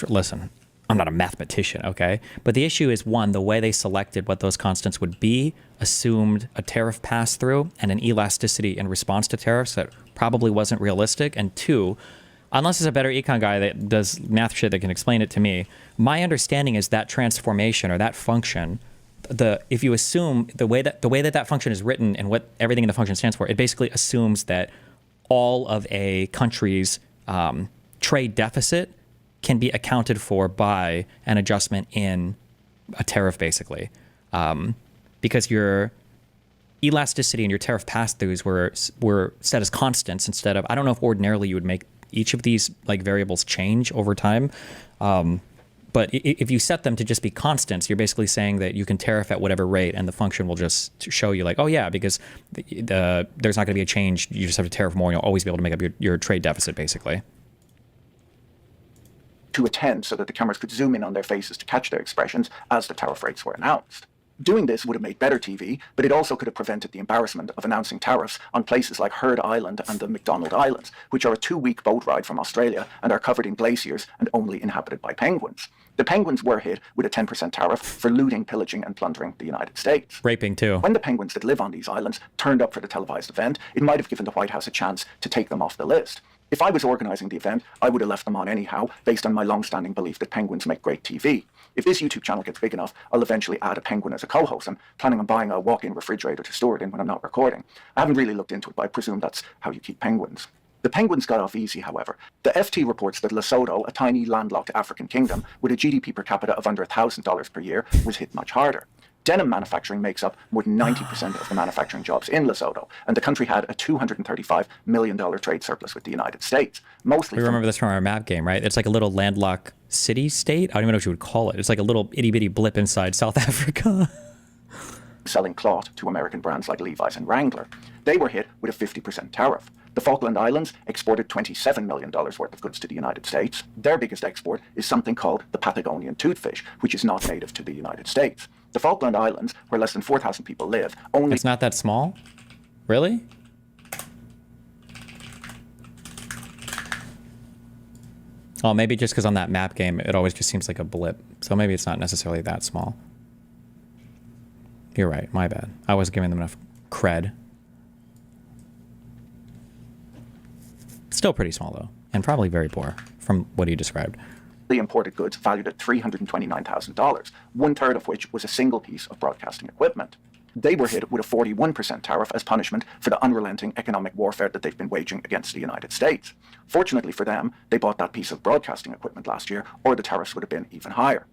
listen, I'm not a mathematician, okay? But the issue is, one, the way they selected what those constants would be assumed a tariff pass-through and an elasticity in response to tariffs that probably wasn't realistic. And 2, unless there's a better econ guy that does math shit that can explain it to me, my understanding is that transformation or that function, if you assume the way that function is written and what everything in the function stands for, it basically assumes that all of a country's trade deficit can be accounted for by an adjustment in a tariff, basically, because your elasticity and your tariff pass-throughs were set as constants instead of, I don't know if ordinarily you would make each of these like variables change over time. But if you set them to just be constants, you're basically saying that you can tariff at whatever rate and the function will just show you like, oh yeah, because there's not going to be a change. You just have to tariff more and you'll always be able to make up your trade deficit, basically. To attend so that the cameras could zoom in on their faces to catch their expressions as the tariff rates were announced. Doing this would have made better TV, but it also could have prevented the embarrassment of announcing tariffs on places like Heard Island and the McDonald Islands, which are a 2-week boat ride from Australia and are covered in glaciers and only inhabited by penguins. The penguins were hit with a 10% tariff for looting, pillaging, and plundering the United States. Raping, too. When the penguins that live on these islands turned up for the televised event, it might have given the White House a chance to take them off the list. If I was organising the event, I would have left them on anyhow, based on my long-standing belief that penguins make great TV. If this YouTube channel gets big enough, I'll eventually add a penguin as a co-host. I'm planning on buying a walk-in refrigerator to store it in when I'm not recording. I haven't really looked into it, but I presume that's how you keep penguins. The penguins got off easy, however. The FT reports that Lesotho, a tiny landlocked African kingdom with a GDP per capita of under $1,000 per year, was hit much harder. Denim manufacturing makes up more than 90% of the manufacturing jobs in Lesotho, and the country had a $235 million trade surplus with the United States. Mostly, we remember this from our map game, right? It's like a little landlocked city-state. I don't even know what you would call it. It's like a little itty-bitty blip inside South Africa. Selling cloth to American brands like Levi's and Wrangler. They were hit with a 50% tariff. The Falkland Islands exported $27 million worth of goods to the United States. Their biggest export is something called the Patagonian toothfish, which is not native to the United States. The Falkland Islands, where less than 4,000 people live, only... It's not that small? Really? Oh, maybe just because on that map game, it always just seems like a blip. So maybe it's not necessarily that small. You're right. My bad. I wasn't giving them enough cred. Still pretty small, though, and probably very poor from what he described. The imported goods valued at $329,000, 1/3 of which was a single piece of broadcasting equipment. They were hit with a 41% tariff as punishment for the unrelenting economic warfare that they've been waging against the United States. Fortunately for them, they bought that piece of broadcasting equipment last year, or the tariffs would have been even higher.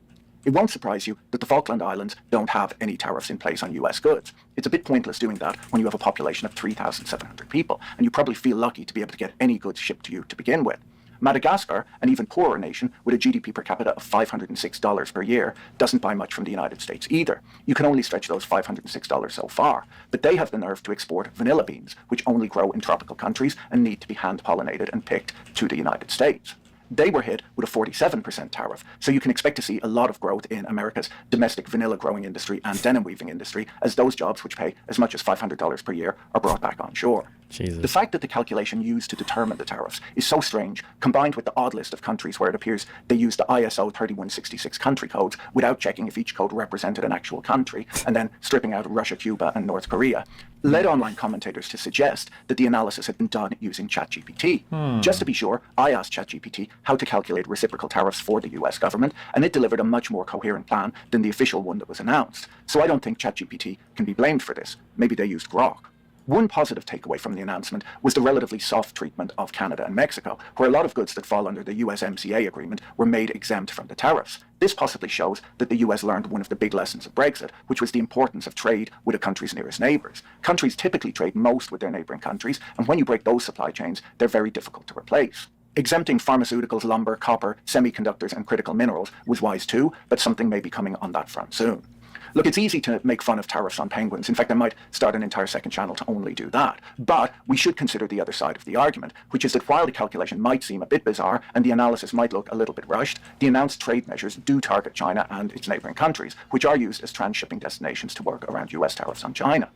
It won't surprise you that the Falkland Islands don't have any tariffs in place on US goods. It's a bit pointless doing that when you have a population of 3,700 people, and you probably feel lucky to be able to get any goods shipped to you to begin with. Madagascar, an even poorer nation with a GDP per capita of $506 per year, doesn't buy much from the United States either. You can only stretch those $506 so far, but they have the nerve to export vanilla beans, which only grow in tropical countries and need to be hand-pollinated and picked to the United States. They were hit with a 47% tariff, so you can expect to see a lot of growth in America's domestic vanilla growing industry and denim weaving industry, as those jobs, which pay as much as $500 per year, are brought back on shore. Jesus. The fact that the calculation used to determine the tariffs is so strange, combined with the odd list of countries where it appears they used the ISO 3166 country codes without checking if each code represented an actual country, and then stripping out Russia, Cuba, and North Korea, led online commentators to suggest that the analysis had been done using ChatGPT. Just to be sure, I asked ChatGPT how to calculate reciprocal tariffs for the US government, and it delivered a much more coherent plan than the official one that was announced. So I don't think ChatGPT can be blamed for this. Maybe they used Grok. One positive takeaway from the announcement was the relatively soft treatment of Canada and Mexico, where a lot of goods that fall under the USMCA agreement were made exempt from the tariffs. This possibly shows that the US learned one of the big lessons of Brexit, which was the importance of trade with a country's nearest neighbours. Countries typically trade most with their neighbouring countries, and when you break those supply chains, they're very difficult to replace. Exempting pharmaceuticals, lumber, copper, semiconductors, and critical minerals was wise too, but something may be coming on that front soon. Look, it's easy to make fun of tariffs on penguins. In fact, I might start an entire second channel to only do that. But we should consider the other side of the argument, which is that while the calculation might seem a bit bizarre and the analysis might look a little bit rushed, the announced trade measures do target China and its neighbouring countries, which are used as transshipping destinations to work around US tariffs on China.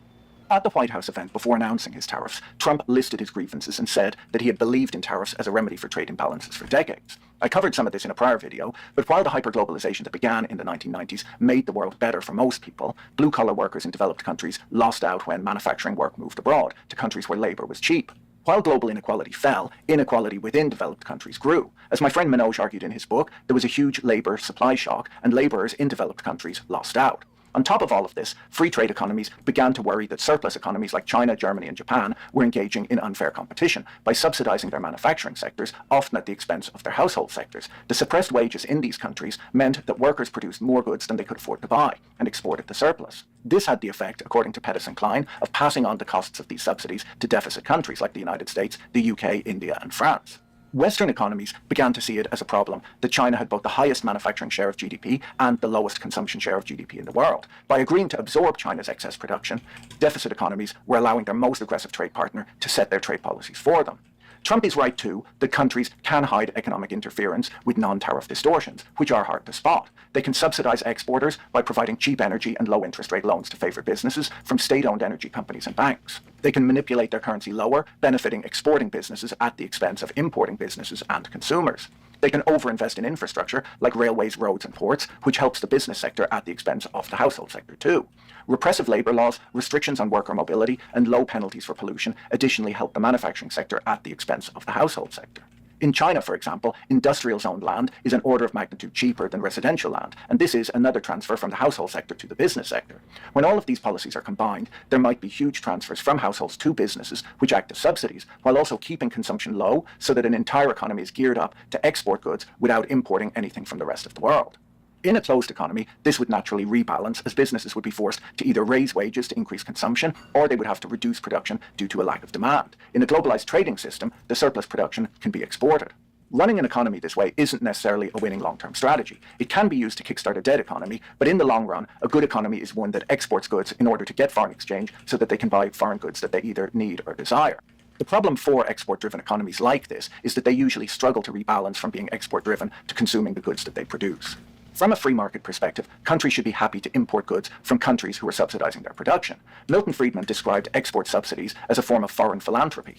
At the White House event before announcing his tariffs, Trump listed his grievances and said that he had believed in tariffs as a remedy for trade imbalances for decades. I covered some of this in a prior video, but while the hyperglobalization that began in the 1990s made the world better for most people, blue-collar workers in developed countries lost out when manufacturing work moved abroad to countries where labor was cheap. While global inequality fell, inequality within developed countries grew. As my friend Manoj argued in his book, there was a huge labor supply shock, and laborers in developed countries lost out. On top of all of this, free trade economies began to worry that surplus economies like China, Germany, and Japan were engaging in unfair competition by subsidizing their manufacturing sectors, often at the expense of their household sectors. The suppressed wages in these countries meant that workers produced more goods than they could afford to buy and exported the surplus. This had the effect, according to Pettis and Klein, of passing on the costs of these subsidies to deficit countries like the United States, the UK, India, and France. Western economies began to see it as a problem that China had both the highest manufacturing share of GDP and the lowest consumption share of GDP in the world. By agreeing to absorb China's excess production, deficit economies were allowing their most aggressive trade partner to set their trade policies for them. Trump is right, too, that countries can hide economic interference with non-tariff distortions, which are hard to spot. They can subsidize exporters by providing cheap energy and low interest rate loans to favored businesses from state-owned energy companies and banks. They can manipulate their currency lower, benefiting exporting businesses at the expense of importing businesses and consumers. They can overinvest in infrastructure like railways, roads, and ports, which helps the business sector at the expense of the household sector too. Repressive labor laws, restrictions on worker mobility, and low penalties for pollution additionally help the manufacturing sector at the expense of the household sector. In China, for example, industrial zoned land is an order of magnitude cheaper than residential land, and this is another transfer from the household sector to the business sector. When all of these policies are combined, there might be huge transfers from households to businesses, which act as subsidies, while also keeping consumption low so that an entire economy is geared up to export goods without importing anything from the rest of the world. In a closed economy, this would naturally rebalance as businesses would be forced to either raise wages to increase consumption or they would have to reduce production due to a lack of demand. In a globalized trading system, the surplus production can be exported. Running an economy this way isn't necessarily a winning long-term strategy. It can be used to kickstart a dead economy, but in the long run, a good economy is one that exports goods in order to get foreign exchange so that they can buy foreign goods that they either need or desire. The problem for export-driven economies like this is that they usually struggle to rebalance from being export-driven to consuming the goods that they produce. From a free market perspective, countries should be happy to import goods from countries who are subsidizing their production. Milton Friedman described export subsidies as a form of foreign philanthropy.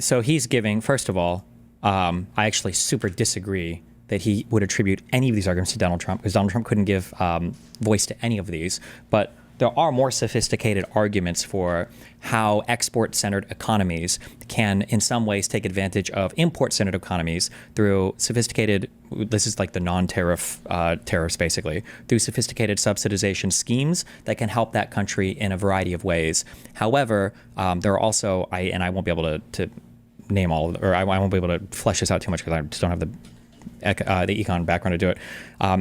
So he's giving, first of all, I actually super disagree that he would attribute any of these arguments to Donald Trump, because Donald Trump couldn't give voice to any of these. But there are more sophisticated arguments for how export-centered economies can, in some ways, take advantage of import-centered economies through sophisticated, this is like the non-tariff tariffs, basically, through sophisticated subsidization schemes that can help that country in a variety of ways. However, there are also, I won't be able to name all of, or I won't be able to flesh this out too much because I just don't have the econ background to do it.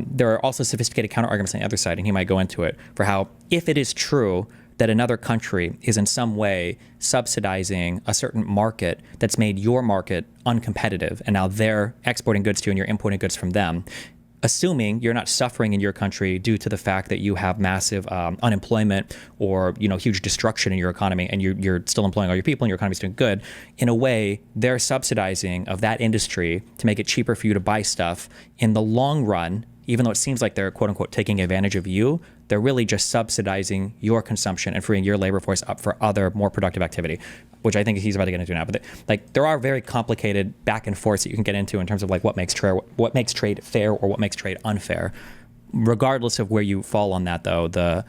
There are also sophisticated counter-arguments on the other side, and he might go into it, for how if it is true that another country is in some way subsidizing a certain market that's made your market uncompetitive, and now they're exporting goods to you and you're importing goods from them, assuming you're not suffering in your country due to the fact that you have massive unemployment or huge destruction in your economy, and you're still employing all your people and your economy's doing good, in a way, they're subsidizing of that industry to make it cheaper for you to buy stuff. In the long run, even though it seems like they're quote unquote taking advantage of you, they're really just subsidizing your consumption and freeing your labor force up for other more productive activity, which I think he's about to get into now. But there are very complicated back and forths that you can get into in terms of what makes trade fair or what makes trade unfair. Regardless of where you fall on that, though, the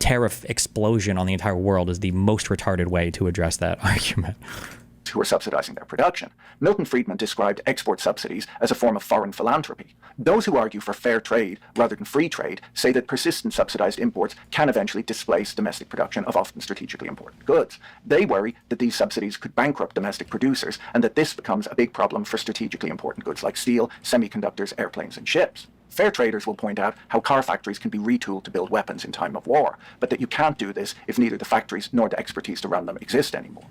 tariff explosion on the entire world is the most retarded way to address that argument. Who are subsidizing their production. Milton Friedman described export subsidies as a form of foreign philanthropy. Those who argue for fair trade rather than free trade say that persistent subsidized imports can eventually displace domestic production of often strategically important goods. They worry that these subsidies could bankrupt domestic producers and that this becomes a big problem for strategically important goods like steel, semiconductors, airplanes, and ships. Fair traders will point out how car factories can be retooled to build weapons in time of war, but that you can't do this if neither the factories nor the expertise to run them exist anymore.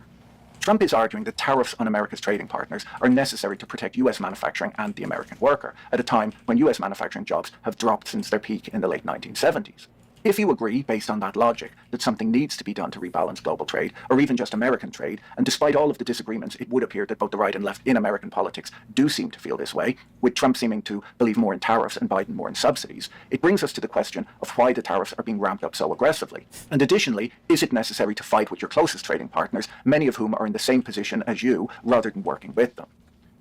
Trump is arguing that tariffs on America's trading partners are necessary to protect U.S. manufacturing and the American worker at a time when U.S. manufacturing jobs have dropped since their peak in the late 1970s. If you agree, based on that logic, that something needs to be done to rebalance global trade, or even just American trade, and despite all of the disagreements, it would appear that both the right and left in American politics do seem to feel this way, with Trump seeming to believe more in tariffs and Biden more in subsidies, it brings us to the question of why the tariffs are being ramped up so aggressively. And additionally, is it necessary to fight with your closest trading partners, many of whom are in the same position as you, rather than working with them?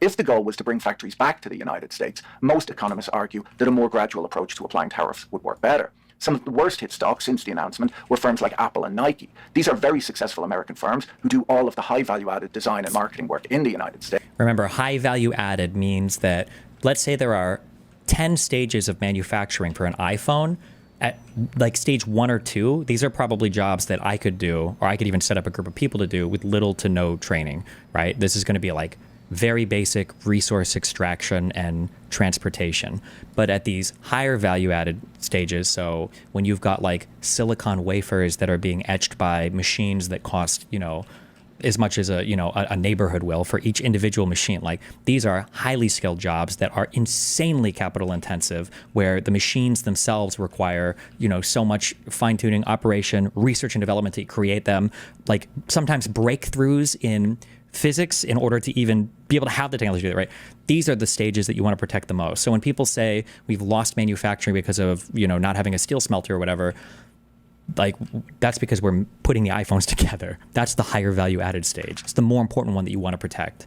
If the goal was to bring factories back to the United States, most economists argue that a more gradual approach to applying tariffs would work better. Some of the worst hit stocks since the announcement were firms like Apple and Nike. These are very successful American firms who do all of the high value-added design and marketing work in the United States. Remember, high value-added means that, let's say there are 10 stages of manufacturing for an iPhone. at like stage 1 or 2, these are probably jobs that I could do, or I could even set up a group of people to do with little to no training, right? This is going to be like very basic resource extraction and transportation. But at these higher value added stages, so when you've got like silicon wafers that are being etched by machines that cost, you know, as much as a neighborhood will for each individual machine. Like, these are highly skilled jobs that are insanely capital intensive, where the machines themselves require, you know, so much fine tuning, operation, research and development to create them, like sometimes breakthroughs in physics in order to even be able to have the technology to do it, right? These are the stages that you want to protect the most. So when people say we've lost manufacturing because of, you know, not having a steel smelter or whatever, like, that's because we're putting the iPhones together. That's the higher value added stage. It's the more important one that you want to protect.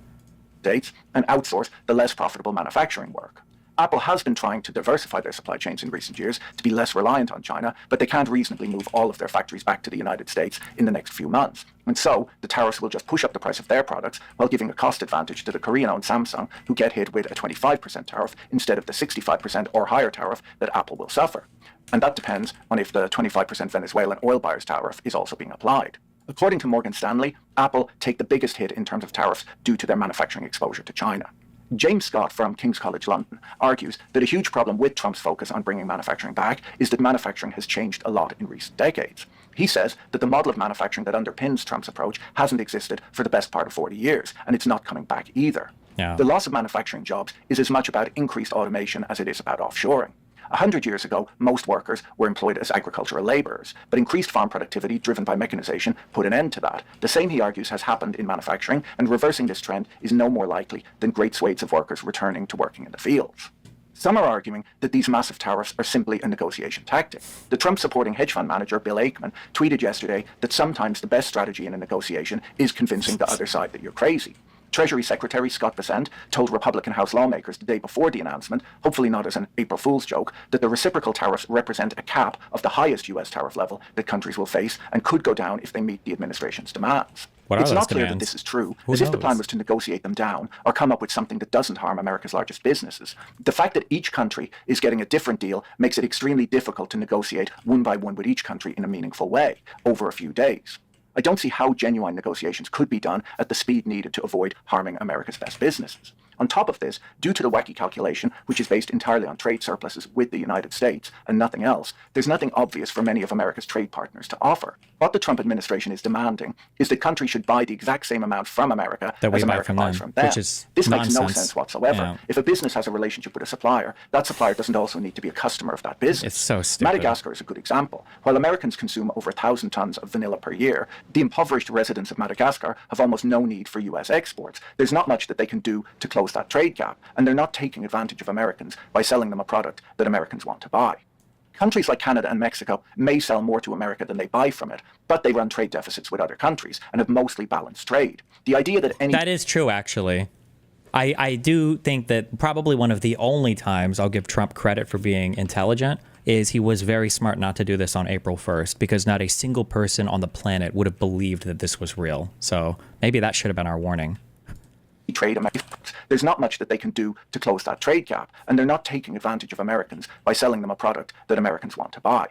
States and outsource the less profitable manufacturing work. Apple has been trying to diversify their supply chains in recent years to be less reliant on China, but they can't reasonably move all of their factories back to the United States in the next few months. And so the tariffs will just push up the price of their products while giving a cost advantage to the Korean-owned Samsung, who get hit with a 25% tariff instead of the 65% or higher tariff that Apple will suffer. And that depends on if the 25% Venezuelan oil buyers tariff is also being applied. According to Morgan Stanley, Apple take the biggest hit in terms of tariffs due to their manufacturing exposure to China. James Scott from King's College London argues that a huge problem with Trump's focus on bringing manufacturing back is that manufacturing has changed a lot in recent decades. He says that the model of manufacturing that underpins Trump's approach hasn't existed for the best part of 40 years, and it's not coming back either. Yeah. The loss of manufacturing jobs is as much about increased automation as it is about offshoring. 100 years ago, most workers were employed as agricultural laborers, but increased farm productivity driven by mechanization put an end to that. The same, he argues, has happened in manufacturing, and reversing this trend is no more likely than great swathes of workers returning to working in the fields. Some are arguing that these massive tariffs are simply a negotiation tactic. The Trump-supporting hedge fund manager, Bill Ackman, tweeted yesterday that sometimes the best strategy in a negotiation is convincing the other side that you're crazy. Treasury Secretary Scott Bessent told Republican House lawmakers the day before the announcement, hopefully not as an April Fool's joke, that the reciprocal tariffs represent a cap of the highest U.S. tariff level that countries will face and could go down if they meet the administration's demands. It's not clear that this is true, as if the plan was to negotiate them down or come up with something that doesn't harm America's largest businesses. The fact that each country is getting a different deal makes it extremely difficult to negotiate one by one with each country in a meaningful way over a few days. I don't see how genuine negotiations could be done at the speed needed to avoid harming America's best businesses. On top of this, due to the wacky calculation, which is based entirely on trade surpluses with the United States and nothing else, there's nothing obvious for many of America's trade partners to offer. What the Trump administration is demanding is that countries should buy the exact same amount from America as America buys from them. Which is this nonsense. makes no sense whatsoever. Yeah. If a business has a relationship with a supplier, that supplier doesn't also need to be a customer of that business. It's so stupid. Madagascar is a good example. While Americans consume over 1,000 tons of vanilla per year, the impoverished residents of Madagascar have almost no need for U.S. exports. There's not much that they can do to close that trade gap, and they're not taking advantage of Americans by selling them a product that Americans want to buy. Countries like Canada and Mexico may sell more to America than they buy from it, but they run trade deficits with other countries and have mostly balanced trade. The idea that any... That is true, actually. I do think that probably one of the only times I'll give Trump credit for being intelligent is he was very smart not to do this on April 1st, because not a single person on the planet would have believed that this was real. So maybe that should have been our warning. Trade, there's not much that they can do to close that trade gap, and they're not taking advantage of Americans by selling them a product that Americans want to buy.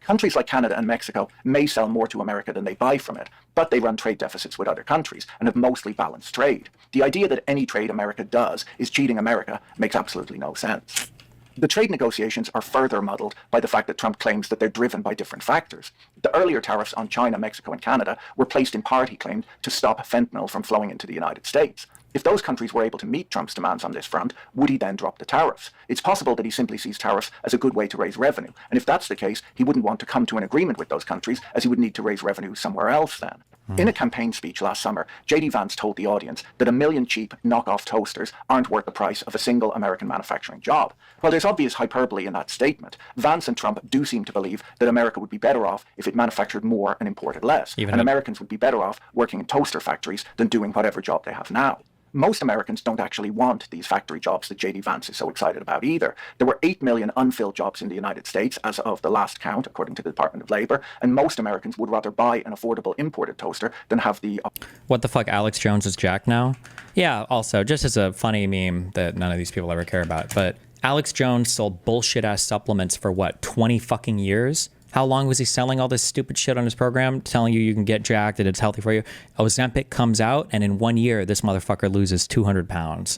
Countries like Canada and Mexico may sell more to America than they buy from it, but they run trade deficits with other countries and have mostly balanced trade. The idea that any trade America does is cheating America makes absolutely no sense. The trade negotiations are further muddled by the fact that Trump claims that they're driven by different factors. The earlier tariffs on China, Mexico, and Canada were placed in part, he claimed, to stop fentanyl from flowing into the United States. If those countries were able to meet Trump's demands on this front, would he then drop the tariffs? It's possible that he simply sees tariffs as a good way to raise revenue, and if that's the case, he wouldn't want to come to an agreement with those countries, as he would need to raise revenue somewhere else then. In a campaign speech last summer, J.D. Vance told the audience that 1 million cheap knockoff toasters aren't worth the price of a single American manufacturing job. While there's obvious hyperbole in that statement, Vance and Trump do seem to believe that America would be better off if it manufactured more and imported less, and Americans would be better off working in toaster factories than doing whatever job they have now. Most Americans don't actually want these factory jobs that J.D. Vance is so excited about either. There were 8 million unfilled jobs in the United States as of the last count, according to the Department of Labor, and most Americans would rather buy an affordable imported toaster than have the... What the fuck, Alex Jones is Jack now? Yeah, also, just as a funny meme that none of these people ever care about, but Alex Jones sold bullshit-ass supplements for what, 20 fucking years? How long was he selling all this stupid shit on his program, telling you can get jacked and it's healthy for you? Ozempic comes out, and in 1 year, this motherfucker loses 200 pounds.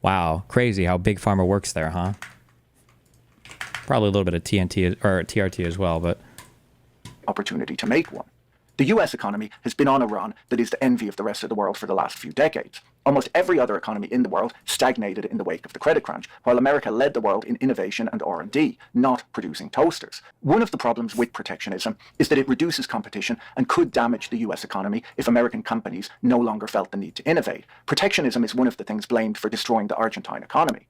Wow, crazy how Big Pharma works there, huh? Probably a little bit of TNT or TRT as well, but... Opportunity to make one. The US economy has been on a run that is the envy of the rest of the world for the last few decades. Almost every other economy in the world stagnated in the wake of the credit crunch, while America led the world in innovation and R&D, not producing toasters. One of the problems with protectionism is that it reduces competition and could damage the US economy if American companies no longer felt the need to innovate. Protectionism is one of the things blamed for destroying the Argentine economy.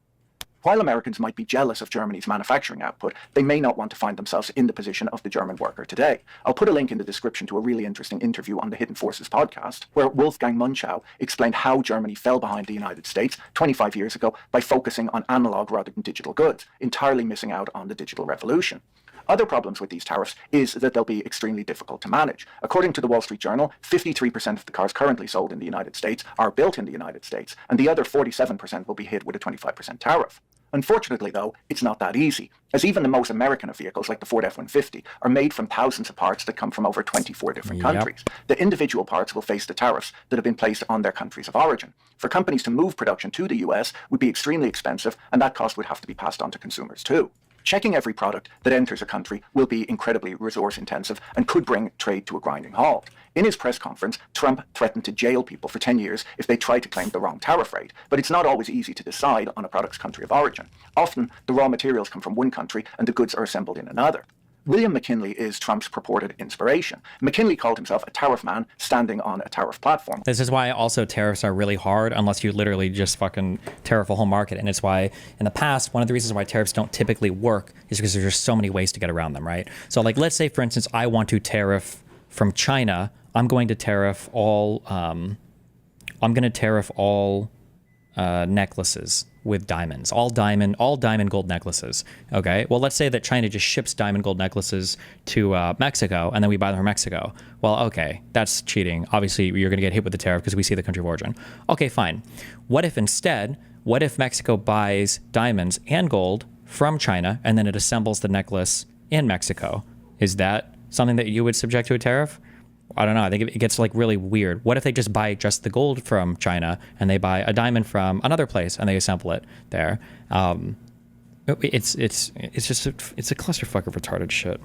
While Americans might be jealous of Germany's manufacturing output, they may not want to find themselves in the position of the German worker today. I'll put a link in the description to a really interesting interview on the Hidden Forces podcast, where Wolfgang Munchau explained how Germany fell behind the United States 25 years ago by focusing on analog rather than digital goods, entirely missing out on the digital revolution. Other problems with these tariffs is that they'll be extremely difficult to manage. According to the Wall Street Journal, 53% of the cars currently sold in the United States are built in the United States, and the other 47% will be hit with a 25% tariff. Unfortunately, though, it's not that easy, as even the most American of vehicles, like the Ford F-150, are made from thousands of parts that come from over 24 different countries. The individual parts will face the tariffs that have been placed on their countries of origin. For companies to move production to the US would be extremely expensive, and that cost would have to be passed on to consumers too. Checking every product that enters a country will be incredibly resource intensive and could bring trade to a grinding halt. In his press conference, Trump threatened to jail people for 10 years if they try to claim the wrong tariff rate. But it's not always easy to decide on a product's country of origin. Often, the raw materials come from one country and the goods are assembled in another. William McKinley is Trump's purported inspiration. McKinley called himself a tariff man standing on a tariff platform. This is why also tariffs are really hard unless you literally just fucking tariff a whole market. And it's why in the past, one of the reasons why tariffs don't typically work is because there's just so many ways to get around them, right? So like, let's say, for instance, I want to tariff from China. I'm going to tariff all, necklaces with diamonds, all diamond gold necklaces. Okay. Well, let's say that China just ships diamond gold necklaces to Mexico, and then we buy them from Mexico. Well, okay, that's cheating. Obviously, you're going to get hit with the tariff because we see the country of origin. Okay, fine. What if Mexico buys diamonds and gold from China, and then it assembles the necklace in Mexico? Is that something that you would subject to a tariff? I don't know. I think it gets like really weird. What if they just buy just the gold from China and they buy a diamond from another place and they assemble it there? It's a clusterfuck of retarded shit.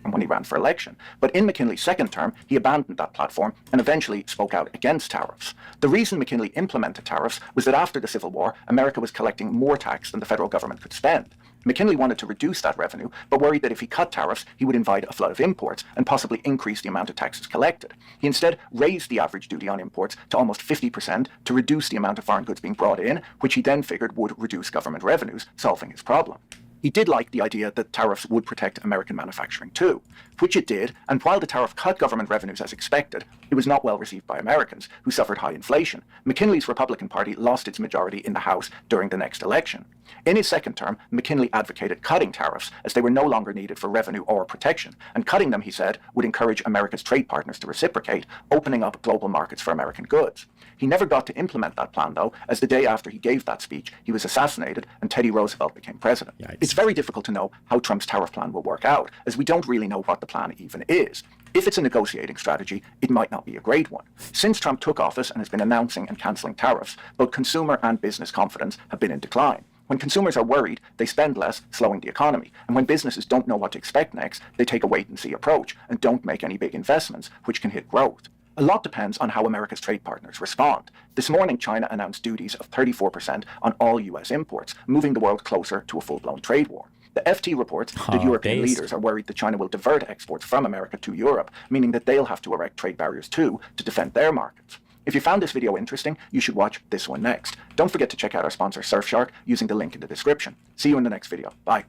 When he ran for election. But in McKinley's second term, he abandoned that platform and eventually spoke out against tariffs. The reason McKinley implemented tariffs was that after the Civil War, America was collecting more tax than the federal government could spend. McKinley wanted to reduce that revenue, but worried that if he cut tariffs, he would invite a flood of imports and possibly increase the amount of taxes collected. He instead raised the average duty on imports to almost 50% to reduce the amount of foreign goods being brought in, which he then figured would reduce government revenues, solving his problem. He did like the idea that tariffs would protect American manufacturing too, which it did, and while the tariff cut government revenues as expected, it was not well received by Americans, who suffered high inflation. McKinley's Republican Party lost its majority in the House during the next election. In his second term, McKinley advocated cutting tariffs as they were no longer needed for revenue or protection, and cutting them, he said, would encourage America's trade partners to reciprocate, opening up global markets for American goods. He never got to implement that plan, though, as the day after he gave that speech, he was assassinated and Teddy Roosevelt became president. Yikes. It's very difficult to know how Trump's tariff plan will work out, as we don't really know what the plan even is. If it's a negotiating strategy, it might not be a great one. Since Trump took office and has been announcing and cancelling tariffs, both consumer and business confidence have been in decline. When consumers are worried, they spend less, slowing the economy. And when businesses don't know what to expect next, they take a wait-and-see approach and don't make any big investments, which can hit growth. A lot depends on how America's trade partners respond. This morning, China announced duties of 34% on all US imports, moving the world closer to a full-blown trade war. The FT reports that European leaders are worried that China will divert exports from America to Europe, meaning that they'll have to erect trade barriers too to defend their markets. If you found this video interesting, you should watch this one next. Don't forget to check out our sponsor Surfshark using the link in the description. See you in the next video. Bye.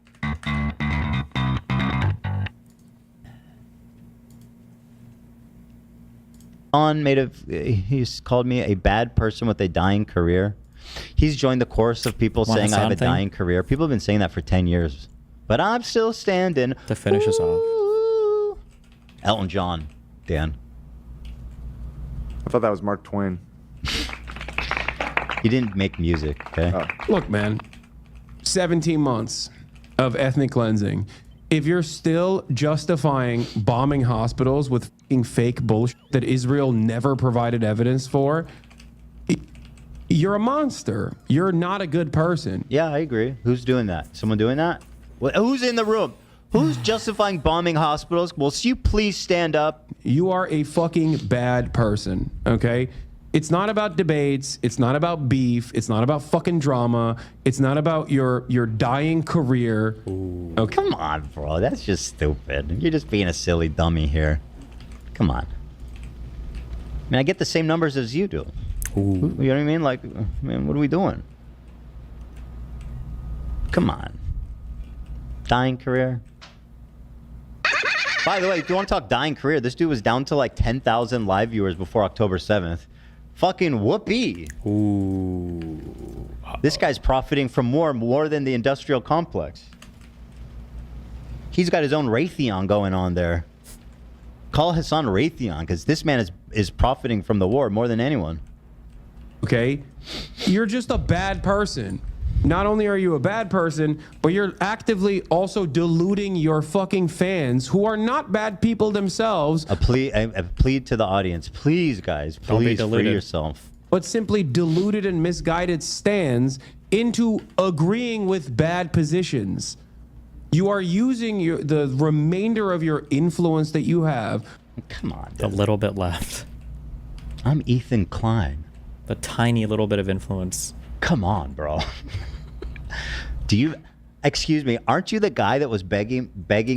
He's called me a bad person with a dying career. He's joined the chorus of people saying I have a dying career. People have been saying that for 10 years. But I'm still standing. To finish us off. Elton John, Dan. I thought that was Mark Twain. He didn't make music, okay? Look, man. 17 months of ethnic cleansing, if you're still justifying bombing hospitals with fucking fake bullshit that Israel never provided evidence for, you're a monster. You're not a good person. Yeah, I agree. Who's doing that? Someone doing that? Well, who's in the room? Who's justifying bombing hospitals? Will you please stand up? You are a fucking bad person, okay? It's not about debates. It's not about beef. It's not about fucking drama. It's not about your dying career. Okay. Come on, bro. That's just stupid. You're just being a silly dummy here. Come on. I mean, I get the same numbers as you do. You know what I mean? Like, man, what are we doing? Come on. Dying career. By the way, if you want to talk dying career, this dude was down to like 10,000 live viewers before October 7th. Fucking whoopee. Ooh. This guy's profiting from more than the industrial complex. He's got his own Raytheon going on there. Call Hassan Raytheon, because this man is profiting from the war more than anyone. Okay? You're just a bad person. Not only are you a bad person, but you're actively also deluding your fucking fans who are not bad people themselves. A plea to the audience. Please, guys, please free yourself. But simply deluded and misguided stands into agreeing with bad positions. You are using the remainder of your influence that you have. Come on. A little bit left. I'm Ethan Klein. A tiny little bit of influence. Come on, bro. Excuse me, aren't you the guy that was begging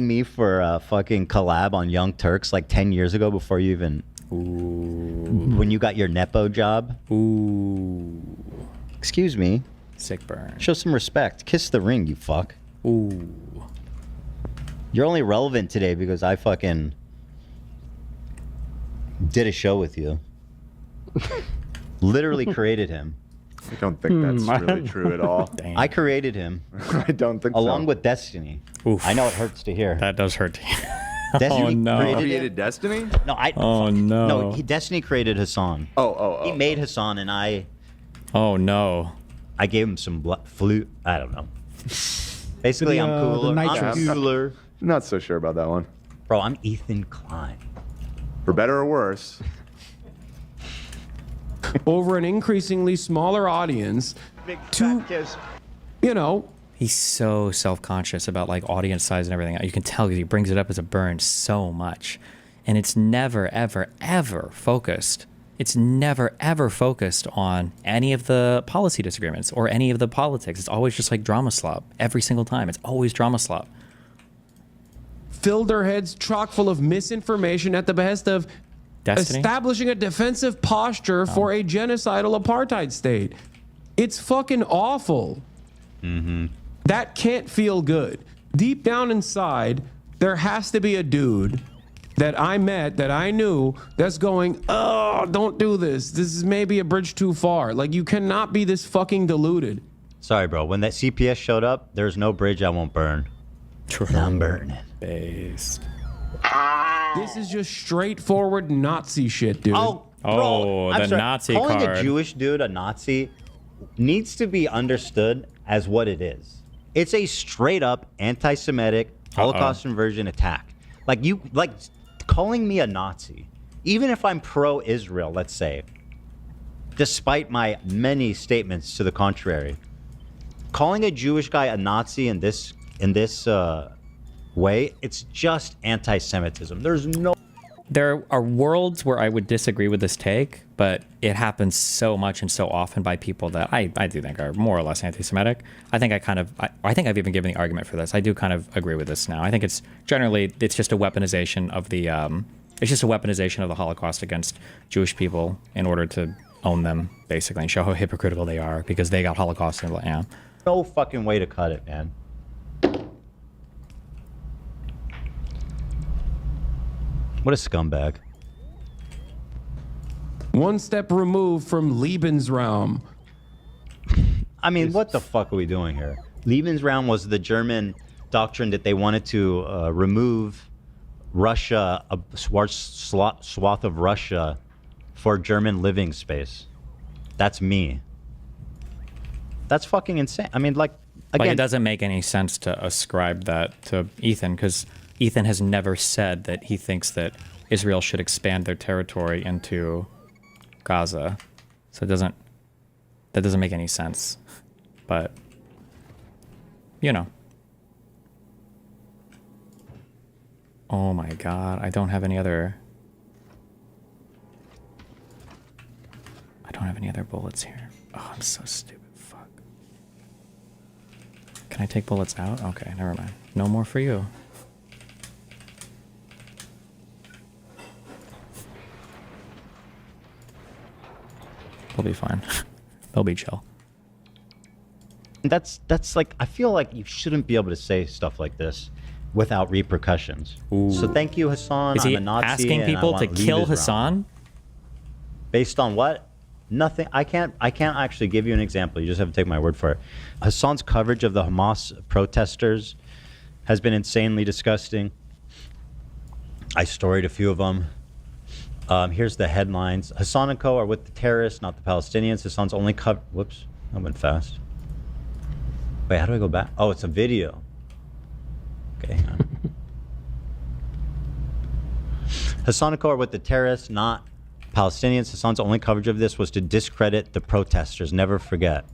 me for a fucking collab on Young Turks like 10 years ago before you even... Ooh. When you got your Nepo job? Ooh. Excuse me. Sick burn. Show some respect. Kiss the ring, you fuck. Ooh. You're only relevant today because I fucking did a show with you. Literally created him. I don't think that's really true at all. Damn. I created him. I don't think so. Along with Destiny. Oof. I know it hurts to hear. That does hurt to hear. Destiny created Destiny? No, no. Destiny created Hassan. He made Hassan, and I. Oh no. I gave him some flute. I don't know. Basically, I'm cooler. I'm cooler. Not so sure about that one. Bro, I'm Ethan Klein. For better or worse. Over an increasingly smaller audience He's so self-conscious about like audience size and everything. You can tell because he brings it up as a burn so much. And it's never, ever, ever focused. It's never, ever focused on any of the policy disagreements or any of the politics. It's always just like drama slop. Every single time. It's always drama slop. Filled their heads chock full of misinformation at the behest of Destiny? Establishing a defensive posture for a genocidal apartheid state. It's fucking awful. Mm-hmm. That can't feel good. Deep down inside, there has to be a dude that I met, that I knew, that's going, oh, don't do this. This is maybe a bridge too far. Like, you cannot be this fucking deluded. Sorry, bro. When that CPS showed up, there's no bridge I won't burn. True. I'm burning. Based. This is just straightforward Nazi shit, dude. Oh, bro, the Nazi calling card. a Jewish dude a Nazi needs to be understood as what it is. It's a straight up anti-Semitic Holocaust inversion attack. Like calling me a Nazi, even if I'm pro-Israel, let's say, despite my many statements to the contrary, calling a Jewish guy a Nazi in this way, it's just anti-Semitism. There are worlds where I would disagree with this take, but it happens so much and so often by people that I do think are more or less anti-Semitic. I think I've even given the argument for this. I do kind of agree with this now. I think it's just a weaponization of the Holocaust against Jewish people in order to own them, basically, and show how hypocritical they are because they got Holocaust. Yeah. No fucking way to cut it, man. What a scumbag. One step removed from Lebensraum. I mean, what the fuck are we doing here? Lebensraum was the German doctrine that they wanted to remove Russia, a large swath of Russia, for German living space. That's me. That's fucking insane. I mean, like, Like, again, it doesn't make any sense to ascribe that to Ethan, because Ethan has never said that he thinks that Israel should expand their territory into Gaza. So that doesn't make any sense. But, you know. Oh my God, I don't have any other bullets here. Oh, I'm so stupid. Fuck. Can I take bullets out? Okay, never mind. No more for you. They'll be fine. They'll be chill. That's like, I feel like you shouldn't be able to say stuff like this without repercussions. Ooh. So thank you, Hassan. Is he I'm a Nazi asking and I people want to leave kill Israel. Hassan? Based on what? Nothing. I can't actually give you an example. You just have to take my word for it. Hassan's coverage of the Hamas protesters has been insanely disgusting. I storied a few of them. Here's the headlines. Hassan and co. are with the terrorists, not the Palestinians. Hassan's only cover... Whoops, that went fast. Wait, how do I go back? Oh, it's a video. Okay, hang on. Hassan and co. are with the terrorists, not Palestinians. Hassan's only coverage of this was to discredit the protesters. Never forget.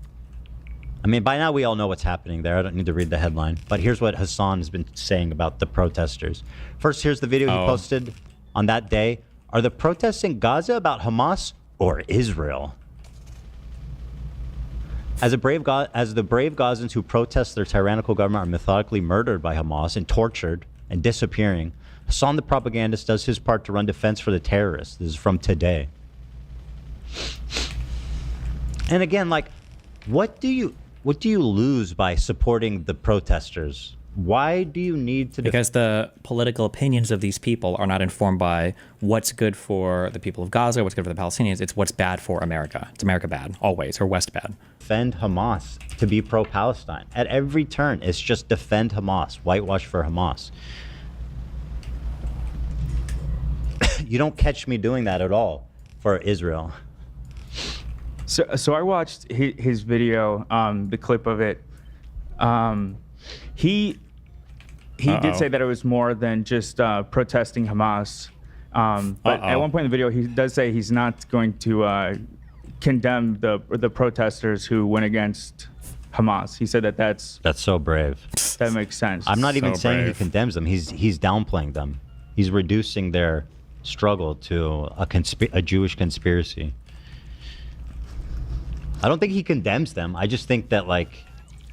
I mean, by now we all know what's happening there. I don't need to read the headline. But here's what Hassan has been saying about the protesters. First, here's the video he posted on that day. Are the protests in Gaza about Hamas or Israel? As the brave Gazans who protest their tyrannical government are methodically murdered by Hamas and tortured and disappearing, Hassan the propagandist does his part to run defense for the terrorists. This is from today. And again, like, what do you lose by supporting the protesters? Why do you need to... Because the political opinions of these people are not informed by what's good for the people of Gaza, what's good for the Palestinians. It's what's bad for America. It's America bad, always, or West bad. Defend Hamas, to be pro-Palestine. At every turn, it's just defend Hamas, whitewash for Hamas. You don't catch me doing that at all for Israel. So I watched his video, the clip of it. He did say that it was more than just protesting Hamas. But at one point in the video, he does say he's not going to condemn the protesters who went against Hamas. He said that's so brave. That makes sense. I'm not even saying he condemns them. He's downplaying them. He's reducing their struggle to a Jewish conspiracy. I don't think he condemns them. I just think that, like,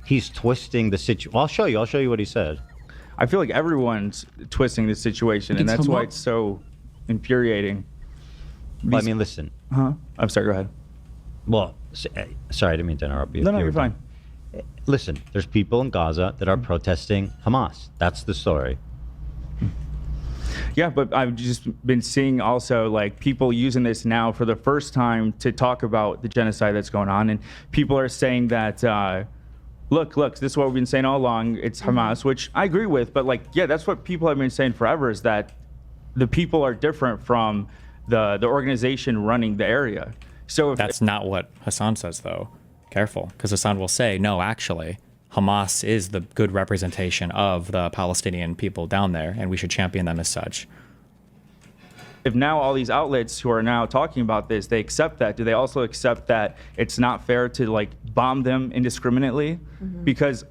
he's twisting the situation. Well, I'll show you what he said. I feel like everyone's twisting the situation, and that's why it's so infuriating. Well, I mean, listen. Huh? I'm sorry, go ahead. Well, sorry, I didn't mean to interrupt you. No, you're fine. Listen, there's people in Gaza that are protesting Hamas. That's the story. Yeah, but I've just been seeing also, like, people using this now for the first time to talk about the genocide that's going on, and people are saying that, look, this is what we've been saying all along, it's Hamas, which I agree with, but, like, yeah, that's what people have been saying forever, is that the people are different from the organization running the area. So that's not what Hassan says, though. Careful, because Hassan will say, no, actually, Hamas is the good representation of the Palestinian people down there, and we should champion them as such. If now all these outlets who are now talking about this, they accept that, do they also accept that it's not fair to, like, bomb them indiscriminately? Because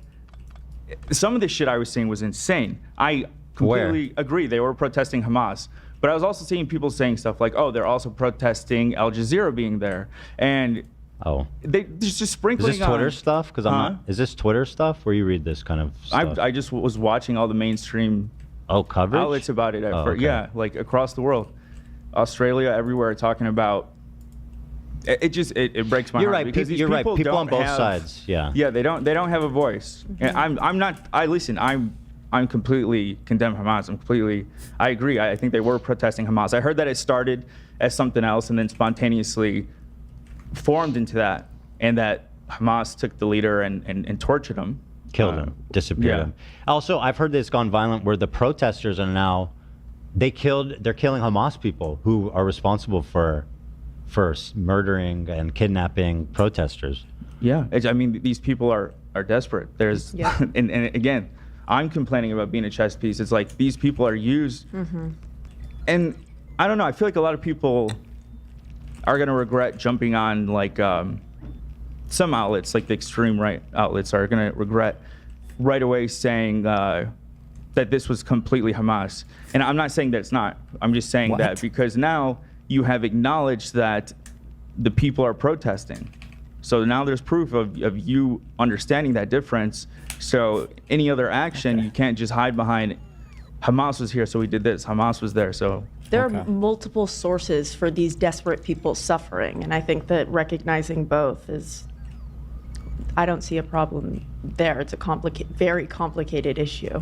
some of the shit I was seeing was insane. I completely agree. They were protesting Hamas. But I was also seeing people saying stuff like, oh, they're also protesting Al Jazeera being there. And they're just sprinkling. Is this Twitter stuff? Because I'm not. Is this Twitter stuff where you read this kind of stuff? I just was watching all the mainstream coverage outlets about it. Okay. Yeah, like across the world, Australia, everywhere, talking about. It breaks my You're heart. Right. Because You're right. People on both have, sides. Yeah. Yeah, they don't have a voice. And I'm not. I'm completely condemn Hamas. I agree. I think they were protesting Hamas. I heard that it started as something else and then spontaneously formed into that, and that Hamas took the leader and tortured him. Killed him, disappeared him. Also, I've heard that it's gone violent where the protesters are now, they're killing Hamas people who are responsible for murdering and kidnapping protesters. Yeah, I mean, these people are are desperate. There's, and again, I'm complaining about being a chess piece. It's like these people are used, and I don't know. I feel like a lot of people are gonna regret jumping on like some outlets, like the extreme right outlets, are gonna regret right away saying that this was completely Hamas. And I'm not saying that it's not. I'm just saying that because now you have acknowledged that the people are protesting. So now there's proof of you understanding that difference. So any other action, you can't just hide behind Hamas was here, so we did this. Hamas was there, so. There are multiple sources for these desperate people suffering, and I think that recognizing both is, I don't see a problem there. It's a very complicated issue.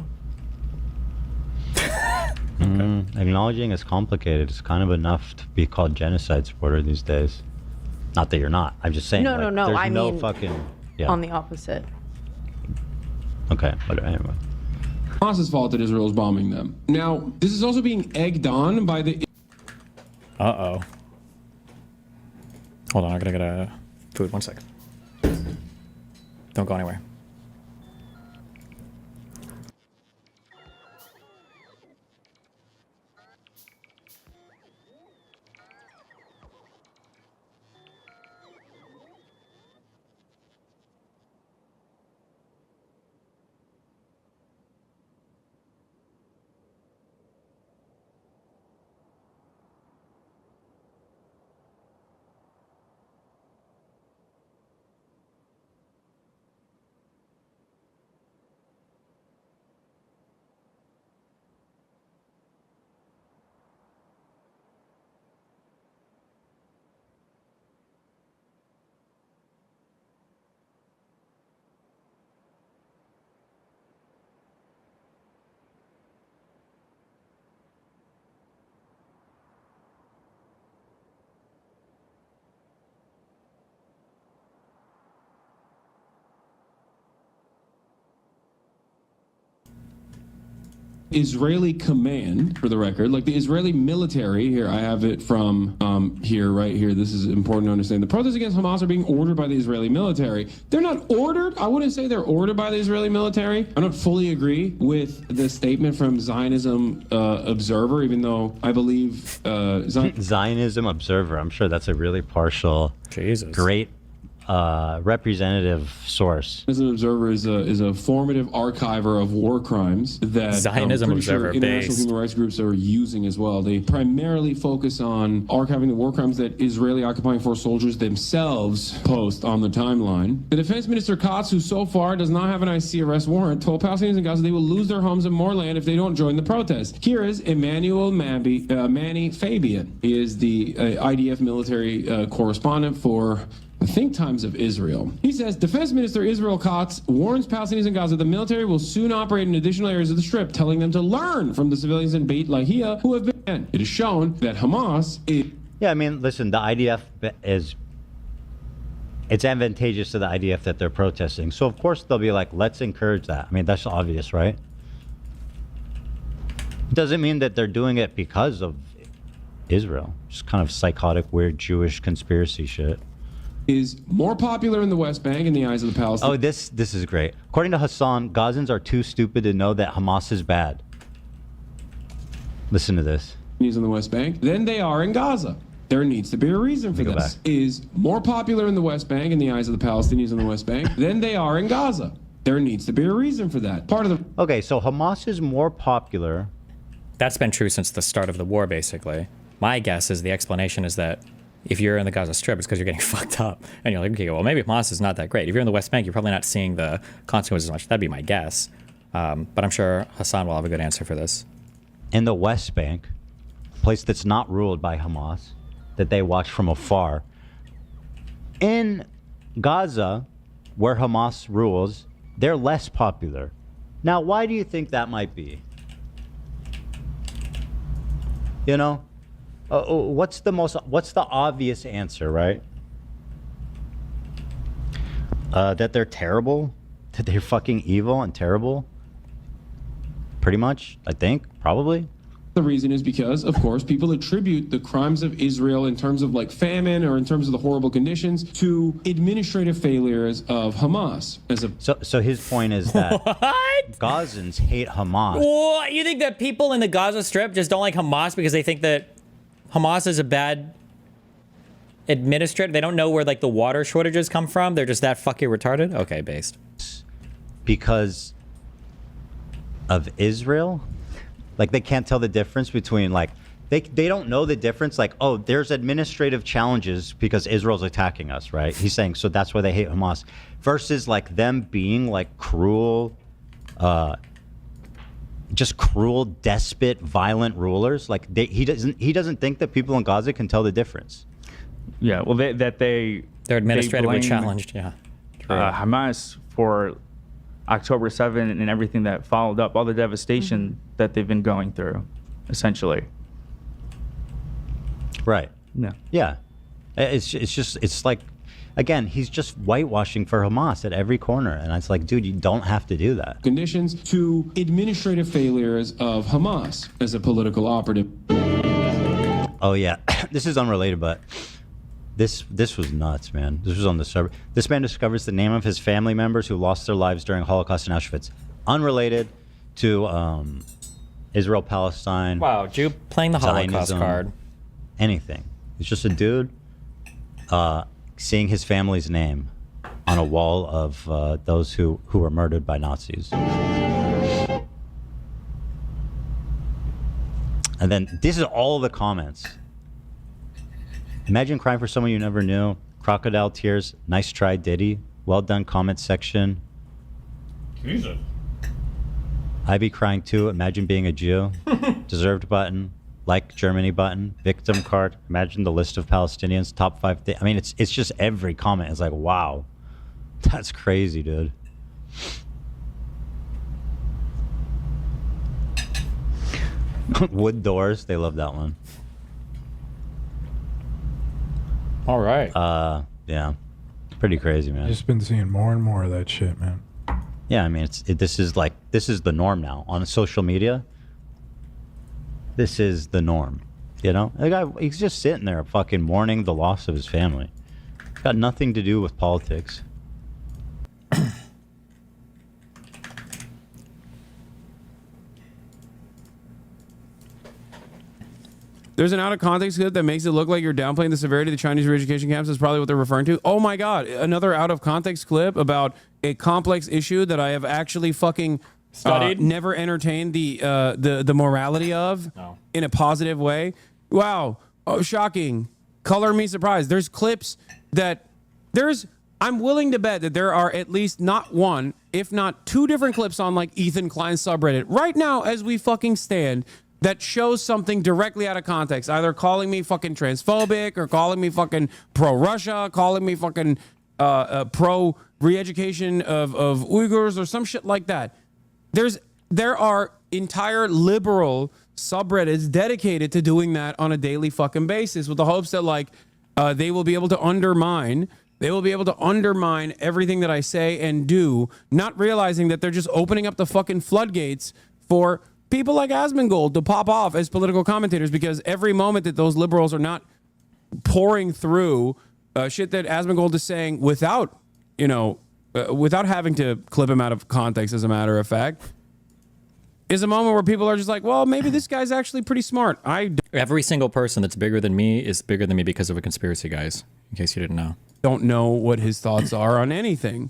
Acknowledging it's complicated is kind of enough to be called genocide supporter these days. Not that you're not. I'm just saying. No. There's I no mean, fucking. on the opposite. Okay, but anyway. Hamas's fault that Israel's bombing them. Now, this is also being egged on by the. Uh-oh. Hold on, I'm gonna get a food. 1 second. Don't go anywhere. Israeli command, for the record, like the Israeli military, here I have it from here, right here, this is important to understand. The protests against Hamas are being ordered by the Israeli military. They're not ordered, I wouldn't say they're ordered by the Israeli military. I don't fully agree with the statement from Zionism Observer, even though I believe Zionism Observer, I'm sure that's a really partial, great representative source. Zionism Observer is a formative archiver of war crimes that Zionism Observer international human rights groups are using as well. They primarily focus on archiving the war crimes that Israeli occupying force soldiers themselves post on the timeline. The Defense Minister Katz, who so far does not have an ICC arrest warrant, told Palestinians in Gaza they will lose their homes and more land if they don't join the protest. Here is Emmanuel Manny Fabian. He is the IDF military correspondent for the Think Times of Israel. He says, Defense Minister Israel Katz warns Palestinians in Gaza the military will soon operate in additional areas of the Strip, telling them to learn from the civilians in Beit Lahia who have been. It is shown that Hamas is... Yeah, I mean, listen, the IDF is... It's advantageous to the IDF that they're protesting. So, of course, they'll be like, let's encourage that. I mean, that's obvious, right? It doesn't mean that they're doing it because of Israel. Just kind of psychotic, weird Jewish conspiracy shit. Is more popular in the West Bank in the eyes of the Palestinians. Oh, this is great. According to Hassan, Gazans are too stupid to know that Hamas is bad. Listen to this. In the West Bank than they are in Gaza. There needs to be a reason for this. Is more popular in the West Bank in the eyes of the Palestinians in the West Bank than they are in Gaza. There needs to be a reason for that. Part of the... Okay, so Hamas is more popular. That's been true since the start of the war, basically. My guess is the explanation is that if you're in the Gaza Strip, it's because you're getting fucked up. And you're like, okay, well, maybe Hamas is not that great. If you're in the West Bank, you're probably not seeing the consequences as much. That'd be my guess. But I'm sure Hassan will have a good answer for this. In the West Bank, a place that's not ruled by Hamas, that they watch from afar. In Gaza, where Hamas rules, they're less popular. Now, why do you think that might be? You know? What's the obvious answer, right? That they're terrible? That they're fucking evil and terrible? Pretty much, I think, probably. The reason is because, of course, people attribute the crimes of Israel in terms of like famine or in terms of the horrible conditions to administrative failures of Hamas. So his point is that Gazans hate Hamas. What? You think that people in the Gaza Strip just don't like Hamas because they think that Hamas is a bad administrator? They don't know where like the water shortages come from? They're just that fucking retarded? Okay, based. Because of Israel? Like they can't tell the difference between like they don't know the difference. Like, oh, there's administrative challenges because Israel's attacking us, right? He's saying so that's why they hate Hamas. Versus like them being like cruel, just cruel, despot, violent rulers. Like he doesn't think that people in Gaza can tell the difference. Yeah, well, they're administratively blame, challenged. Yeah, Hamas for October 7 and everything that followed up, all the devastation that they've been going through, essentially. Right. Yeah. Yeah. It's like, again, he's just whitewashing for Hamas at every corner. And it's like, dude, you don't have to do that. Conditions to administrative failures of Hamas as a political operative. Oh, yeah. This is unrelated, but this was nuts, man. This was on the server. This man discovers the name of his family members who lost their lives during Holocaust in Auschwitz. Unrelated to Israel, Palestine. Wow, Jew playing the Holocaust Zionism, card. Anything. It's just a dude seeing his family's name on a wall of those who were murdered by Nazis. And then this is all the comments. Imagine crying for someone you never knew. Crocodile tears. Nice try, Diddy. Well done, comment section. Jesus. I be crying too. Imagine being a Jew. Deserved button. Like Germany button. Victim card. Imagine the list of Palestinians. Top 5. I mean, it's just every comment is like, wow. That's crazy, dude. Wood doors. They love that one. All right. Yeah. Pretty crazy, man. Just been seeing more and more of that shit, man. Yeah, I mean, this is the norm now on social media. This is the norm, you know. The guy, he's just sitting there, fucking mourning the loss of his family. Got nothing to do with politics. There's an out of context clip that makes it look like you're downplaying the severity of the Chinese re-education camps. Is probably what they're referring to. Oh my God, another out of context clip about a complex issue that I have actually fucking studied, never entertained the morality of in a positive way. Wow, oh, shocking. Color me surprised. There's clips that I'm willing to bet that there are at least not one, if not two different clips on like Ethan Klein's subreddit right now as we fucking stand that shows something directly out of context, either calling me fucking transphobic or calling me fucking pro-Russia, calling me fucking pro re-education of Uyghurs or some shit like that. There are entire liberal subreddits dedicated to doing that on a daily fucking basis with the hopes that like they will be able to undermine everything that I say and do, not realizing that they're just opening up the fucking floodgates for people like AsmonGold to pop off as political commentators, because every moment that those liberals are not pouring through shit that AsmonGold is saying without having to clip him out of context, as a matter of fact, is a moment where people are just like, well, maybe this guy's actually pretty smart. Every single person that's bigger than me is bigger than me because of a conspiracy, guys, in case you didn't know. Don't know what his thoughts are on anything.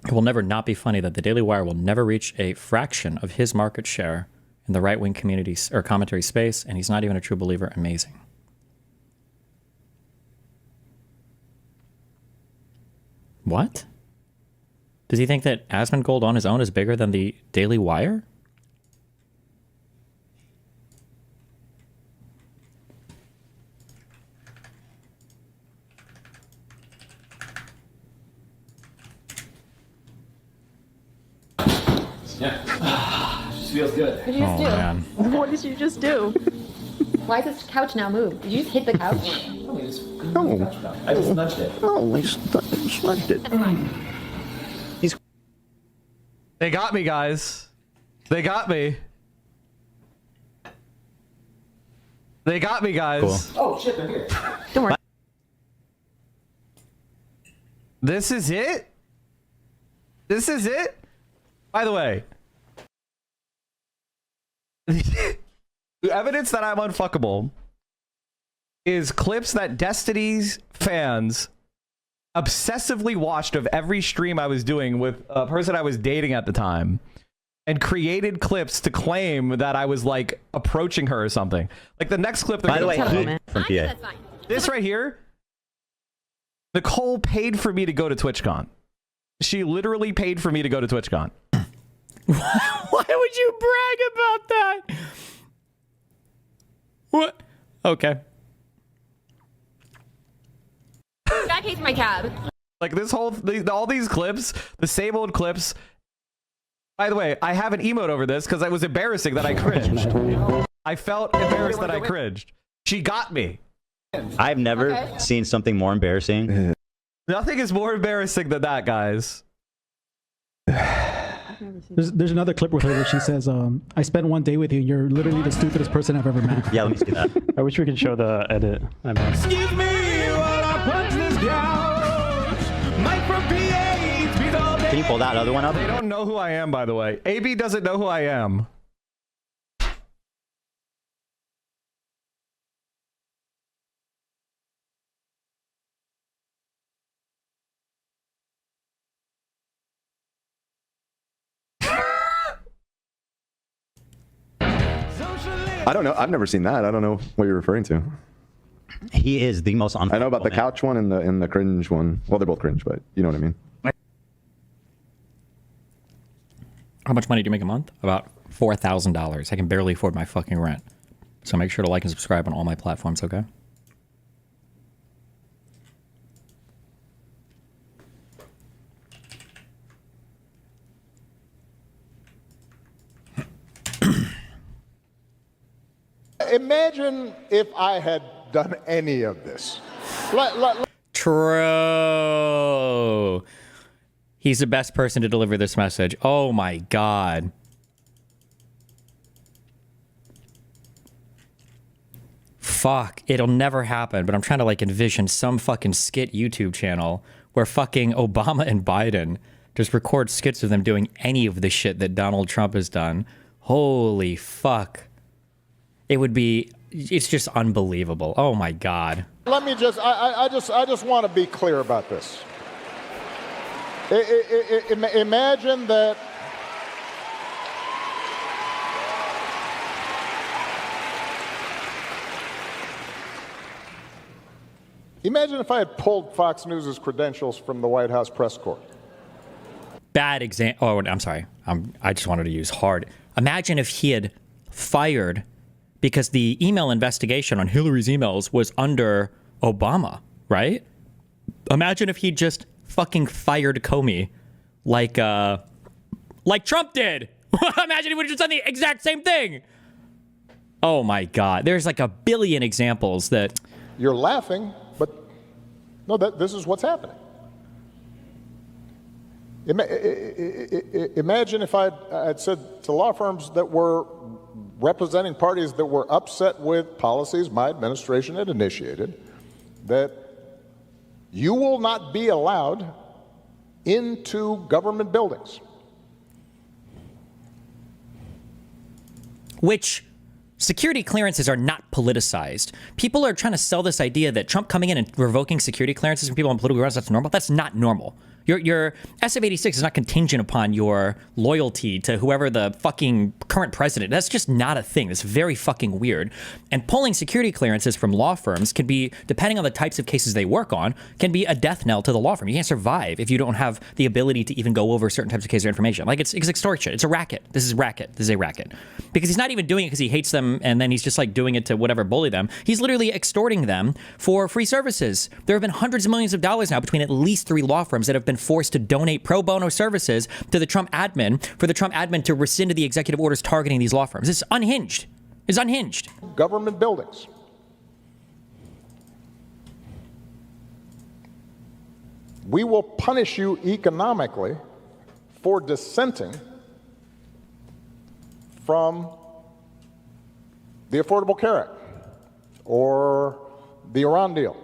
It will never not be funny that the Daily Wire will never reach a fraction of his market share in the right-wing community or commentary space, and he's not even a true believer. Amazing. What? Does he think that AsmonGold on his own is bigger than the Daily Wire? Yeah. Just feels good. What did you just do? Man. What did you just do? Why does this couch now move? Did you just hit the couch? I just nudged it. Oh, I slugged it. They got me, guys. They got me. They got me, guys. Cool. Oh shit, they're here. Don't worry. This is it? This is it? By the way, the evidence that I'm unfuckable is clips that Destiny's fans obsessively watched of every stream I was doing with a person I was dating at the time and created clips to claim that I was like approaching her or something. Like the next clip they're By the way, play, from PA. this right here, Nicole paid for me to go to TwitchCon. She literally paid for me to go to TwitchCon. Why would you brag about that? What? Okay. Back hates my cab. Like this whole, all these clips, the same old clips. By the way, I have an emote over this because it was embarrassing that I cringed. I felt embarrassed that I cringed. She got me. I've never seen something more embarrassing. Nothing is more embarrassing than that, guys. There's another clip with her where she says, I spent one day with you and you're literally the stupidest person I've ever met. Yeah, let me see that. I wish we could show the edit. Excuse me while I punch this couch. Mike from PA. Can you pull that other one up? They don't know who I am, by the way. AB doesn't know who I am. I don't know. I've never seen that. I don't know what you're referring to. He is the most I know about the couch one and the cringe one. Well, they're both cringe, but you know what I mean. How much money do you make a month? About $4,000. I can barely afford my fucking rent. So make sure to like and subscribe on all my platforms, okay? Imagine if I had done any of this. True. He's the best person to deliver this message. Oh my God. Fuck. It'll never happen, but I'm trying to like envision some fucking skit YouTube channel where fucking Obama and Biden just record skits of them doing any of the shit that Donald Trump has done. Holy fuck. It would be, it's just unbelievable. Oh my God. Let me just, I just want to be clear about this. Imagine that imagine if I had pulled Fox News' credentials from the White House press corps. Bad example. Oh, I'm sorry. I just wanted to use hard. Imagine if he had fired, because the email investigation on Hillary's emails was under Obama, right? Imagine if he just fucking fired Comey like Trump did. Imagine he would have just done the exact same thing. Oh my God. There's like a billion examples that... You're laughing, but no, this is what's happening. Imagine if I'd said to law firms that were representing parties that were upset with policies my administration had initiated, that you will not be allowed into government buildings. Which security clearances are not politicized. People are trying to sell this idea that Trump coming in and revoking security clearances from people on political grounds, that's normal. That's not normal. Your SF-86 is not contingent upon your loyalty to whoever the fucking current president. That's just not a thing. It's very fucking weird. And pulling security clearances from law firms can be, depending on the types of cases they work on, can be a death knell to the law firm. You can't survive if you don't have the ability to even go over certain types of cases or information. Like it's extortion. It's a racket. This is racket. This is a racket. Because he's not even doing it because he hates them and then he's just like doing it to whatever bully them. He's literally extorting them for free services. There have been hundreds of millions of dollars now between at least 3 law firms that have been forced to donate pro bono services to the Trump admin for the Trump admin to rescind the executive orders targeting these law firms. It's unhinged. It's unhinged. Government buildings. We will punish you economically for dissenting from the Affordable Care Act or the Iran deal.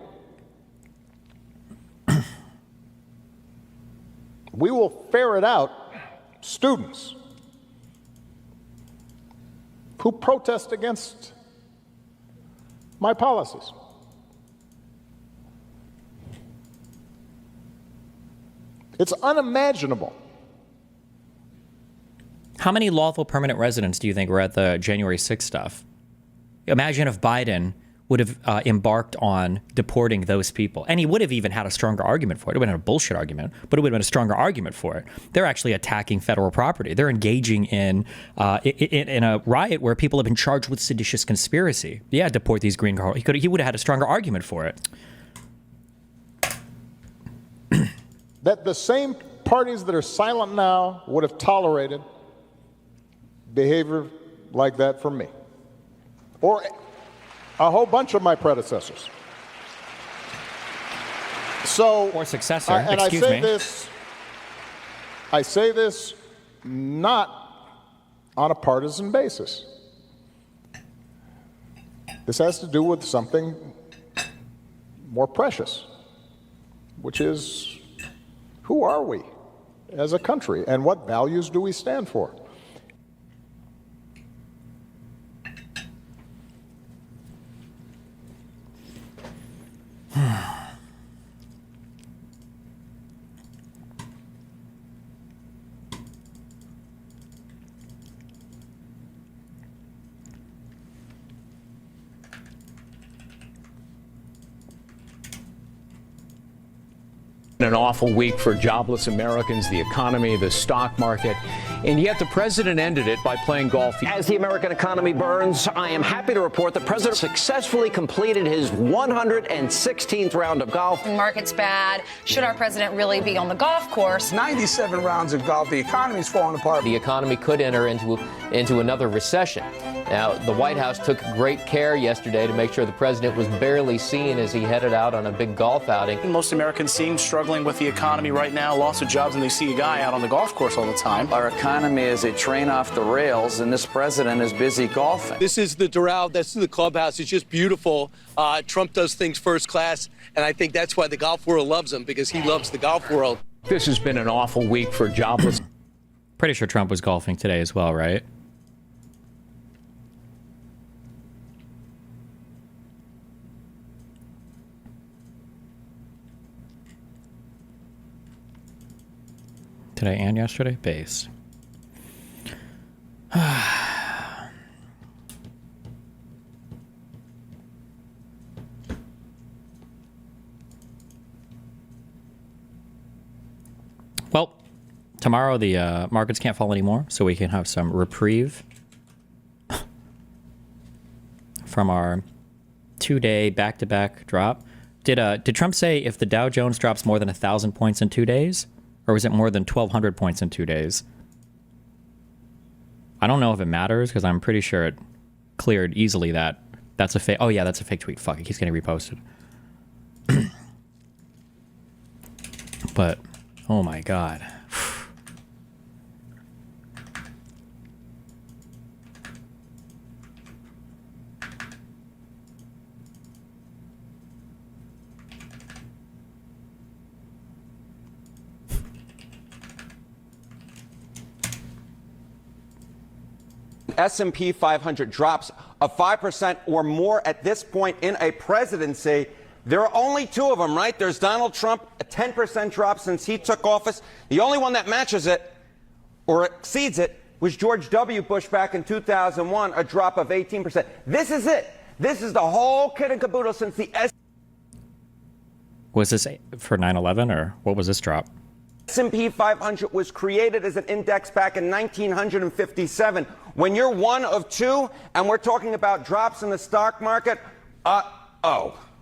We will ferret out students who protest against my policies. It's unimaginable. How many lawful permanent residents do you think were at the January 6th stuff? Imagine if Biden would have embarked on deporting those people. And he would have even had a stronger argument for it. It would have been a bullshit argument, but it would have been a stronger argument for it. They're actually attacking federal property. They're engaging in a riot where people have been charged with seditious conspiracy. Yeah, deport these green cards. He would have had a stronger argument for it. That the same parties that are silent now would have tolerated behavior like that from me, or a whole bunch of my predecessors. So, or successor. And Excuse me. I say this not on a partisan basis. This has to do with something more precious, which is, who are we as a country and what values do we stand for? An awful week for jobless Americans, the economy, the stock market, and yet the president ended it by playing golf. As the American economy burns, I am happy to report the president successfully completed his 116th round of golf. Market's bad. Should our president really be on the golf course? 97 rounds of golf. The economy's falling apart. The economy could enter into another recession. Now, the White House took great care yesterday to make sure the president was barely seen as he headed out on a big golf outing. Most Americans seem struggling with the economy right now, loss of jobs, and they see a guy out on the golf course all the time. Our economy is a train off the rails, and this president is busy golfing. This is the Doral, this is the clubhouse. It's just beautiful. Trump does things first class, and I think that's why the golf world loves him, because he loves the golf world. This has been an awful week for jobless. Pretty sure Trump was golfing today as well, right? Today and yesterday? Base. Well, tomorrow the markets can't fall anymore, so we can have some reprieve from our 2-day back-to-back drop. Did Trump say if the Dow Jones drops more than 1,000 points in 2 days? Or was it more than 1,200 points in 2 days? I don't know if it matters, because I'm pretty sure it cleared easily that that's a fake. Oh, yeah, that's a fake tweet. Fuck, it keeps getting reposted. But, oh my God. S&P 500 drops of 5% or more at this point in a presidency. There are only two of them, right? There's Donald Trump, a 10% drop since he took office. The only one that matches it or exceeds it was George W. Bush back in 2001, a drop of 18%. This is it. This is the whole kit and caboodle since the Was this for 9/11 or what was this drop? S&P 500 was created as an index back in 1957. When you're one of two and we're talking about drops in the stock market,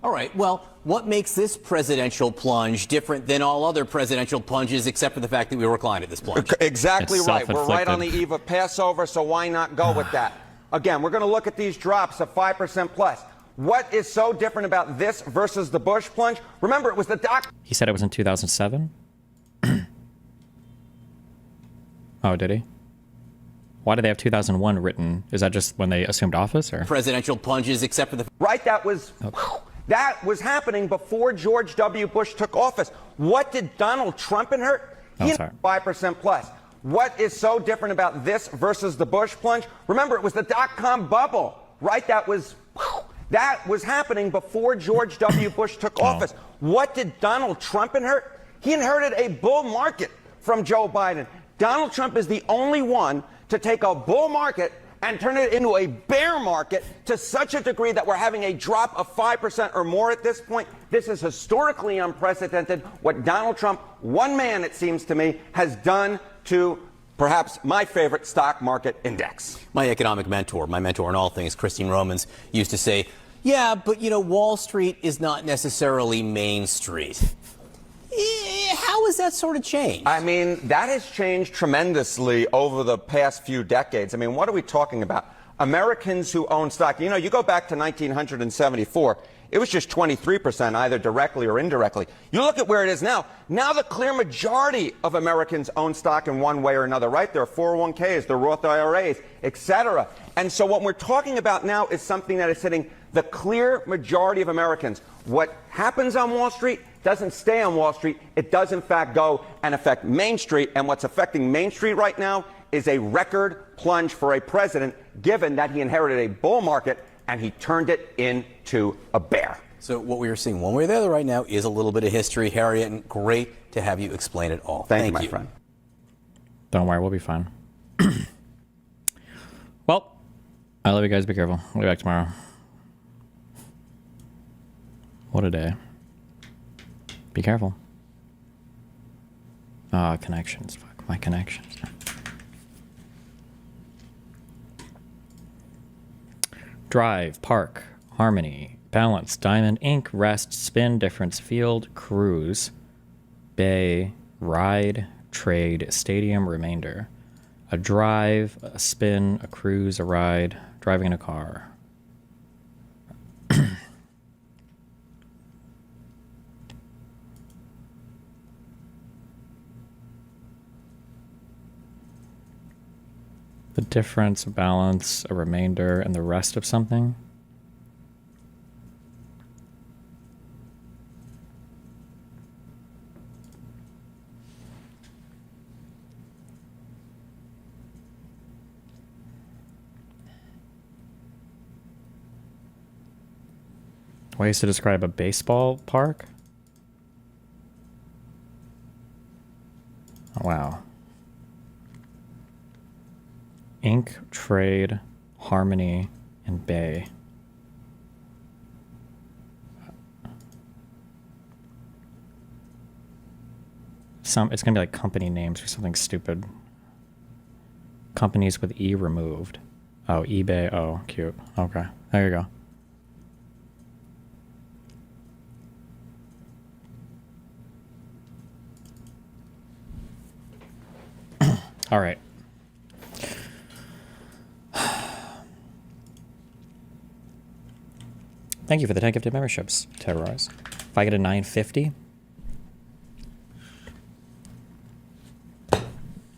All right. Well, what makes this presidential plunge different than all other presidential plunges, except for the fact that we reclined at this plunge? Exactly It's right. We're right on the self-inflicted. eve of Passover, so why not go with that? Again, we're going to look at these drops of 5% plus. What is so different about this versus the Bush plunge? Remember, it was the doc. He said it was in 2007? Oh, did he? Why do they have 2001 written? Is that just when they assumed office, or? Presidential plunges, except for the... Right, that was happening before George W. Bush took office. What did Donald Trump inherit? He sorry. 5% plus. What is so different about this versus the Bush plunge? Remember, it was the dot-com bubble, right? That was happening before George W. Bush took office. What did Donald Trump inherit? He inherited a bull market from Joe Biden. Donald Trump is the only one to take a bull market and turn it into a bear market to such a degree that we're having a drop of 5% or more at this point. This is historically unprecedented. What Donald Trump, one man, it seems to me, has done to perhaps my favorite stock market index. My economic mentor, my mentor in all things, Christine Romans, used to say, yeah, but, you know, Wall Street is not necessarily Main Street. How has that sort of changed? I mean, that has changed tremendously over the past few decades. I mean, what are we talking about? Americans who own stock. You know, you go back to 1974, it was just 23%, either directly or indirectly. You look at where it is now. Now the clear majority of Americans own stock in one way or another, right? Their 401ks, their Roth IRAs, etc. And so what we're talking about now is something that is hitting the clear majority of Americans. What happens on Wall Street doesn't stay on Wall Street. It does, in fact, go and affect Main Street. And what's affecting Main Street right now is a record plunge for a president, given that he inherited a bull market and he turned it into a bear. So what we are seeing one way or the other right now is a little bit of history, Harriet, and great to have you explain it all. Thank you, my friend. Don't worry, we'll be fine. Well, I love you guys. Be careful. We'll be back tomorrow. What a day. Be careful. Ah, connections. Fuck my connections. Drive, park, harmony, balance, diamond, ink, rest, spin, difference, field, cruise, bay, ride, trade, stadium, remainder. A drive, a spin, a cruise, a ride, driving in a car. The difference, a balance, a remainder, and the rest of something. Ways to describe a baseball park? Oh, wow. Ink, trade, harmony, and bay. It's gonna be like company names or something stupid. Companies with E removed. Oh, eBay. Oh, cute. Okay, there you go. All right. Thank you for the 10 gifted memberships, Terrorize. If I get a 950,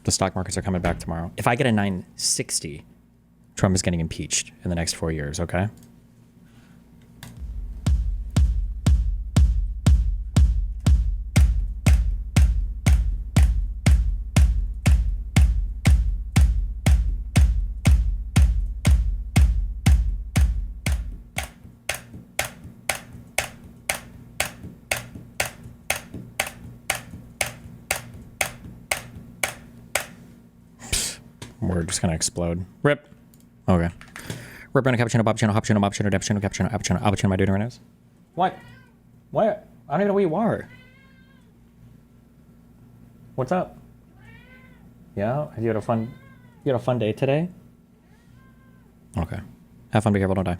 the stock markets are coming back tomorrow. If I get a 960, Trump is getting impeached in the next 4 years, okay? We're just gonna explode. Rip. Okay. Rip on a cappuccino, cappuccino, cappuccino, cappuccino, cappuccino, cappuccino, cappuccino, cappuccino. Am I doing it right now? What? What? I don't even know where you are. What's up? Yeah? You had a fun day today? Okay. Have fun, be careful, don't die.